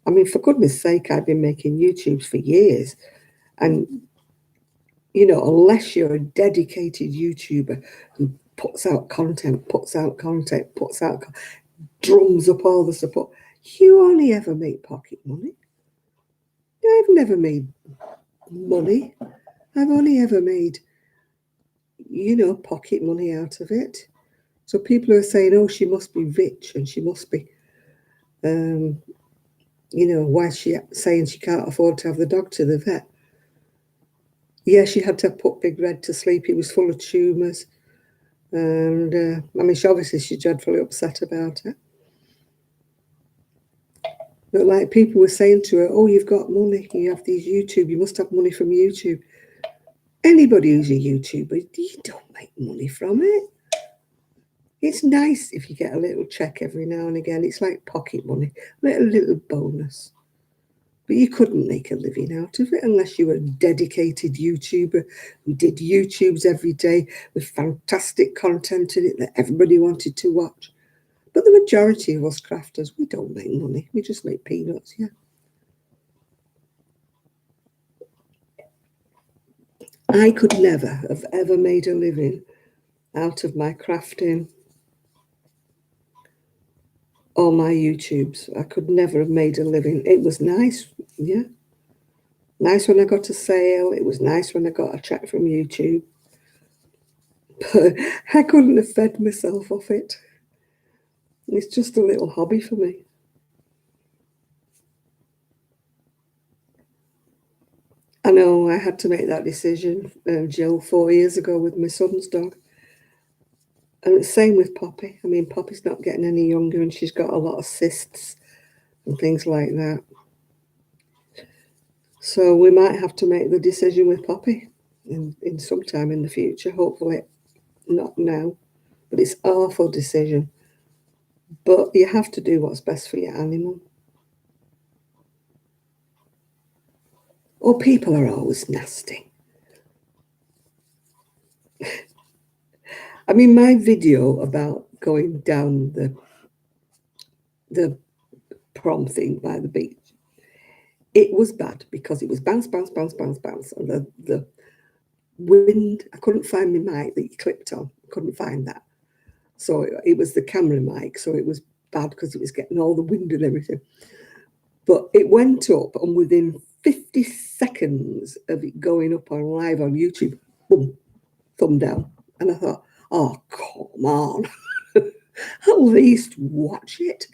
I mean, for goodness sake, I've been making YouTubes for years. And, unless you're a dedicated YouTuber who puts out content, drums up all the support, you only ever make pocket money. I've never made money. I've only ever made, pocket money out of it. So people are saying, oh, she must be rich and she must be, um, why is she saying she can't afford to have the dog to the vet? Yeah, she had to put Big Red to sleep. He was full of tumours. And, I mean, she's dreadfully upset about it. But like people were saying to her, oh, you've got money. You have these YouTube. You must have money from YouTube. Anybody who's a YouTuber, you don't make money from it. It's nice if you get a little check every now and again. It's like pocket money, little bonus. But you couldn't make a living out of it unless you were a dedicated YouTuber who did YouTubes every day with fantastic content in it that everybody wanted to watch. But the majority of us crafters, we don't make money. We just make peanuts, yeah. I could never have ever made a living out of my crafting or my YouTubes. I could never have made a living. It was nice, yeah. Nice when I got a sale. It was nice when I got a check from YouTube. But I couldn't have fed myself off it. It's just a little hobby for me. I know I had to make that decision, Jill, 4 years ago with my son's dog. And it's the same with Poppy. I mean, Poppy's not getting any younger and she's got a lot of cysts and things like that. So we might have to make the decision with Poppy in some time in the future, hopefully not now. But it's an awful decision. But you have to do what's best for your animal. Or people are always nasty. I mean, my video about going down the prom thing by the beach, it was bad because it was bounce, bounce, bounce, bounce, bounce. And the wind, I couldn't find my mic that you clipped on. I couldn't find that. So it was the camera mic. So it was bad because it was getting all the wind and everything. But it went up, and within 50 seconds of it going up on live on YouTube, boom, thumb down. And I thought, oh, come on. At least watch it.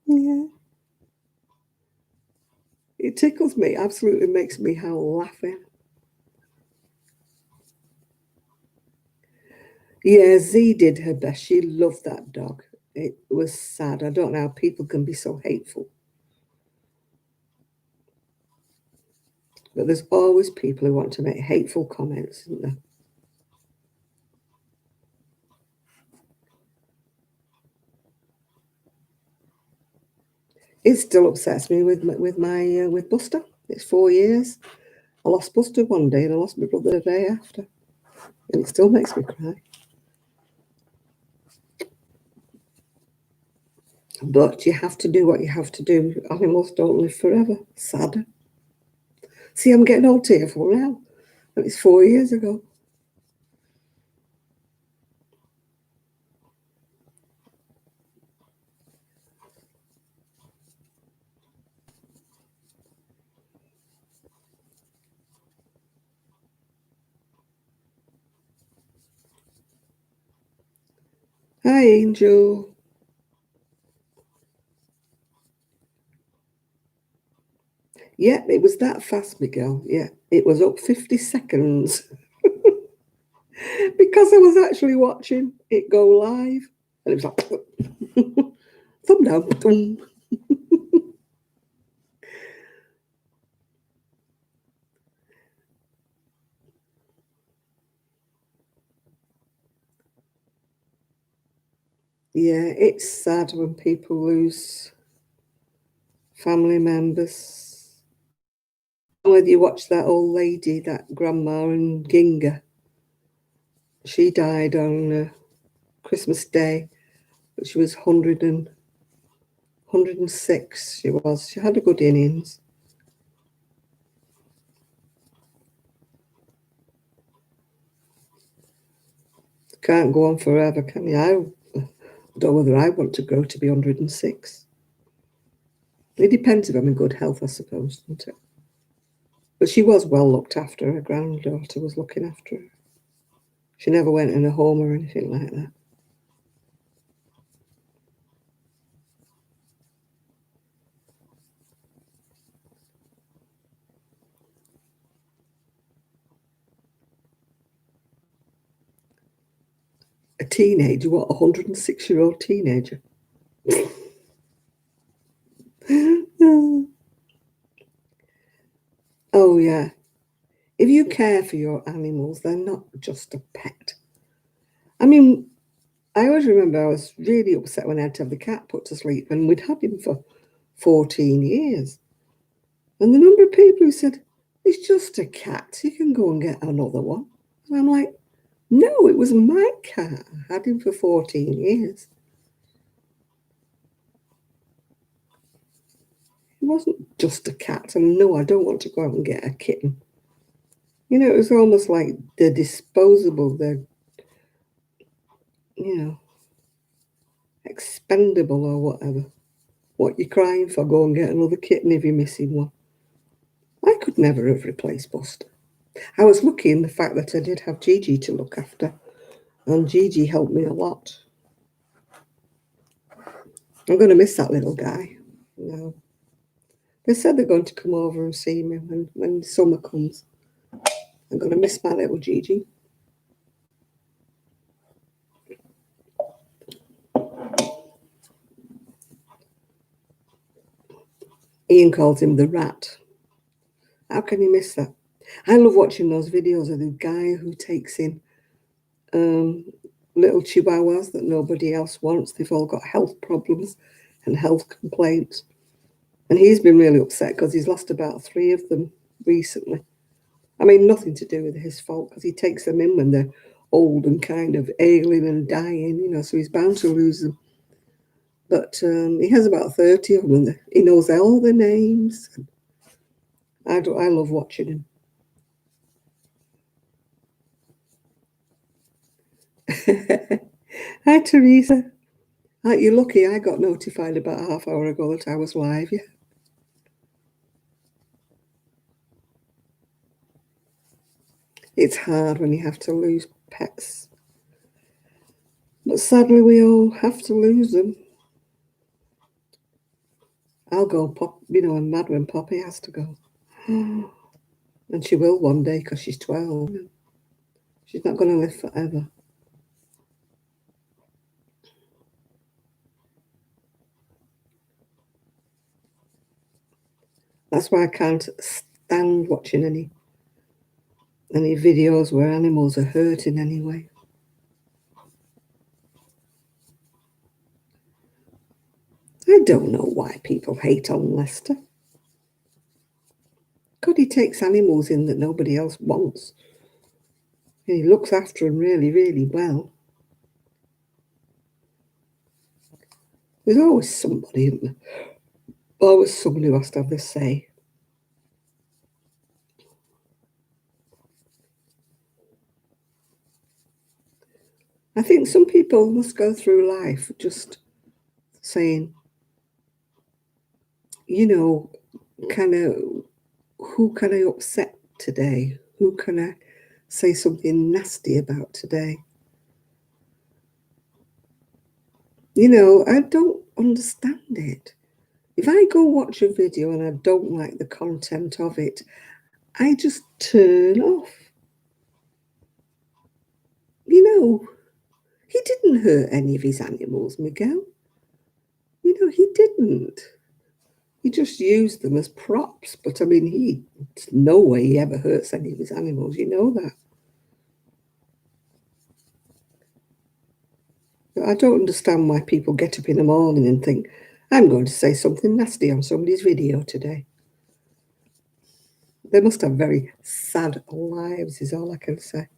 Yeah. It tickles me, absolutely makes me howl laughing. Yeah, Z did her best. She loved that dog. It was sad. I don't know how people can be so hateful. But there's always people who want to make hateful comments, isn't there? It still upsets me with Buster. It's 4 years. I lost Buster one day and I lost my brother the day after. And it still makes me cry. But you have to do what you have to do. Animals don't live forever. Sad. See, I'm getting all tearful now. And it's 4 years ago. Hi, Angel. Yeah, it was that fast, Miguel. Yeah, it was up 50 seconds because I was actually watching it go live. And it was like, thumb down. Boom. Yeah, it's sad when people lose family members. Whether you watch that old lady, that grandma in Ginga, she died on Christmas Day, but she was 106. She was. She had a good innings. Can't go on forever, can you? I don't know whether I want to grow to be 106. It depends if I'm in good health, I suppose, doesn't it? But she was well looked after. Her granddaughter was looking after her. She never went in a home or anything like that. A teenager, what, a 106-year-old teenager? Oh, yeah. If you care for your animals, they're not just a pet. I mean, I always remember I was really upset when I had to have the cat put to sleep, and we'd had him for 14 years. And the number of people who said, it's just a cat, you can go and get another one. And I'm like, no, it was my cat. I had him for 14 years. It wasn't just a cat. And no, I don't want to go out and get a kitten. You know, it was almost like they're disposable, they're, you know, expendable or whatever. What you crying for? Go and get another kitten if you're missing one. I could never have replaced Buster. I was lucky in the fact that I did have Gigi to look after, and Gigi helped me a lot. I'm going to miss that little guy. No. They said they're going to come over and see me when summer comes. I'm going to miss my little Gigi. Ian calls him the rat. How can you miss that? I love watching those videos of the guy who takes in little chihuahuas that nobody else wants. They've all got health problems and health complaints. And he's been really upset because he's lost about 3 of them recently. I mean, nothing to do with his fault, because he takes them in when they're old and kind of ailing and dying, you know, so he's bound to lose them. But he has about 30 of them, and he knows all the names. I love watching him. Hi, Teresa. Aren't you lucky? I got notified about a half hour ago that I was live, yeah. It's hard when you have to lose pets. But sadly, we all have to lose them. I'll go I'm mad when Poppy has to go. And she will one day because she's 12. She's not going to live forever. That's why I can't stand watching any videos where animals are hurt in any way. I don't know why people hate on Lester. God, he takes animals in that nobody else wants. And he looks after them really, really well. There's always somebody, isn't there? Always someone who has to have this say. I think some people must go through life just saying, kind of, who can I upset today? Who can I say something nasty about today? I don't understand it. If I go watch a video and I don't like the content of it, I just turn off. He didn't hurt any of his animals, Miguel. He didn't. He just used them as props. But I mean, no way he ever hurts any of his animals. You know that. I don't understand why people get up in the morning and think, I'm going to say something nasty on somebody's video today. They must have very sad lives, is all I can say.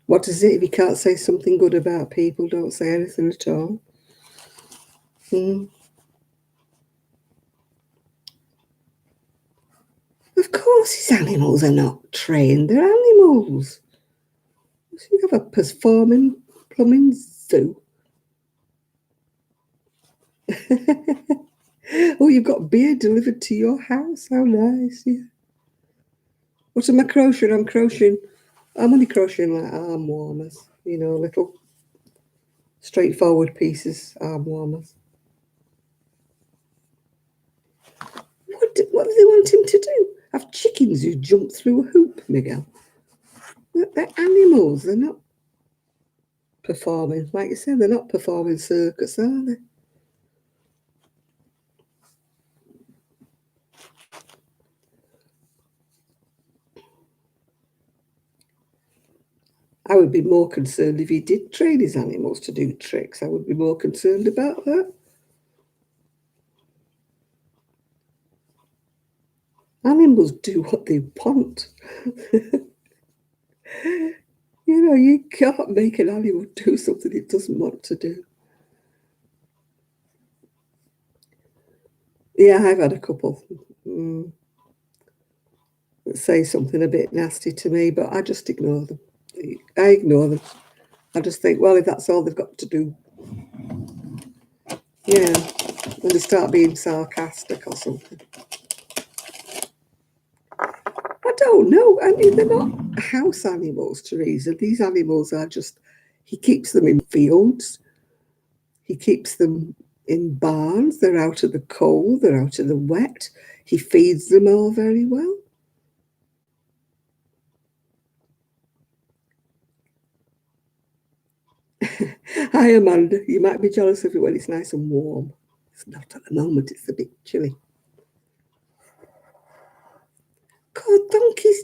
What is it? If you can't say something good about people, don't say anything at all. Of course his animals are not trained. They're animals. You have a performing plumbing zoo. Oh, you've got beer delivered to your house? How nice, yeah. What am I crocheting? I'm only crocheting like arm warmers, little straightforward pieces, arm warmers. What do they want him to do? Have chickens who jump through a hoop, Miguel? They're animals. They're not performing. Like you said, they're not performing circus, are they? I would be more concerned if he did train his animals to do tricks. I would be more concerned about that. Animals do what they want. You can't make an animal do something it doesn't want to do. Yeah, I've had a couple that say something a bit nasty to me, but I just ignore them. I ignore them. I just think, well, if that's all they've got to do, Yeah, when they start being sarcastic or something. I don't know. I mean, they're not house animals, Teresa. These animals are just, he keeps them in fields, he keeps them in barns, they're out of the cold, they're out of the wet, he feeds them all very well. Hi, Amanda. You might be jealous of it when it's nice and warm. It's not at the moment, it's a bit chilly. God, donkeys.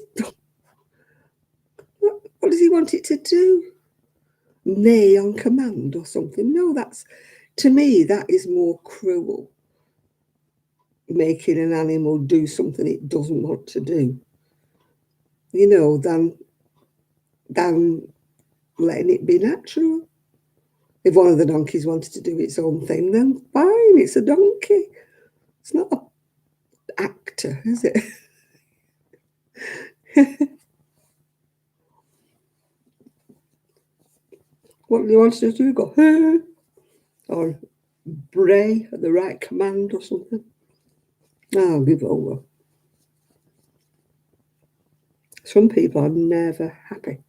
What does he want it to do? Neigh on command or something? No, that's, to me, that is more cruel. Making an animal do something it doesn't want to do, than letting it be natural. If one of the donkeys wanted to do its own thing, then fine, it's a donkey. It's not an actor, is it? What do you want to do? Go, huh? Or bray at the right command or something? No, give it over. Some people are never happy.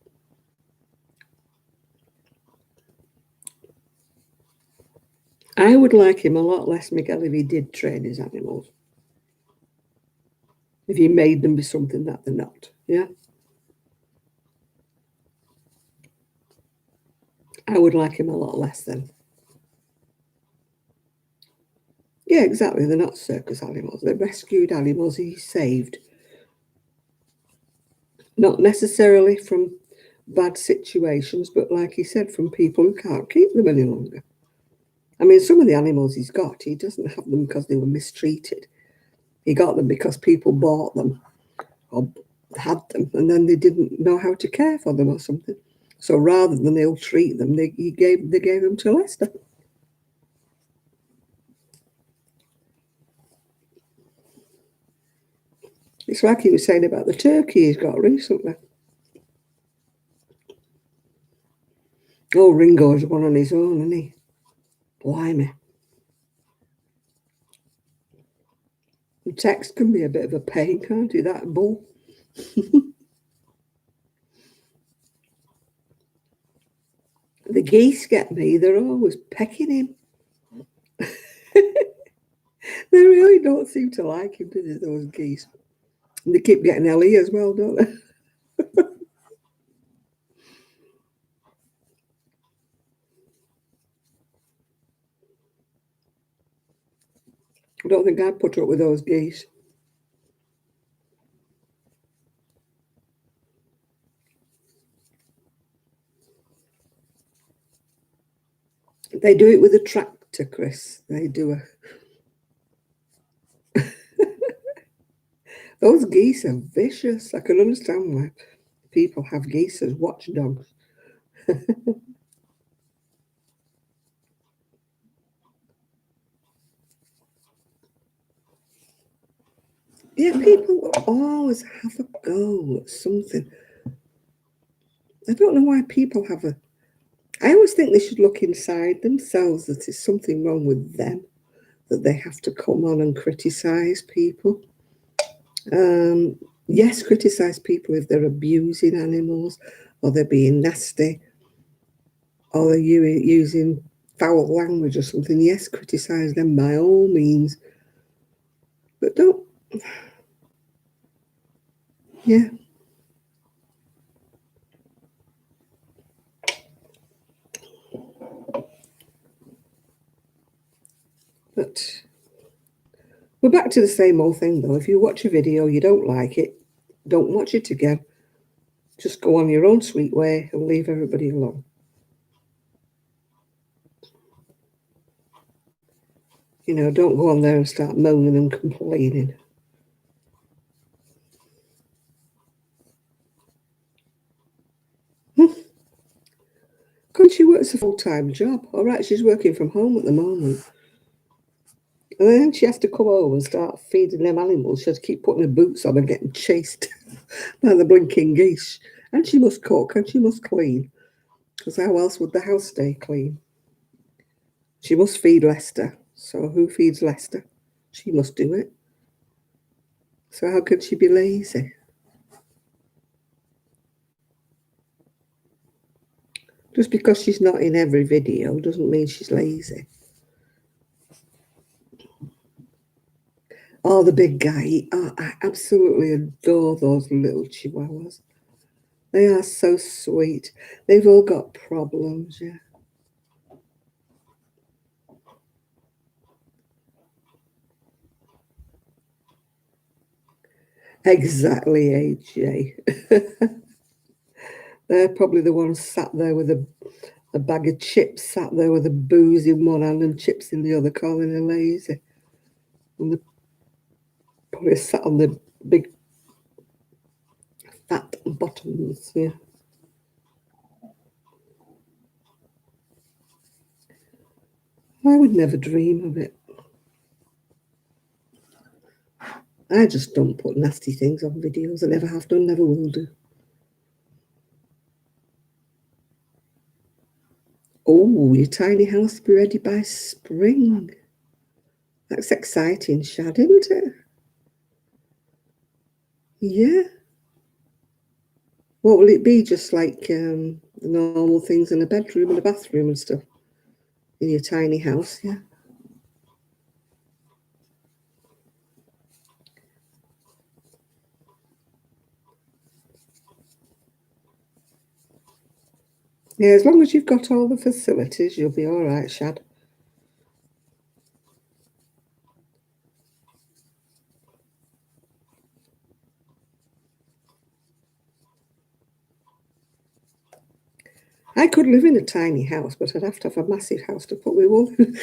I would like him a lot less, Miguel, if he did train his animals. If he made them be something that they're not. Yeah? I would like him a lot less then. Yeah, exactly. They're not circus animals. They're rescued animals he saved. Not necessarily from bad situations, but like he said, from people who can't keep them any longer. I mean, some of the animals he's got, he doesn't have them because they were mistreated. He got them because people bought them or had them, and then they didn't know how to care for them or something. So rather than ill treat them, they gave them to Lester. It's like he was saying about the turkey he's got recently. Oh, Ringo's one on his own, isn't he? Blimey. The text can be a bit of a pain, can't it? That bull. The geese get me. They're always pecking him. They really don't seem to like him, do they, those geese? And they keep getting Ellie as well, don't they? I don't think I'd put up with those geese. They do it with a tractor, Chris. They do a. Those geese are vicious. I can understand why people have geese as watchdogs. Yeah, people will always have a go at something. I don't know why people have a. I always think they should look inside themselves, that there's something wrong with them, that they have to come on and criticise people. Yes, criticise people if they're abusing animals or they're being nasty or they're using foul language or something. Yes, criticise them by all means. But don't, yeah. But we're back to the same old thing though. If you watch a video, you don't like it, don't watch it again. Just go on your own sweet way and leave everybody alone. Don't go on there and start moaning and complaining. Because she works a full-time job. All right, she's working from home at the moment. And then she has to come home and start feeding them animals. She has to keep putting her boots on and getting chased by the blinking geese. And she must cook and she must clean. Because how else would the house stay clean? She must feed Lester. So who feeds Lester? She must do it. So how could she be lazy? Just because she's not in every video doesn't mean she's lazy. Oh, the big guy. Oh, I absolutely adore those little chihuahuas. They are so sweet. They've all got problems, yeah. Exactly, AJ. They're probably the ones sat there with a bag of chips, sat there with a booze in one hand and chips in the other, calling her lazy. And they're probably sat on the big fat bottoms, yeah. I would never dream of it. I just don't put nasty things on videos. I never have done, never will do. Oh, your tiny house will be ready by spring. That's exciting, Shad, isn't it? Yeah. What will it be? Just like the normal things in a bedroom and a bathroom and stuff in your tiny house, yeah. Yeah, as long as you've got all the facilities, you'll be all right, Shad. I could live in a tiny house, but I'd have to have a massive house to put my wool in.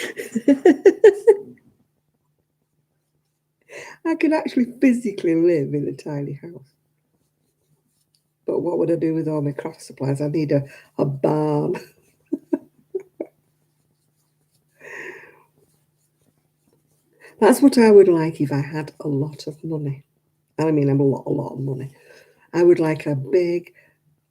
I could actually physically live in a tiny house. But what would I do with all my craft supplies? I need a barn. That's what I would like if I had a lot of money. And I mean, I'm a lot of money. I would like a big,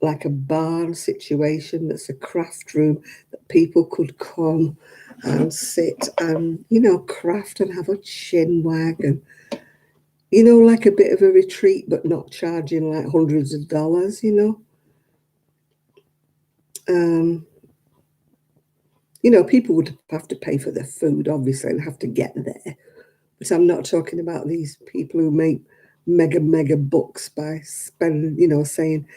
like a barn situation that's a craft room that people could come and sit and, craft and have a chin wag and, like a bit of a retreat, but not charging like hundreds of dollars. Um, people would have to pay for their food, obviously, and have to get there. But I'm not talking about these people who make mega bucks by spending, saying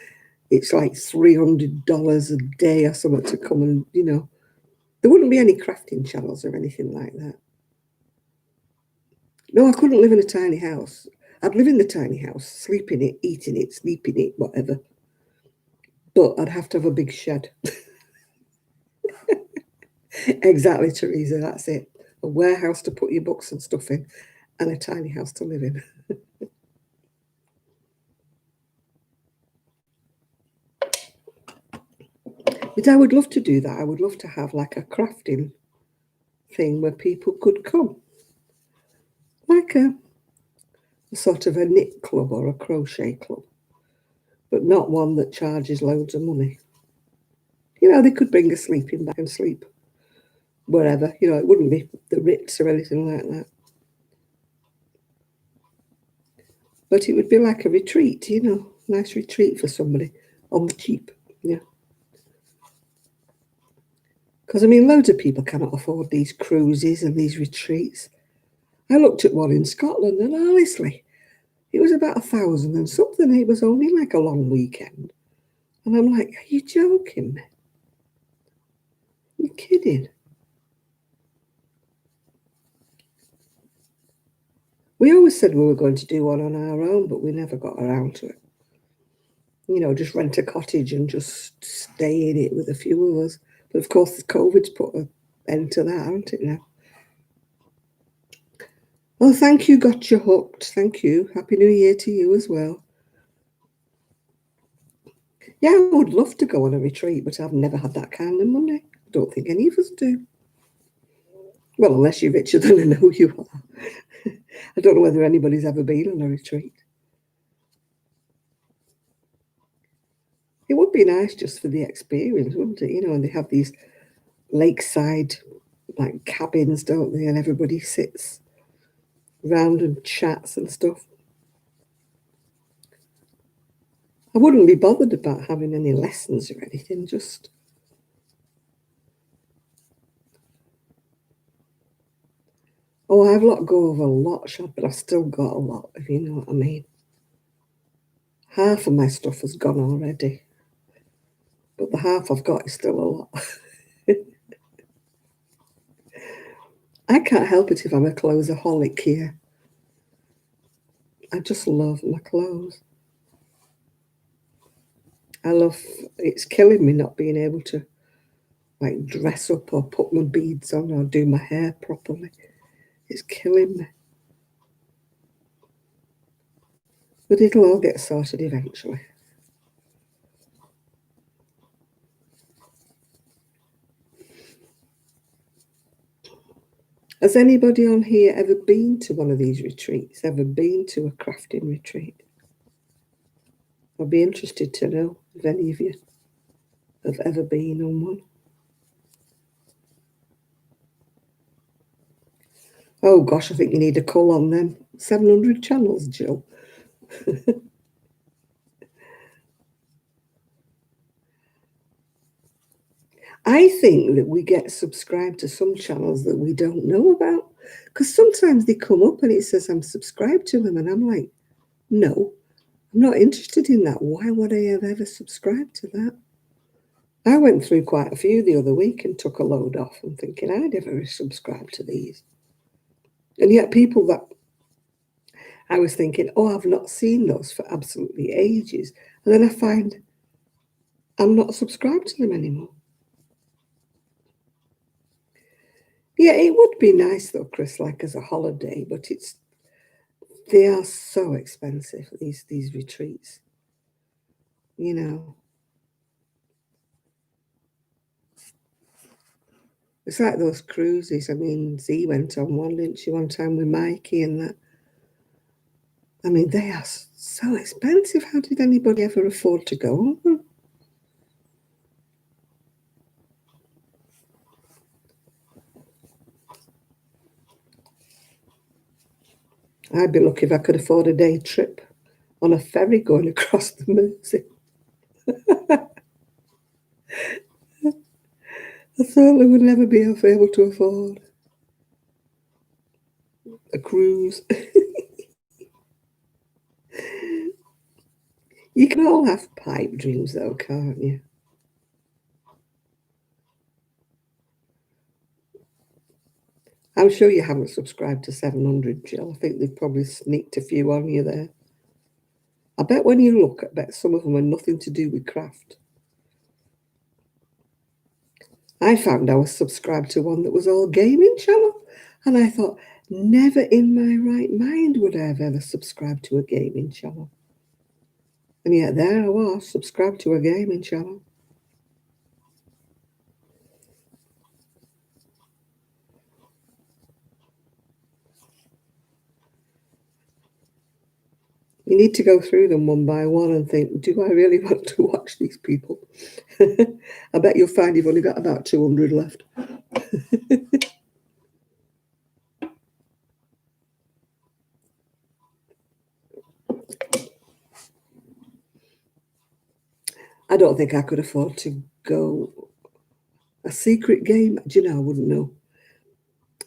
it's like $300 a day or something to come and, there wouldn't be any crafting channels or anything like that. No, I couldn't live in a tiny house. I'd live in the tiny house, sleep in it, eat in it, sleep in it, whatever. But I'd have to have a big shed. Exactly, Teresa, that's it. A warehouse to put your books and stuff in, and a tiny house to live in. But I would love to do that. I would love to have like a crafting thing where people could come, like a sort of a knit club or a crochet club, but not one that charges loads of money. They could bring a sleeping bag and sleep wherever. It wouldn't be the Ritz or anything like that. But it would be like a retreat, nice retreat for somebody on the cheap. Yeah. Because, I mean, loads of people cannot afford these cruises and these retreats. I looked at one in Scotland and honestly, it was about 1,000 and something. It was only like a long weekend. And I'm like, are you joking me? Are you kidding? We always said we were going to do one on our own, but we never got around to it. Just rent a cottage and just stay in it with a few of us. But of course, COVID's put an end to that, hasn't it now? Well, thank you, got you hooked. Thank you. Happy New Year to you as well. Yeah, I would love to go on a retreat, but I've never had that kind of money. I don't think any of us do. Well, unless you're richer than I know you are. I don't know whether anybody's ever been on a retreat. It would be nice just for the experience, wouldn't it? And they have these lakeside like cabins, don't they? And everybody sits round and chats and stuff. I wouldn't be bothered about having any lessons or anything, just I've let go of a lot, Shad, but I've still got a lot, if you know what I mean. Half of my stuff has gone already, but the half I've got is still a lot. I can't help it if I'm a clothesaholic here. I just love my clothes. I love, it's killing me not being able to like dress up or put my beads on or do my hair properly. It's killing me. But it'll all get sorted eventually. Has anybody on here ever been to one of these retreats? Ever been to a crafting retreat? I'd be interested to know if any of you have ever been on one. Oh gosh, I think you need a call on them. 700 channels, Jill. I think that we get subscribed to some channels that we don't know about. Because sometimes they come up and it says I'm subscribed to them, and I'm like, no, I'm not interested in that. Why would I have ever subscribed to that? I went through quite a few the other week and took a load off and thinking I'd never subscribed to these. And yet people that I was thinking, oh, I've not seen those for absolutely ages. And then I find I'm not subscribed to them anymore. Yeah, it would be nice though, Chris, like as a holiday, but they are so expensive, these retreats. You know. It's like those cruises. I mean, Z went on one, didn't she, one time with Mikey and that. I mean, they are so expensive. How did anybody ever afford to go on them? I'd be lucky if I could afford a day trip on a ferry going across the Mersey. I certainly would never be able to afford a cruise. You can all have pipe dreams, though, can't you? I'm sure you haven't subscribed to 700, Jill. I think they've probably sneaked a few on you there. I bet when you look, I bet some of them are nothing to do with craft. I found I was subscribed to one that was all gaming channel, and I thought, never in my right mind would I have ever subscribed to a gaming channel. And yet there I was, subscribed to a gaming channel. You need to go through them one by one and think, do I really want to watch these people? I bet you'll find you've only got about 200 left. I don't think I could afford to go a secret game. Do you know, I wouldn't know.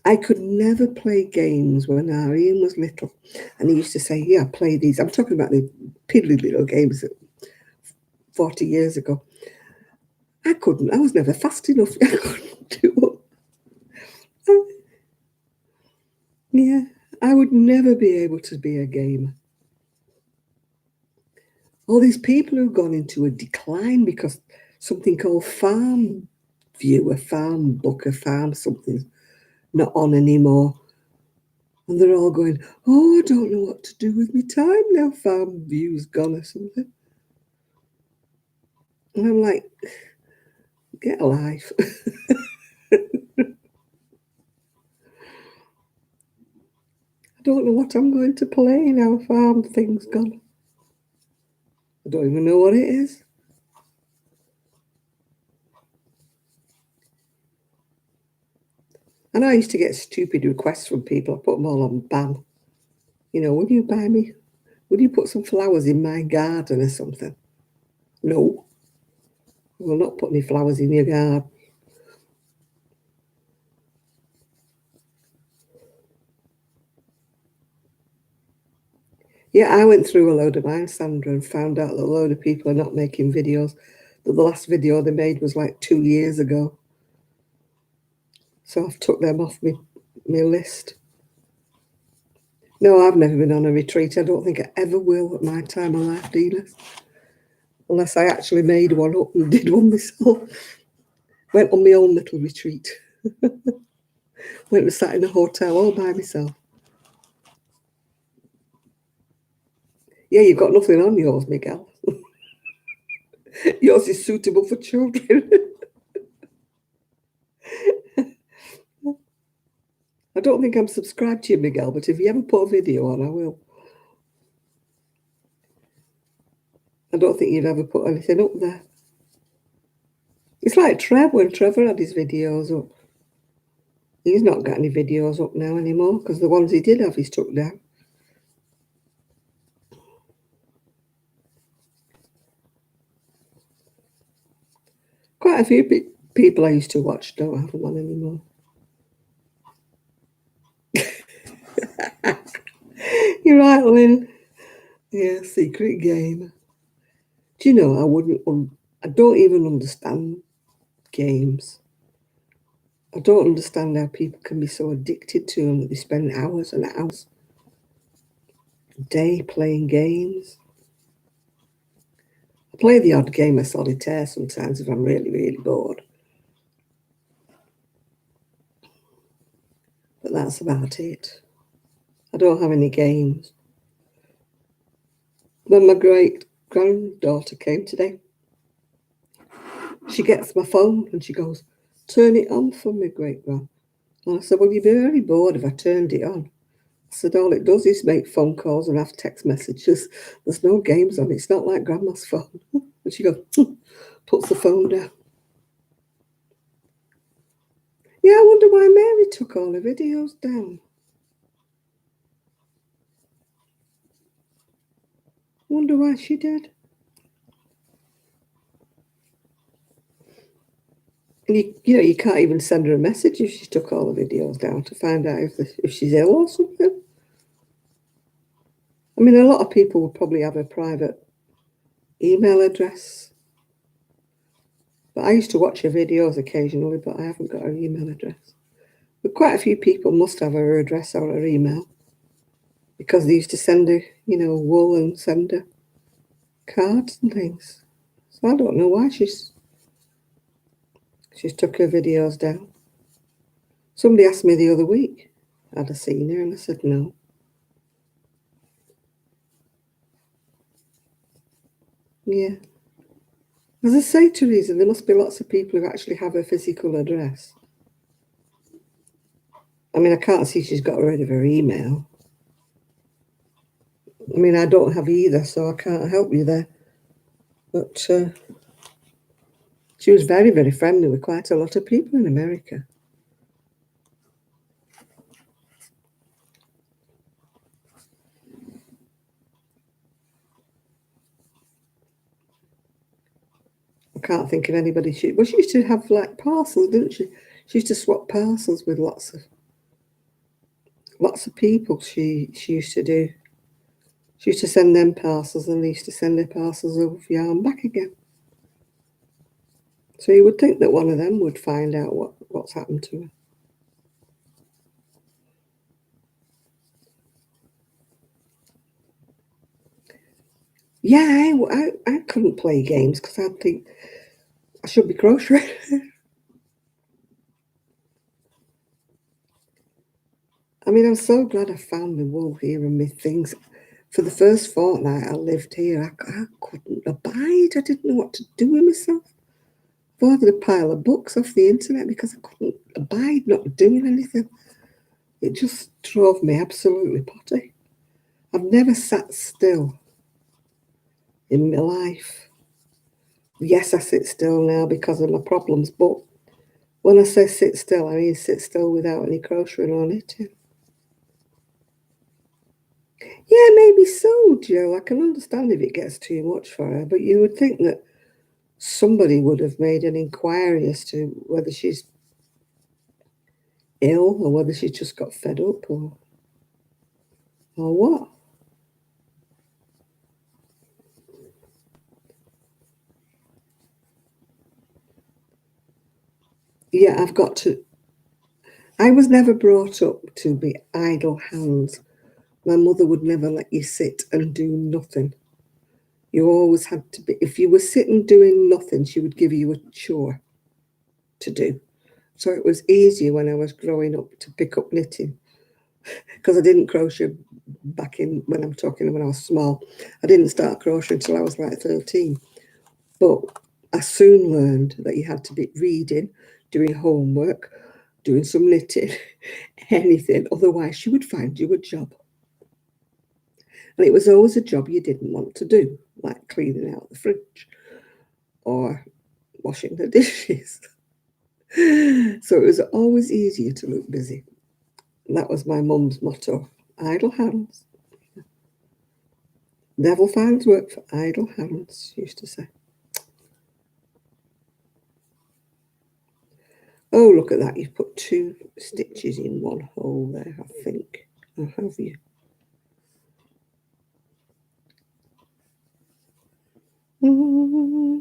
I could never play games when our Ian was little. And he used to say, yeah, play these. I'm talking about the piddly little games that 40 years ago. I couldn't. I was never fast enough. I couldn't do it. Yeah, I would never be able to be a gamer. All these people who've gone into a decline because something called Farm View, a farm book, a farm something not on anymore. And they're all going, oh, I don't know what to do with my time now. Farm View's gone or something. And I'm like, get a life. I don't know what I'm going to play now. Farm thing's gone. I don't even know what it is. And I used to get stupid requests from people. I put them all on ban. You know, will you buy me? Will you put some flowers in my garden or something? No, I will not put any flowers in your garden. Yeah, I went through a load of mine, Sandra, and found out that a load of people are not making videos. That the last video they made was like 2 years ago. So I've took them off my list. No, I've never been on a retreat. I don't think I ever will at my time of life, Dina. Unless I actually made one up and did one myself. Went on my own little retreat. Went and sat in a hotel all by myself. Yeah, you've got nothing on yours, Miguel. Yours is suitable for children. I don't think I'm subscribed to you, Miguel, but if you ever put a video on, I will. I don't think you've ever put anything up there. It's like Trev, when Trevor had his videos up. He's not got any videos up now anymore because the ones he did have, he's took down. Quite a few people I used to watch don't have them on anymore. You're right, Lynn. Yeah, secret game. Do you know, I don't even understand games. I don't understand how people can be so addicted to them that they spend hours and hours a day playing games. I play the odd game of solitaire sometimes if I'm really, really bored. But that's about it. I don't have any games. When my great granddaughter came today, she gets my phone and she goes, "Turn it on for me, great grand." And I said, "Well, you'd be very bored if I turned it on." I said, "All it does is make phone calls and have text messages. There's no games on it. It's not like grandma's phone." And she goes, puts the phone down. Yeah, I wonder why Mary took all her videos down. Wonder why she did. And you can't even send her a message if she took all the videos down to find out if she's ill or something. I mean, a lot of people would probably have a private email address. But I used to watch her videos occasionally, but I haven't got her email address. But quite a few people must have her address or her email because they used to send her, wool and send her cards and things. So I don't know why she's took her videos down. Somebody asked me the other week, had I seen her, and I said no. Yeah. As I say, Teresa, there must be lots of people who actually have her physical address. I mean, I can't see she's got rid of her email. I mean, I don't have either, so I can't help you there. But she was very, very friendly with quite a lot of people in America. I can't think of anybody. She used to have like parcels, didn't she? She used to swap parcels with lots of people. She used to do. She used to send them parcels, and they used to send their parcels over and back again. So you would think that one of them would find out what's happened to her. Yeah, I couldn't play games because I'd think I should be grocery. I mean, I'm so glad I found my wool here and my things. For the first fortnight I lived here, I couldn't abide. I didn't know what to do with myself. I ordered a pile of books off the internet because I couldn't abide not doing anything. It just drove me absolutely potty. I've never sat still in my life. Yes, I sit still now because of my problems, but When I say sit still, I mean sit still without any crocheting or knitting. Yeah, maybe so, Jill. I can understand if it gets too much for her, but you would think that somebody would have made an inquiry as to whether she's ill or whether she just got fed up or what. Yeah, I've got to. I was never brought up to be idle hands. My mother would never let you sit and do nothing. You always had to be, if you were sitting doing nothing, she would give you a chore to do. So it was easier when I was growing up to pick up knitting because I didn't crochet back in when I'm talking when I was small. I didn't start crocheting until I was like 13. But I soon learned that you had to be reading, doing homework, doing some knitting, anything. Otherwise, she would find you a job. And it was always a job you didn't want to do, like cleaning out the fridge or washing the dishes. So it was always easier to look busy. And that was my mum's motto, idle hands. Devil finds work for idle hands, she used to say. Oh, look at that. You've put 2 stitches in one hole there, I think. Or have you? Mm-hmm.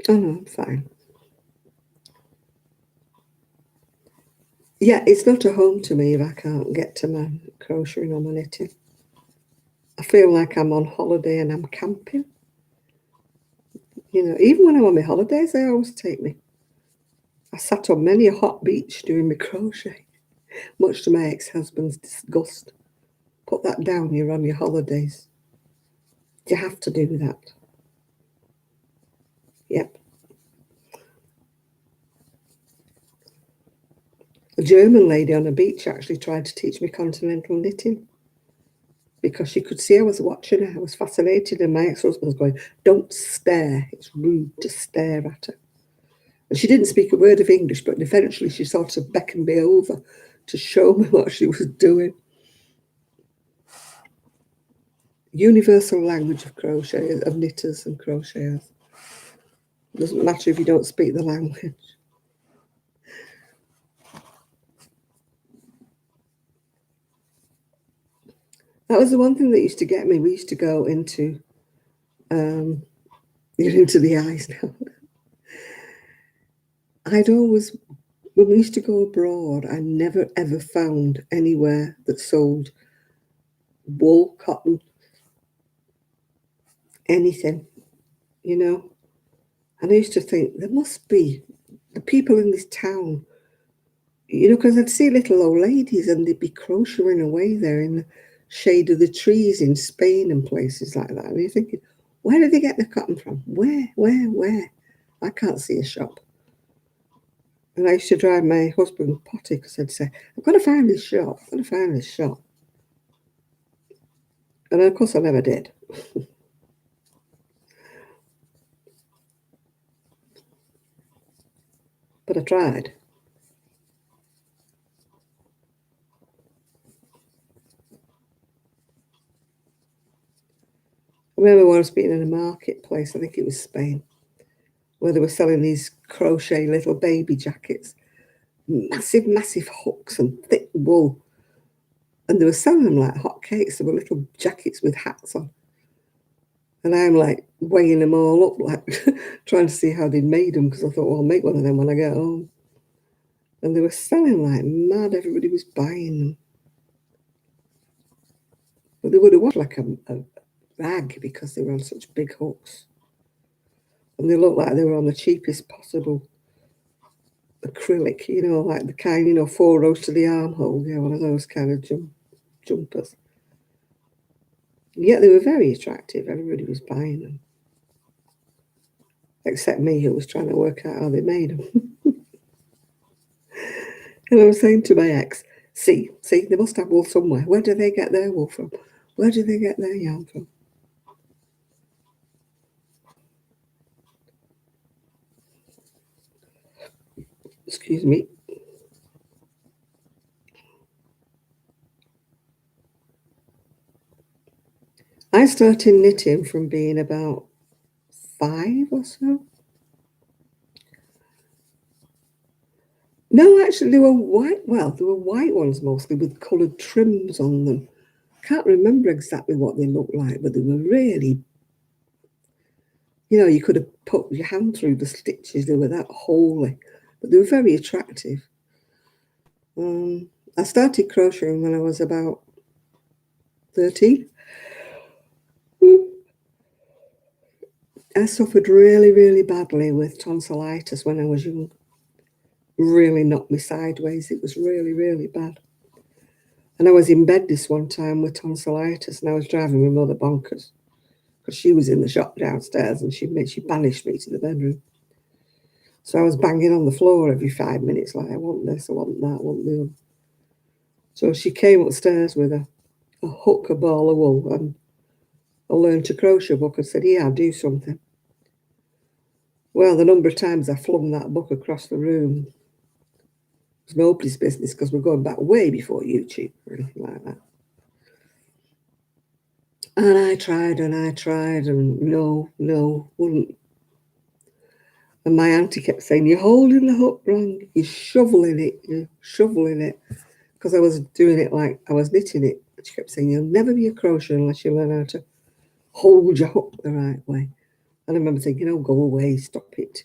Oh, no, I'm fine. Yeah, it's not a home to me if I can't get to my crocheting or my knitting. I feel like I'm on holiday and I'm camping. You know, even when I'm on my holidays, they always take me. I sat on many a hot beach doing my crochet, much to my ex-husband's disgust. Put that down, you're on your holidays. You have to do that. Yep. A German lady on a beach actually tried to teach me continental knitting because she could see I was watching her. I was fascinated, and my ex-husband was going, "Don't stare. It's rude to stare at her." And she didn't speak a word of English, but eventually she sort of beckoned me over to show me what she was doing. Universal language of crochet, of knitters and crocheters. Doesn't matter if you don't speak the language. That was the one thing that used to get me. We used to go into, you're into the eyes now. I'd always, when we used to go abroad, I never ever found anywhere that sold wool, cotton, anything, you know. And I used to think there must be the people in this town, you know, because I'd see little old ladies and they'd be crocheting away there in the shade of the trees in Spain and places like that. And you're thinking, where do they get the cotton from? Where? I can't see a shop. And I used to drive my husband potty because I'd say, I've got to find this shop. I've got to find this shop. And of course I never did. But I tried. I remember once being in a marketplace, I think it was Spain, where they were selling these crochet little baby jackets, massive hooks and thick wool. And they were selling them like hotcakes. They were little jackets with hats on. And I'm like weighing them all up, like trying to see how they'd made them, because I thought, well, I'll make one of them when I get home. And they were selling like mad. Everybody was buying them. But they would have watched like a rag because they were on such big hooks. And they looked like they were on the cheapest possible acrylic, you know, like the kind, you know, 4 rows to the armhole, yeah, one of those kind of jumpers. Yet they were very attractive. Everybody was buying them, except me, who was trying to work out how they made them. And I was saying to my ex, see, they must have wool somewhere. Where do they get their wool from? Where do they get their yarn from? Excuse me. I started knitting from being about 5 or so. No, actually, they were white. Well, they were white ones mostly with coloured trims on them. Can't remember exactly what they looked like, but they were really, you could have put your hand through the stitches. They were that holy, but they were very attractive. I started crocheting when I was about 13. I suffered really, really badly with tonsillitis when I was young. Really knocked me sideways. It was really, really bad. And I was in bed this one time with tonsillitis, and I was driving my mother bonkers because she was in the shop downstairs, and she banished me to the bedroom. So I was banging on the floor every 5 minutes, like, I want this, I want that, I want the other. So she came upstairs with a hook, a ball of wool, and a learn to crochet book, and said, "Yeah, I'll do something." Well, the number of times I flung that book across the room was nobody's business, because we're going back way before YouTube or anything like that. And I tried, and no, wouldn't. And my auntie kept saying, "You're holding the hook wrong, you're shoveling it. Because I was doing it like I was knitting it. She kept saying, "You'll never be a crocheter unless you learn how to hold your hook the right way." And I remember thinking, "Oh, go away, stop it.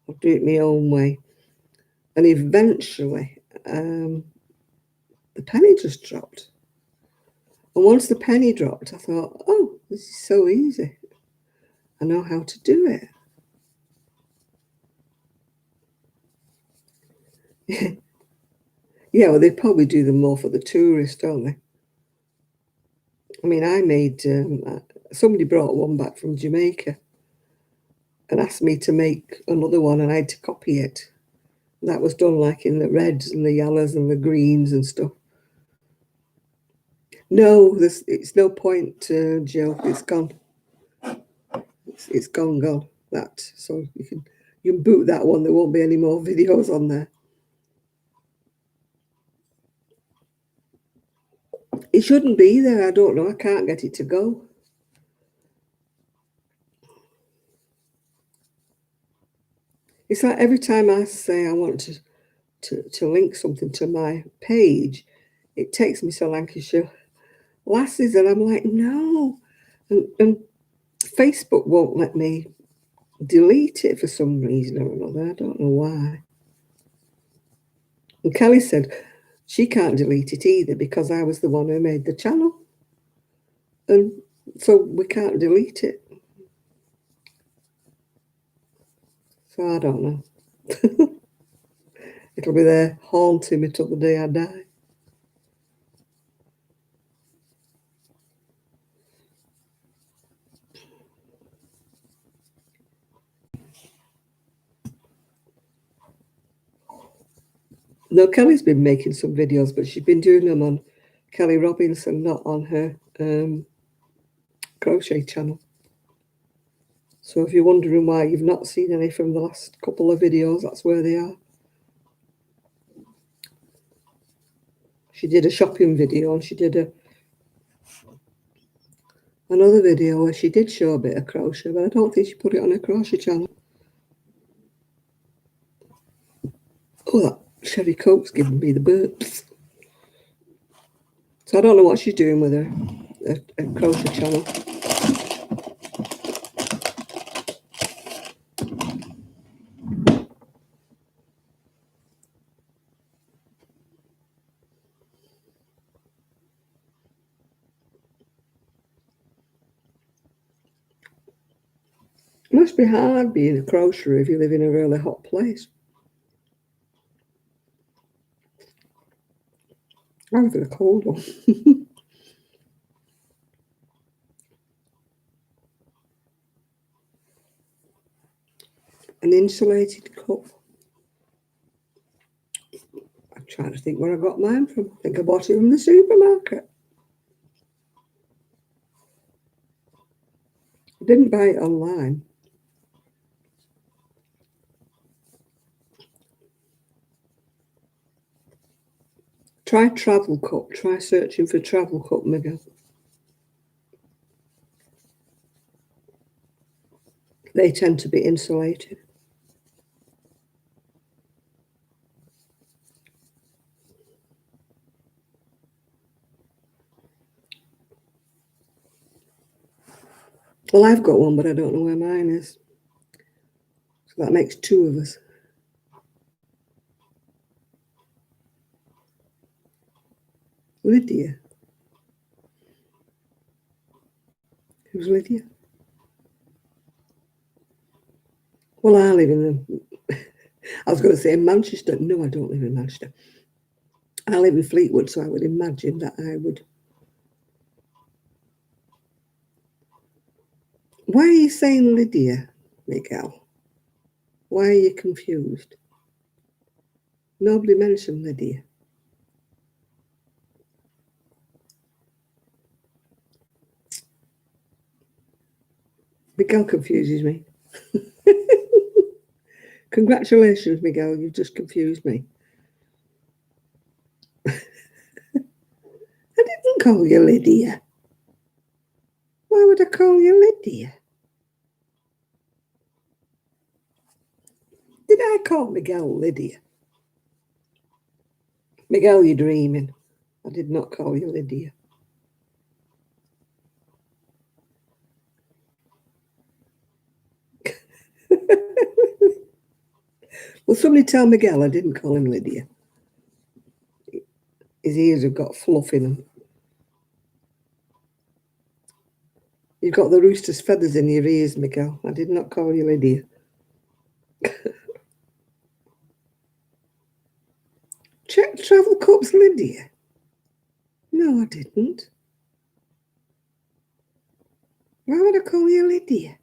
I'll do it my own way." And eventually, the penny just dropped. And once the penny dropped, I thought, "Oh, this is so easy. I know how to do it." Yeah, well, they probably do them more for the tourists, don't they? I mean, I made, somebody brought one back from Jamaica and asked me to make another one, and I had to copy it. That was done like in the reds and the yellows and the greens and stuff. No, it's no point, Jill. It's gone. It's gone. That, so you can boot that one. There won't be any more videos on there. It shouldn't be there. I don't know. I can't get it to go. It's like every time I say I want to link something to my page, it takes me to Lancashire Lasses, and I'm like, no. And Facebook won't let me delete it for some reason or another. I don't know why. And Kelly said she can't delete it either because I was the one who made the channel. And so we can't delete it. So I don't know. It'll be there haunting me till the day I die. No, Kelly's been making some videos, but she's been doing them on Kelly Robinson, not on her crochet channel. So if you're wondering why you've not seen any from the last couple of videos, that's where they are. She did a shopping video, and she did another video where she did show a bit of crochet, but I don't think she put it on her crochet channel. Oh, that Sherry Coke's giving me the burps. So I don't know what she's doing with her crochet channel. It must be hard being a crocheter if you live in a really hot place. I live in a cold one. An insulated cup. I'm trying to think where I got mine from. I think I bought it from the supermarket. I didn't buy it online. Try travel cup. Try searching for travel cup, Miguel. They tend to be insulated. Well, I've got one, but I don't know where mine is. So that makes two of us. Lydia. Who's Lydia? Well, I live in I was going to say Manchester. No, I don't live in Manchester. I live in Fleetwood, so I would imagine that I would. Why are you saying Lydia, Miguel? Why are you confused? Nobody mentioned Lydia. Miguel confuses me. Congratulations, Miguel. You've just confused me. I didn't call you Lydia. Why would I call you Lydia? Did I call Miguel Lydia? Miguel, you're dreaming. I did not call you Lydia. Will somebody tell Miguel I didn't call him Lydia? His ears have got fluff in them. You've got the rooster's feathers in your ears, Miguel. I did not call you Lydia. Check travel cups, Lydia. No, I didn't. Why would I call you Lydia?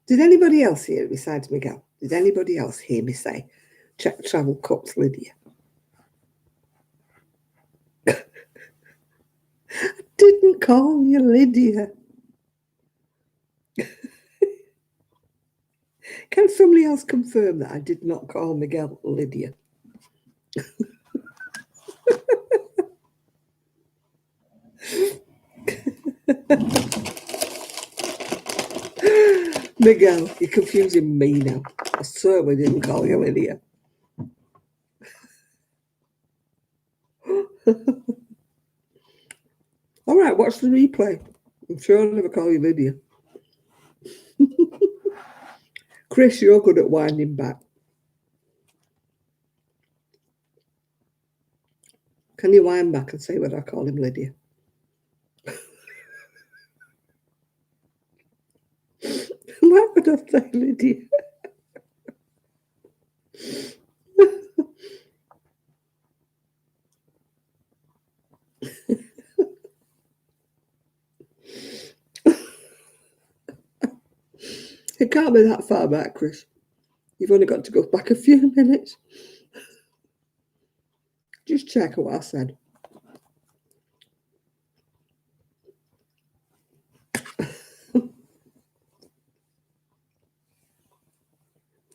Did anybody else hear it besides Miguel? Did anybody else hear me say, check travel cups, Lydia? I didn't call you Lydia. Can somebody else confirm that I did not call Miguel Lydia? Miguel, you're confusing me now. I certainly didn't call you Lydia. All right, watch the replay. I'm sure I'll never call you Lydia. Chris, you're good at winding back. Can you wind back and say whether I call him Lydia? Why would I say Lydia? It can't be that far back, Chris. You've only got to go back a few minutes. Just check what I said.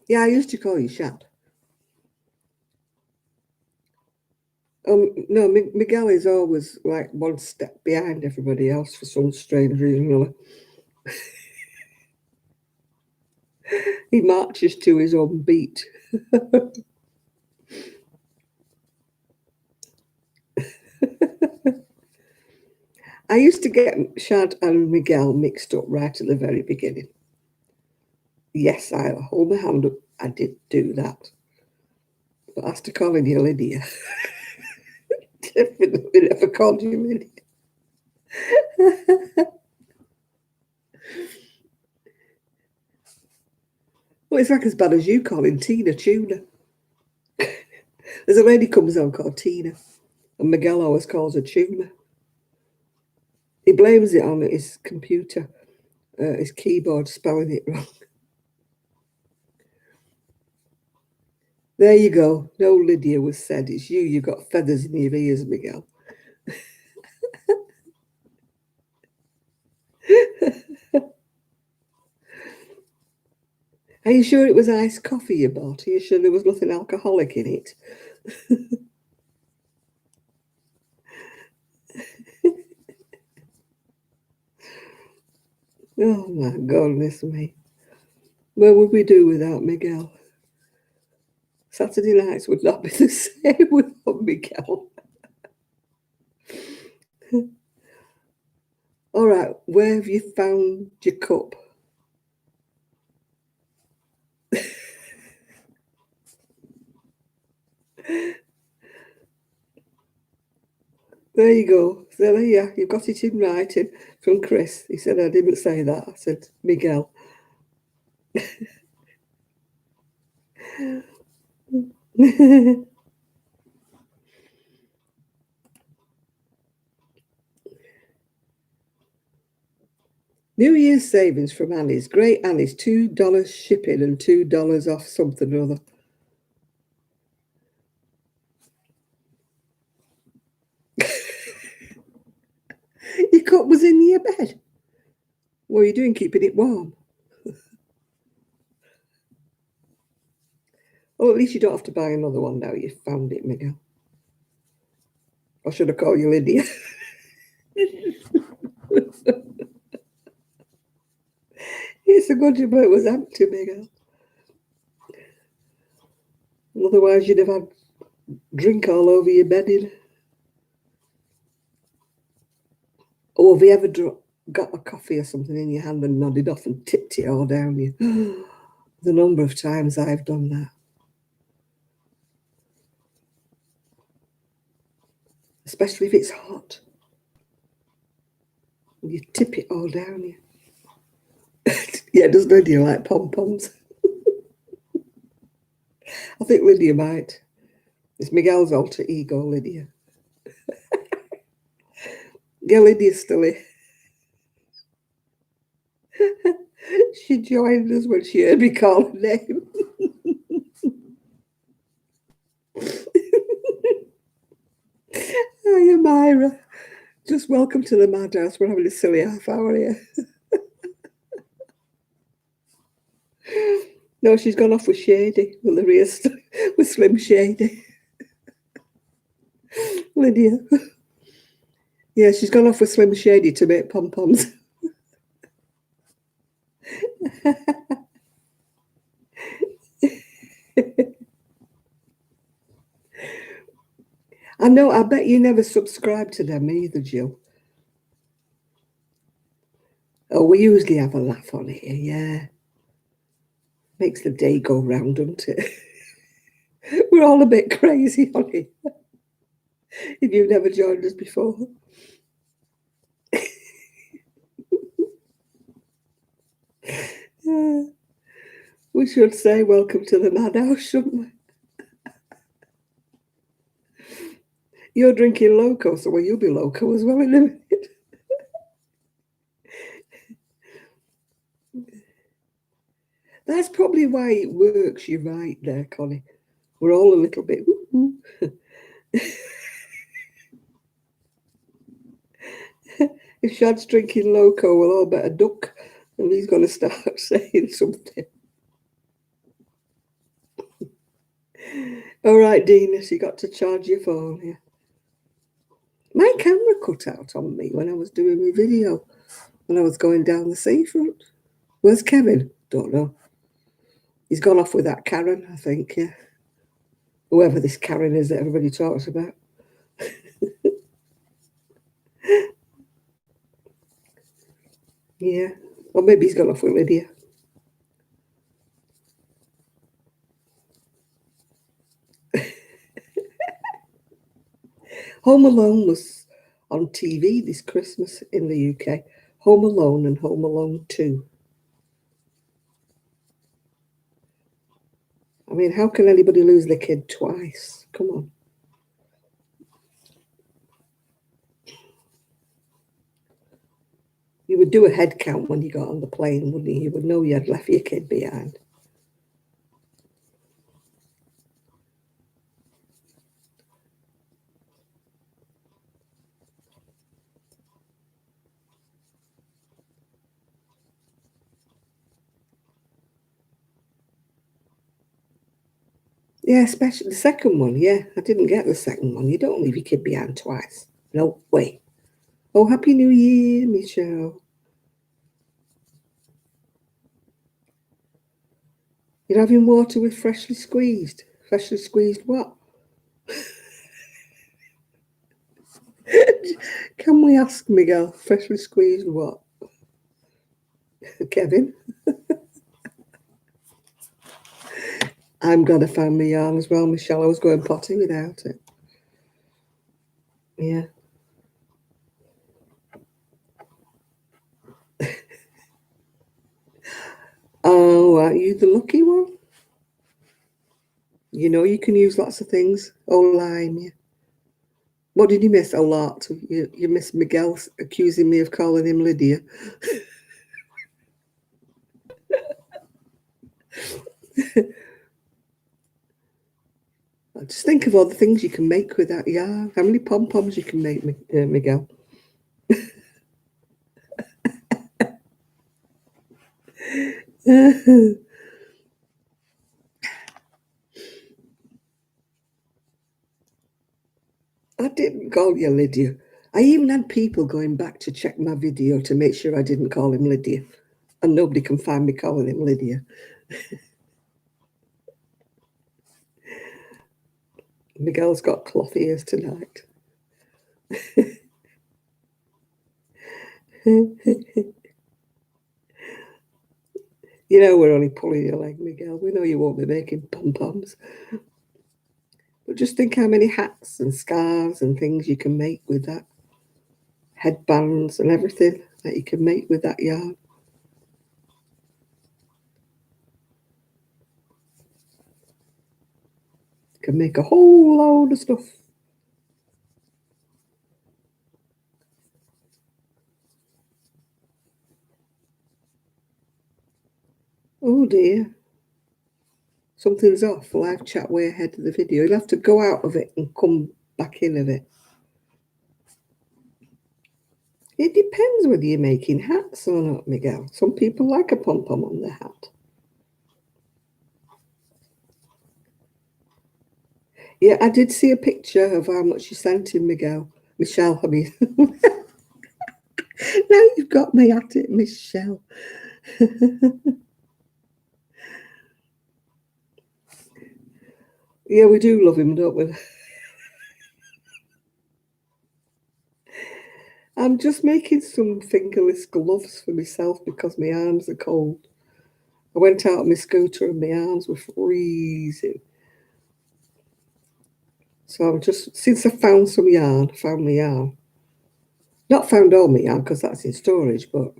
Yeah, I used to call you Shad. No, Miguel is always like one step behind everybody else for some strange reason. He marches to his own beat. I used to get Shad and Miguel mixed up right at the very beginning. Yes, I'll hold my hand up. I did do that. But as to calling you Lydia, definitely never called you Lydia. Well, it's like as bad as you calling Tina Tuna. There's a lady comes on called Tina, and Miguel always calls her Tuna. He blames it on his computer, his keyboard spelling it wrong. There you go. No Lydia was said. It's you. You've got feathers in your ears, Miguel. Are you sure it was iced coffee you bought? Are you sure there was nothing alcoholic in it? Oh my goodness me. What would we do without Miguel? Saturday nights would not be the same without Miguel. All right, where have you found your cup? There you go. So there you've got it in writing from Chris. He said I didn't say that. I said Miguel. New Year's savings from Annie's. Great Annie's. $2 shipping and $2 off something or other. Your cup was in your bed. What are you doing keeping it warm? Well, at least you don't have to buy another one now. You've found it, Miguel. Or should I call you Lydia? It's a good job it was empty, Miguel. Otherwise, you'd have had drink all over your bedding. Or have you ever got a coffee or something in your hand and nodded off and tipped it all down you? The number of times I've done that. Especially if it's hot. You tip it all down you. Yeah, doesn't Lydia like pom-poms? I think Lydia might. It's Miguel's alter ego, Lydia. Yeah, Lydia's still here. She joined us when she heard me call her name. Hiya, Myra. Just welcome to the madhouse. We're having a silly half hour here. No, she's gone off with Shady, with the rear with Slim Shady. Lydia. Yeah, she's gone off with Slim Shady to make pom-poms. I know, I bet you never subscribe to them either, Jill. Oh, we usually have a laugh on here, yeah. Makes the day go round, doesn't it? We're all a bit crazy on here. If you've never joined us before. We should say welcome to the madhouse, shouldn't we? You're drinking loco, so well, you'll be loco as well in a minute. That's probably why it works. You're right there, Connie. We're all a little bit. If Shad's drinking loco, we'll all better duck, and he's going to start saying something. All right, Denis, you got to charge your phone here. My camera cut out on me when I was doing my video, when I was going down the seafront. Where's Kevin? Don't know. He's gone off with that Karen, I think, yeah. Whoever this Karen is that everybody talks about. Yeah. Or maybe he's gone off with Lydia. Home Alone was on TV this Christmas in the UK. Home Alone and Home Alone 2. I mean, how can anybody lose their kid twice? Come on. You would do a head count when you got on the plane, wouldn't you? You would know you had left your kid behind. Yeah, especially the second one. Yeah, I didn't get the second one. You don't leave your kid behind twice. No way. Oh, Happy New Year, Michelle. You're having water with freshly squeezed. Freshly squeezed what? Can we ask Miguel? Freshly squeezed what? Kevin? I'm glad I found my yarn as well, Michelle. I was going potty without it. Yeah. Oh, are you the lucky one? You know, you can use lots of things. Oh, lime, yeah. What did you miss? A lot. You missed Miguel accusing me of calling him Lydia. Just think of all the things you can make with that yarn. How many pom-poms you can make, Miguel? I didn't call you Lydia. I even had people going back to check my video to make sure I didn't call him Lydia. And nobody can find me calling him Lydia. Miguel's got cloth ears tonight. You know we're only pulling your leg, Miguel. We know you won't be making pom-poms. But just think how many hats and scarves and things you can make with that. Headbands and everything that you can make with that yarn. You can make a whole load of stuff. Oh dear. Something's off. Live chat way ahead of the video. You'll have to go out of it and come back in of it. It depends whether you're making hats or not, Miguel. Some people like a pom-pom on their hat. Yeah, I did see a picture of how much you sent him, Miguel. Michelle, I mean. Now you've got me at it, Michelle. Yeah, we do love him, don't we? I'm just making some fingerless gloves for myself because my arms are cold. I went out on my scooter and my arms were freezing. So I'm just, since I found some yarn, found my yarn. Not found all my yarn because that's in storage, but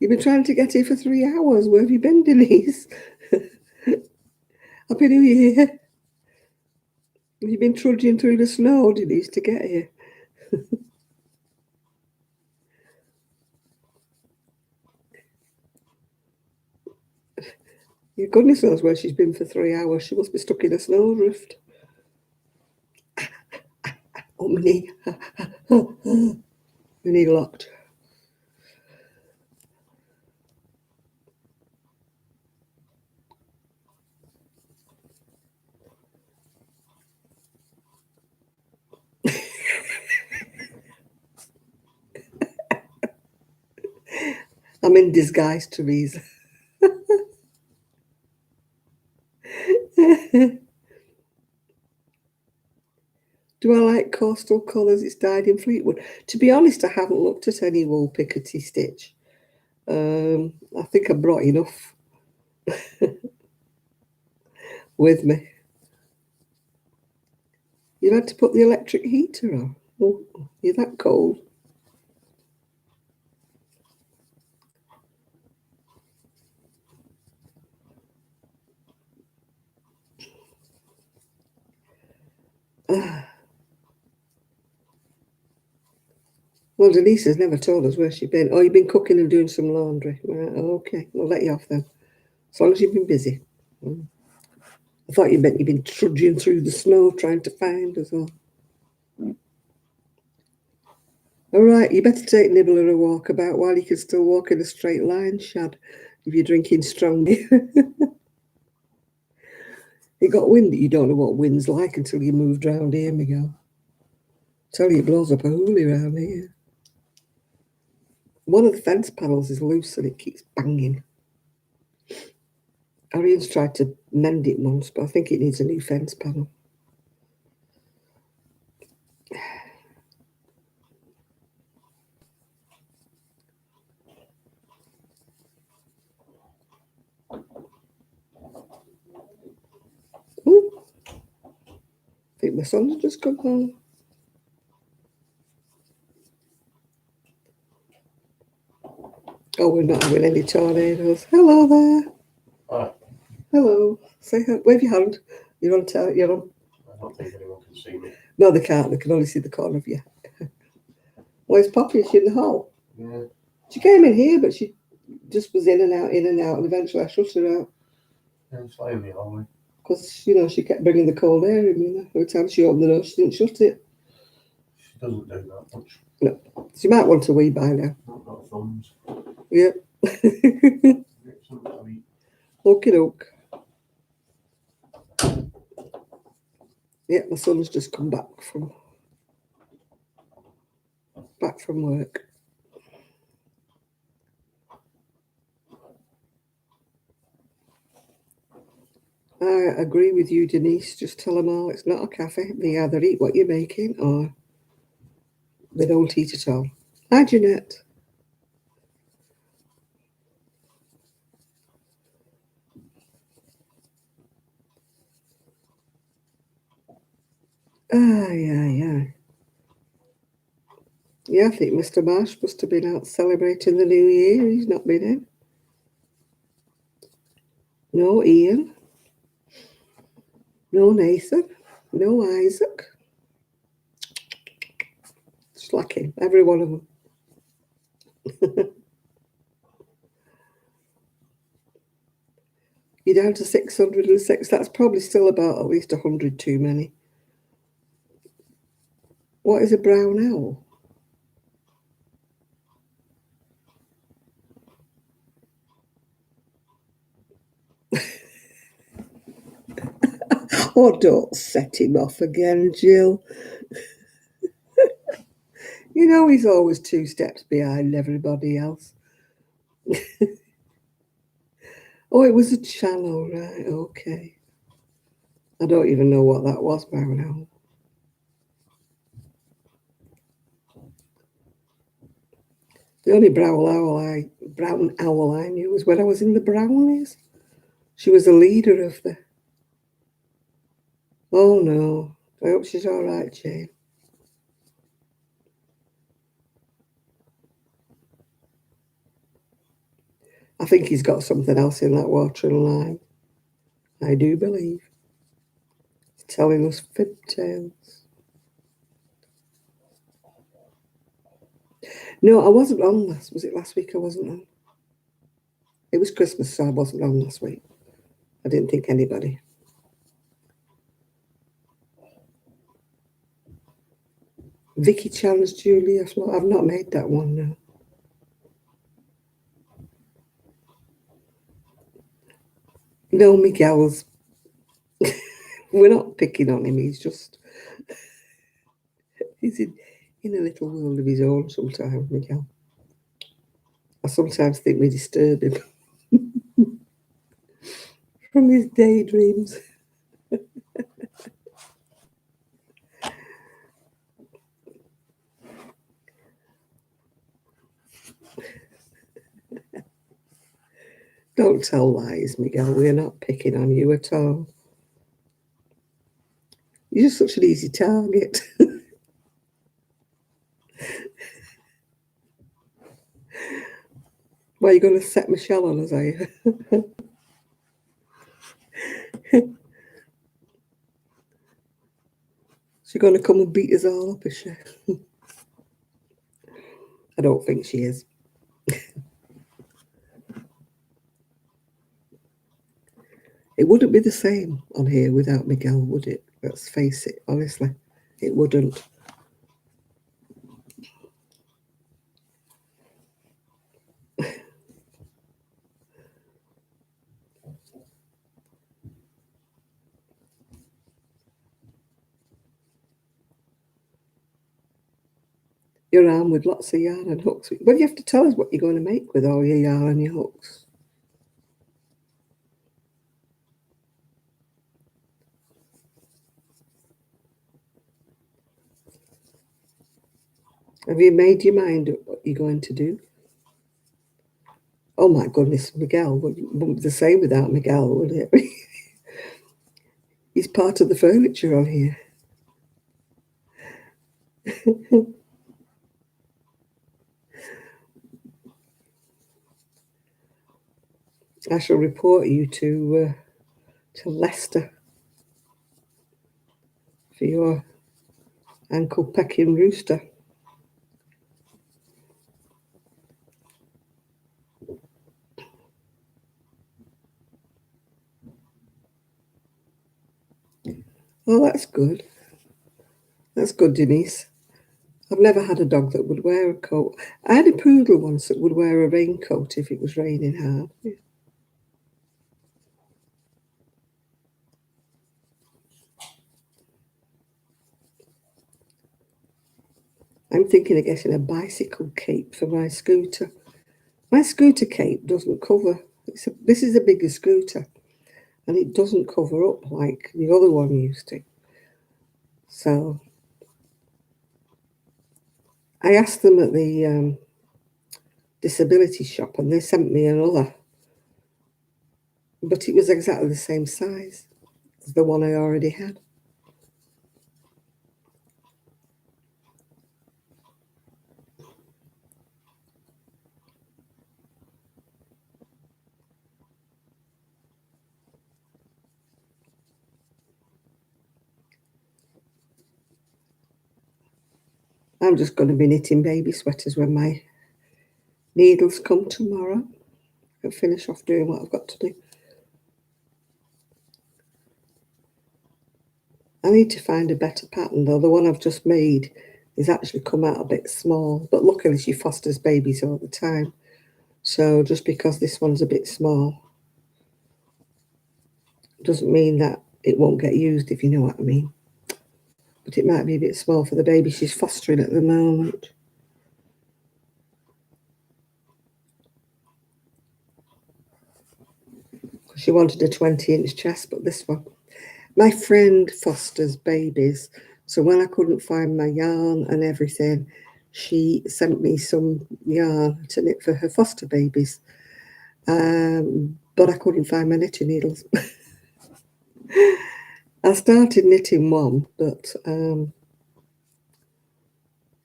you've been trying to get here for 3 hours. Where have you been, Denise? Happy New Year. You've been trudging through the snow, Denise, to get here. Your goodness knows where she's been for 3 hours. She must be stuck in a snowdrift. Oh, my knee. My knee locked. I'm in disguise, Teresa. Do I like coastal colours? It's dyed in Fleetwood. To be honest, I haven't looked at any wool pickety stitch. I think I brought enough with me. You had to put the electric heater on. Oh, you're that cold. Well, Denise has never told us where she's been. Oh, you've been cooking and doing some laundry. Right, okay, we'll let you off then. As long as you've been busy. I thought you meant you've been trudging through the snow trying to find us all. All right, you better take Nibbler a walk about while you can still walk in a straight line, Shad, if you're drinking strong. It got wind. You don't know what wind's like until you moved round here, Miguel. Tell you it blows up a hoolie round here. One of the fence panels is loose and it keeps banging. Arian's tried to mend it once, but I think it needs a new fence panel. Ooh, I think my son's just come home. Oh, we're not having any tornadoes. Hello there. Hi. Hello. Say wave your hand. You're on. You're on. I don't think anyone can see me. No, they can't. They can only see the corner of you. Where's Poppy? Is she in the hall? Yeah. She came in here, but she just was in and out, and eventually I shut her out. Yeah, it's like in the hallway. Because, she kept bringing the cold air in, Every time she opened the door, she didn't shut it. She doesn't do that much. No. So you might want to wee by now. Not got thumbs. Yeah. Get something to eat. Okie doke. Yeah, my son's just come back from work. I agree with you, Denise. Just tell them all it's not a cafe. They either eat what you're making or they don't eat at all. Hi, Jeanette. Yeah. Yeah, I think Mr. Marsh must have been out celebrating the new year. He's not been in. No Ian. No Nathan. No Isaac. Slacking, every one of them. You're down to 606. That's probably still about at least 100 too many. What is a brown owl? Oh, don't set him off again, Jill. He's always 2 steps behind everybody else. Oh, it was a channel, right? Okay. I don't even know what that was, brown owl. The only brown owl I knew was when I was in the Brownies. She was a leader of the. Oh no! I hope she's all right, Jane. I think he's got something else in that watering line. I do believe. He's telling us fib tales. No, I wasn't on last. Was it last week I wasn't on? It was Christmas, so I wasn't on last week. I didn't think anybody. Vicky Chan's Julia Flo. I've not made that one, no. No, Miguel's. We're not picking on him. He's in a little world of his own sometimes, Miguel. I sometimes think we disturb him from his daydreams. Don't tell lies, Miguel. We're not picking on you at all. You're just such an easy target. Well, you're going to set Michelle on us, are you? She's going to come and beat us all up, is she? I don't think she is. It wouldn't be the same on here without Miguel, would it? Let's face it, honestly. It wouldn't. your arm with lots of yarn and hooks. Well, you have to tell us what you're going to make with all your yarn and your hooks. Have you made your mind up what you're going to do? Oh my goodness, Miguel, wouldn't be the same without Miguel, would it? He's part of the furniture on here. I shall report you to Leicester for your ankle pecking rooster. Oh, that's good. That's good, Denise. I've never had a dog that would wear a coat. I had a poodle once that would wear a raincoat if it was raining hard. I'm thinking of getting a bicycle cape for my scooter. My scooter cape doesn't cover. This is a bigger scooter, and it doesn't cover up like the other one used to. So I asked them at the disability shop, and they sent me another, but it was exactly the same size as the one I already had. I'm just going to be knitting baby sweaters when my needles come tomorrow. I'll finish off doing what I've got to do. I need to find a better pattern though. The one I've just made has actually come out a bit small, but luckily she fosters babies all the time. So just because this one's a bit small doesn't mean that it won't get used, if you know what I mean. But it might be a bit small for the baby she's fostering at the moment. She wanted a 20-inch chest, but this one. My friend fosters babies, so when I couldn't find my yarn and everything, she sent me some yarn to knit for her foster babies. But I couldn't find my knitting needles. I started knitting one, but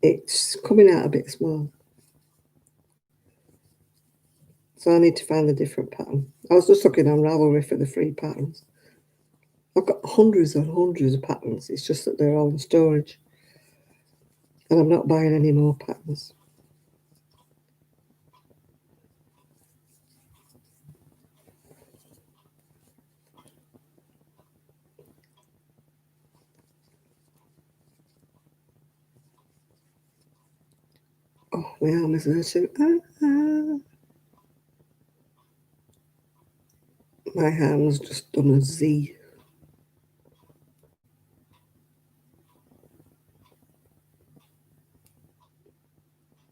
it's coming out a bit small. So I need to find a different pattern. I was just looking on Ravelry for the free patterns. I've got hundreds and hundreds of patterns. It's just that they're all in storage. And I'm not buying any more patterns. Oh, my arm is hurting. My hand's just done a Z.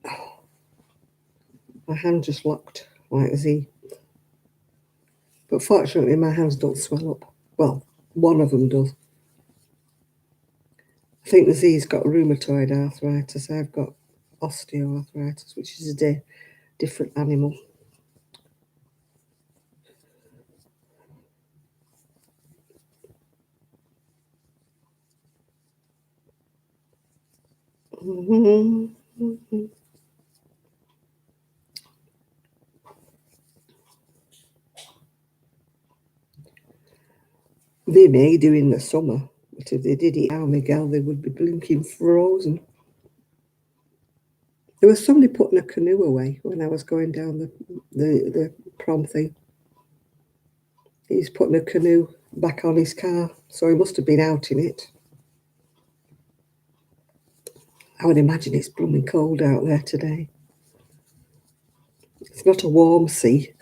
Oh, my hand just locked like a Z. But fortunately, my hands don't swell up. Well, one of them does. I think the Z's got rheumatoid arthritis. I've got osteoarthritis, which is a different animal. They may do in the summer, but if they did it now, Miguel, they would be blinking frozen. There was somebody putting a canoe away when I was going down the prom thing. He's putting a canoe back on his car, so he must have been out in it. I would imagine it's blooming cold out there today. It's not a warm sea.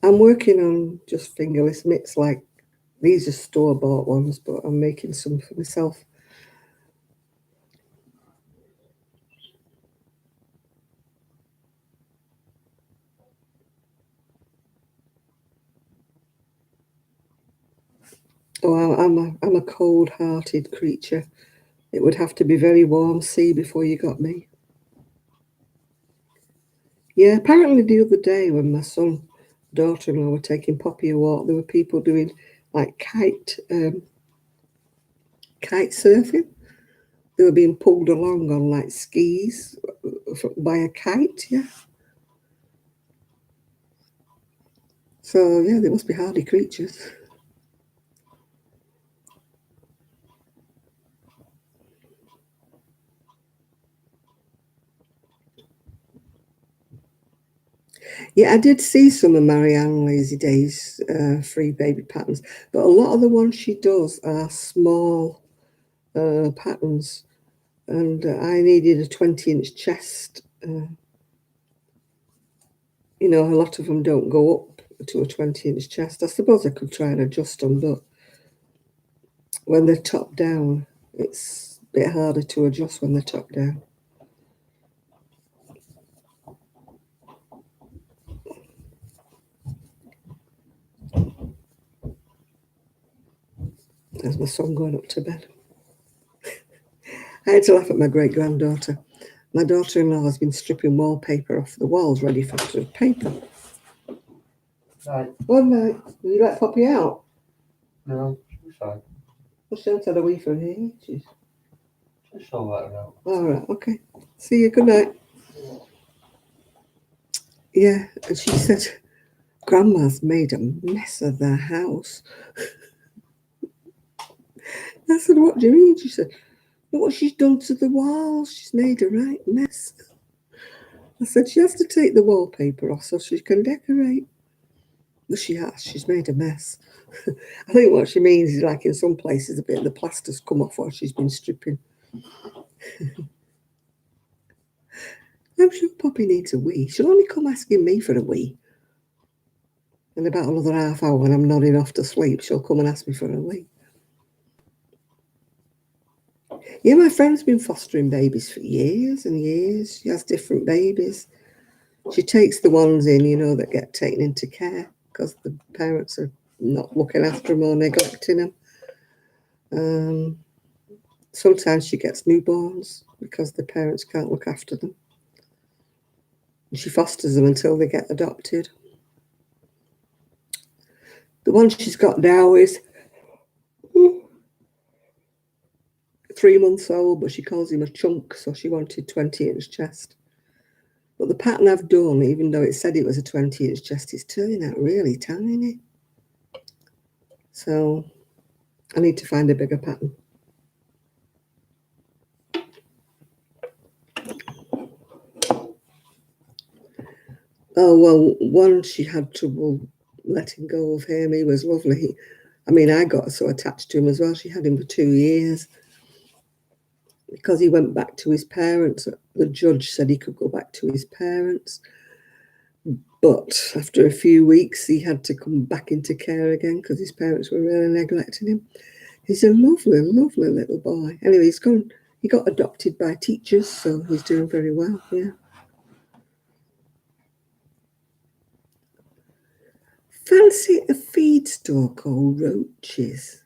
I'm working on just fingerless mitts, like these are store-bought ones, but I'm making some for myself. Oh, I'm a cold-hearted creature. It would have to be very warm sea before you got me. Yeah, apparently the other day when my son, daughter-in-law were taking Poppy a walk, there were people doing like kite surfing. They were being pulled along on like skis by a kite. Yeah. So yeah, they must be hardy creatures. Yeah, I did see some of Marianne Lazy Days free baby patterns, but a lot of the ones she does are small patterns, and I needed a 20-inch chest. A lot of them don't go up to a 20-inch chest. I suppose I could try and adjust them, but when they're top down, it's a bit harder to adjust when they're top down. There's my son going up to bed. I had to laugh at my great-granddaughter. My daughter-in-law has been stripping wallpaper off the walls ready for paper. Right. One night, will you let Poppy out? No, she'll be fine. Well, she hasn't had a wee for ages. Just all let her out. All right, okay. See you, good night. Yeah, and she said, Grandma's made a mess of their house. I said, what do you mean? She said, look what she's done to the walls. She's made a right mess. I said, she has to take the wallpaper off so she can decorate. Well, she has. She's made a mess. I think what she means is like in some places a bit of the plaster's come off while she's been stripping. I'm sure Poppy needs a wee. She'll only come asking me for a wee. In about another half hour when I'm nodding off to sleep, she'll come and ask me for a wee. Yeah, my friend's been fostering babies for years and years. She has different babies. She takes the ones in, that get taken into care because the parents are not looking after them or neglecting them. Sometimes she gets newborns because the parents can't look after them. And she fosters them until they get adopted. The one she's got now is 3 months old, but she calls him a chunk, so she wanted 20-inch chest. But the pattern I've done, even though it said it was a 20-inch chest, is turning out really tiny. So I need to find a bigger pattern. Oh, well, one she had trouble letting go of him. He was lovely. I got so attached to him as well. She had him for 2 years. Because he went back to his parents. The judge said he could go back to his parents. But after a few weeks, he had to come back into care again because his parents were really neglecting him. He's a lovely, lovely little boy. Anyway, he got adopted by teachers, so he's doing very well, yeah. Fancy a feed store called Roaches.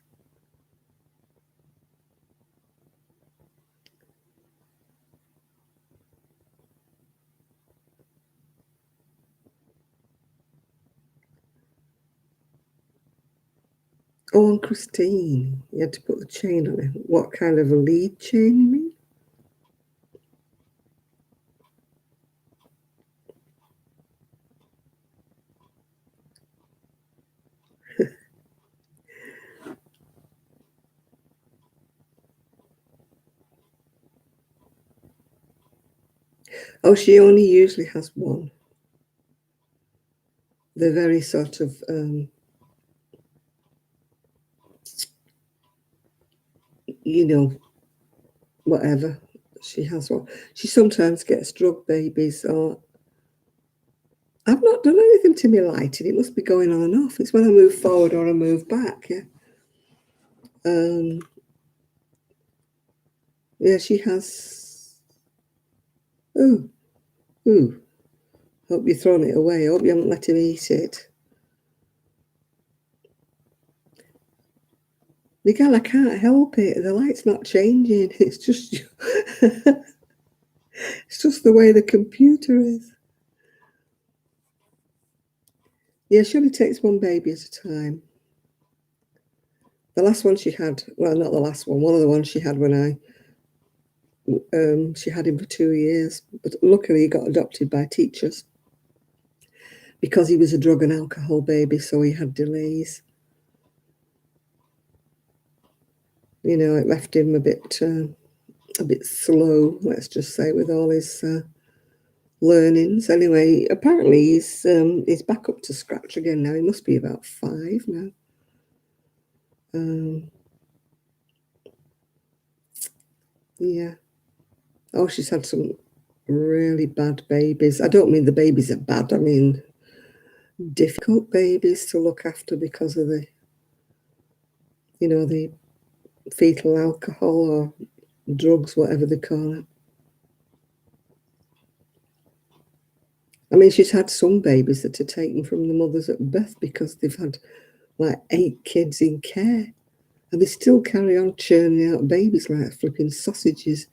Oh, and Christine, you had to put the chain on it. What kind of a lead chain, you mean? Oh, she only usually has one. They're very sort of, whatever. She has one. She sometimes gets drug babies, or I've not done anything to my lighting. It must be going on and off. It's when I move forward or I move back, yeah. Yeah, she has. Oh, hope you've thrown it away. Hope you haven't let him eat it. Miguel, I can't help it. The light's not changing. It's just it's just the way the computer is. Yeah, she only takes one baby at a time. The last one she had, well, not the last one of the ones she had when she had him for 2 years. But luckily he got adopted by teachers because he was a drug and alcohol baby, so he had delays. You know, it left him a bit slow, let's just say, with all his learnings. Anyway, apparently he's back up to scratch again now. He must be about 5 now. Yeah. Oh, she's had some really bad babies. I don't mean the babies are bad. I mean difficult babies to look after because of the fetal alcohol or drugs, whatever they call it. I mean, she's had some babies that are taken from the mothers at birth because they've had like 8 kids in care, and they still carry on churning out babies like flipping sausages,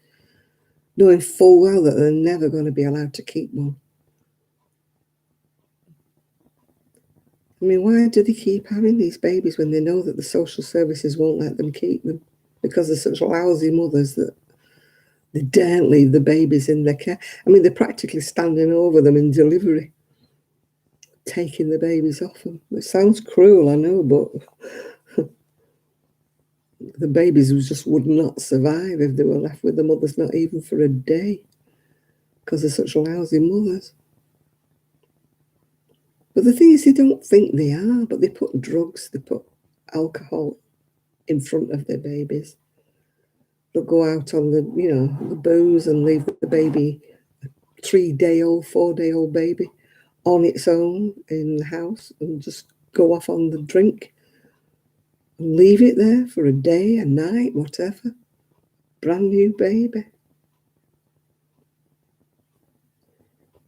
knowing full well that they're never going to be allowed to keep one. I mean, why do they keep having these babies when they know that the social services won't let them keep them? Because they're such lousy mothers that they daren't leave the babies in their care. I mean, they're practically standing over them in delivery, taking the babies off them. It sounds cruel, I know, but the babies just would not survive if they were left with the mothers, not even for a day, because they're such lousy mothers. But the thing is, they don't think they are, but they put drugs, they put alcohol in front of their babies. They'll go out on the booze and leave the baby, 3-day-old, 4-day-old baby, on its own in the house and just go off on the drink and leave it there for a day, a night, whatever. Brand new baby.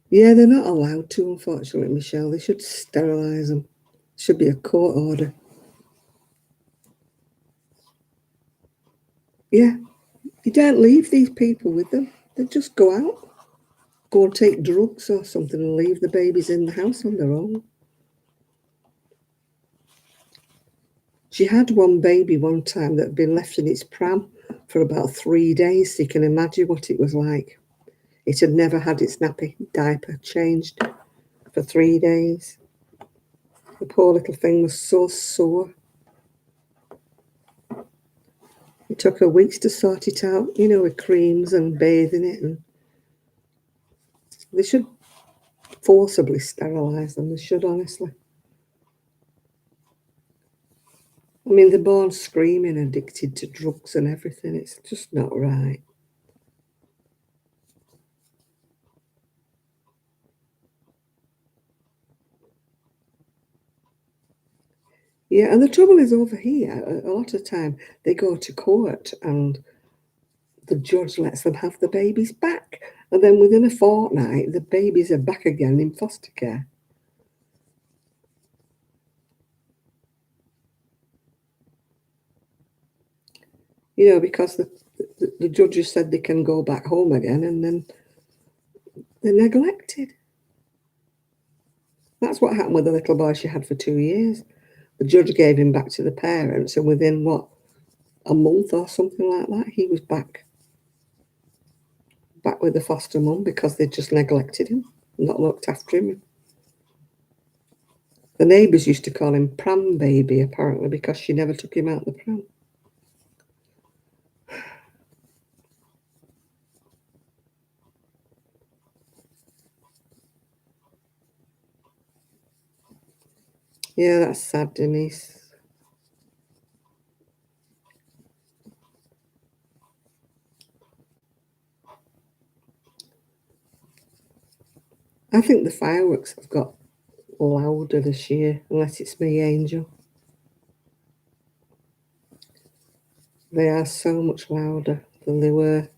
Yeah, they're not allowed to, unfortunately, Michelle. They should sterilise them. Should be a court order. Yeah, you don't leave these people with them. They just go out, go and take drugs or something and leave the babies in the house on their own. She had one baby one time that had been left in its pram for about 3 days, so you can imagine what it was like. It had never had its nappy diaper changed for 3 days. The poor little thing was so sore. It took her weeks to sort it out, with creams and bathing it. And they should forcibly sterilise them. They should, honestly. I mean, they're born screaming, addicted to drugs and everything. It's just not right. Yeah, and the trouble is over here, a lot of time they go to court and the judge lets them have the babies back. And then within a fortnight, the babies are back again in foster care. Because the judges said they can go back home again, and then they're neglected. That's what happened with the little boy she had for 2 years. The judge gave him back to the parents, and within, a month or something like that, he was back with the foster mum because they just neglected him, not looked after him. The neighbours used to call him pram baby, apparently, because she never took him out the pram. Yeah, that's sad, Denise. I think the fireworks have got louder this year, unless it's me, Angel. They are so much louder than they were.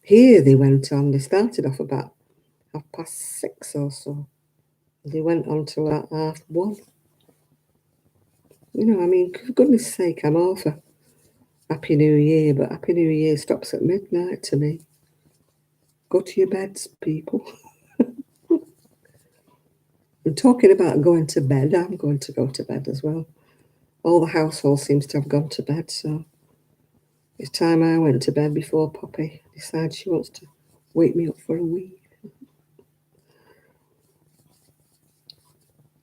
Here they went on, they started off about 6:30 or so. They went on till about 1:30. You know, I mean, for goodness sake, I'm all for Happy New Year, but Happy New Year stops at midnight to me. Go to your beds, people. And talking about going to bed, I'm going to go to bed as well. All the household seems to have gone to bed, so it's time I went to bed before Poppy decides she wants to wake me up for a wee.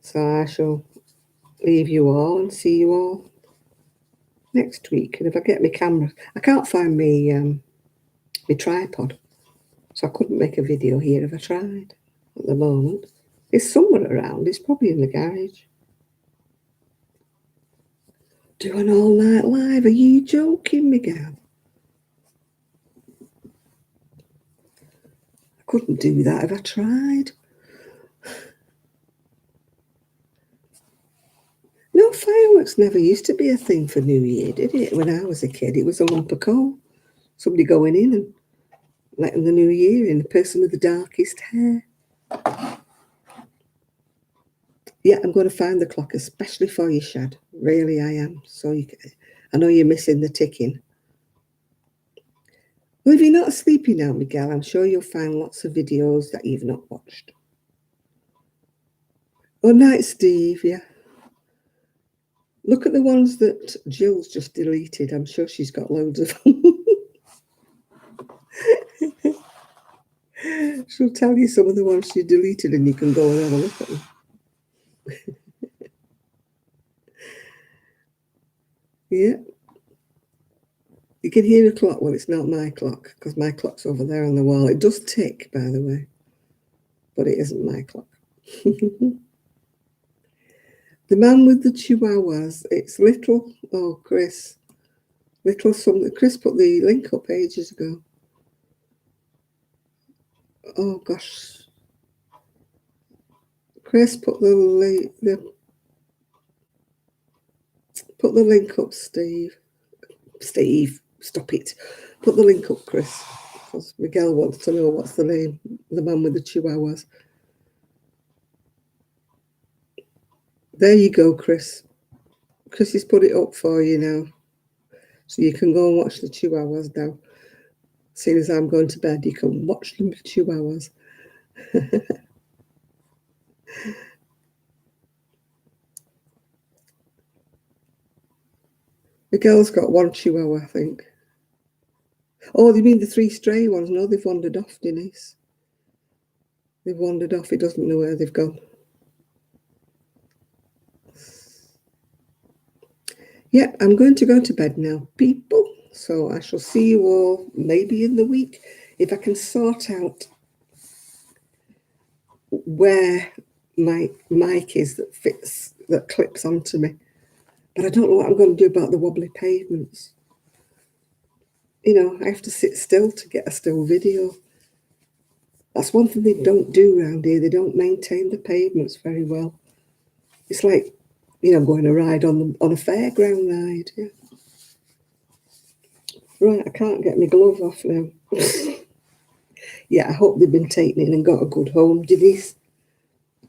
So I shall leave you all and see you all next week. And if I get my camera, I can't find my tripod, so I couldn't make a video here if I tried at the moment. It's somewhere around. It's probably in the garage. Do an all-night live? Are you joking, Miguel? I couldn't do that if I tried. No, fireworks never used to be a thing for New Year, did it? When I was a kid, it was a lump of coal. Somebody going in and letting the new year in, the person with the darkest hair. Yeah, I'm going to find the clock, especially for you, Shad. Really, I am. So I know you're missing the ticking. Well, if you're not sleepy now, Miguel, I'm sure you'll find lots of videos that you've not watched. Oh, night, Steve, yeah. Look at the ones that Jill's just deleted. I'm sure she's got loads of them. She'll tell you some of the ones she deleted and you can go and have a look at them. Yeah. You can hear a clock. Well, it's not my clock because my clock's over there on the wall. It does tick, by the way, but it isn't my clock. The man with the chihuahuas. It's little. Oh, Chris. Little something. Chris put the link up ages ago. Oh, gosh. Chris put the link up, Steve. Steve, stop it. Put the link up, Chris. Because Miguel wants to know what's the name. The man with the chihuahuas. There you go, Chris. Chris has put it up for you now. So you can go and watch the chihuahuas now. As soon as I'm going to bed, you can watch the chihuahuas. Miguel's got one chihuahua, I think. Oh, you mean the 3 stray ones? No, they've wandered off, Denise. They've wandered off. He doesn't know where they've gone. Yeah, I'm going to go to bed now, people. So I shall see you all maybe in the week if I can sort out where my mic is that clips onto me. But I don't know what I'm going to do about the wobbly pavements. You know, I have to sit still to get a still video. That's one thing they don't do around here. They don't maintain the pavements very well. It's like, you know, going a ride on a fairground ride. Yeah. Right, I can't get my glove off now. Yeah, I hope they've been taken in and got a good home, Denise.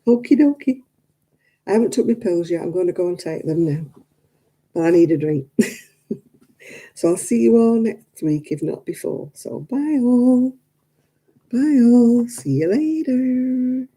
Okie dokie. I haven't took my pills yet. I'm going to go and take them now. But I need a drink. So I'll see you all next week, if not before. So bye all. Bye all. See you later.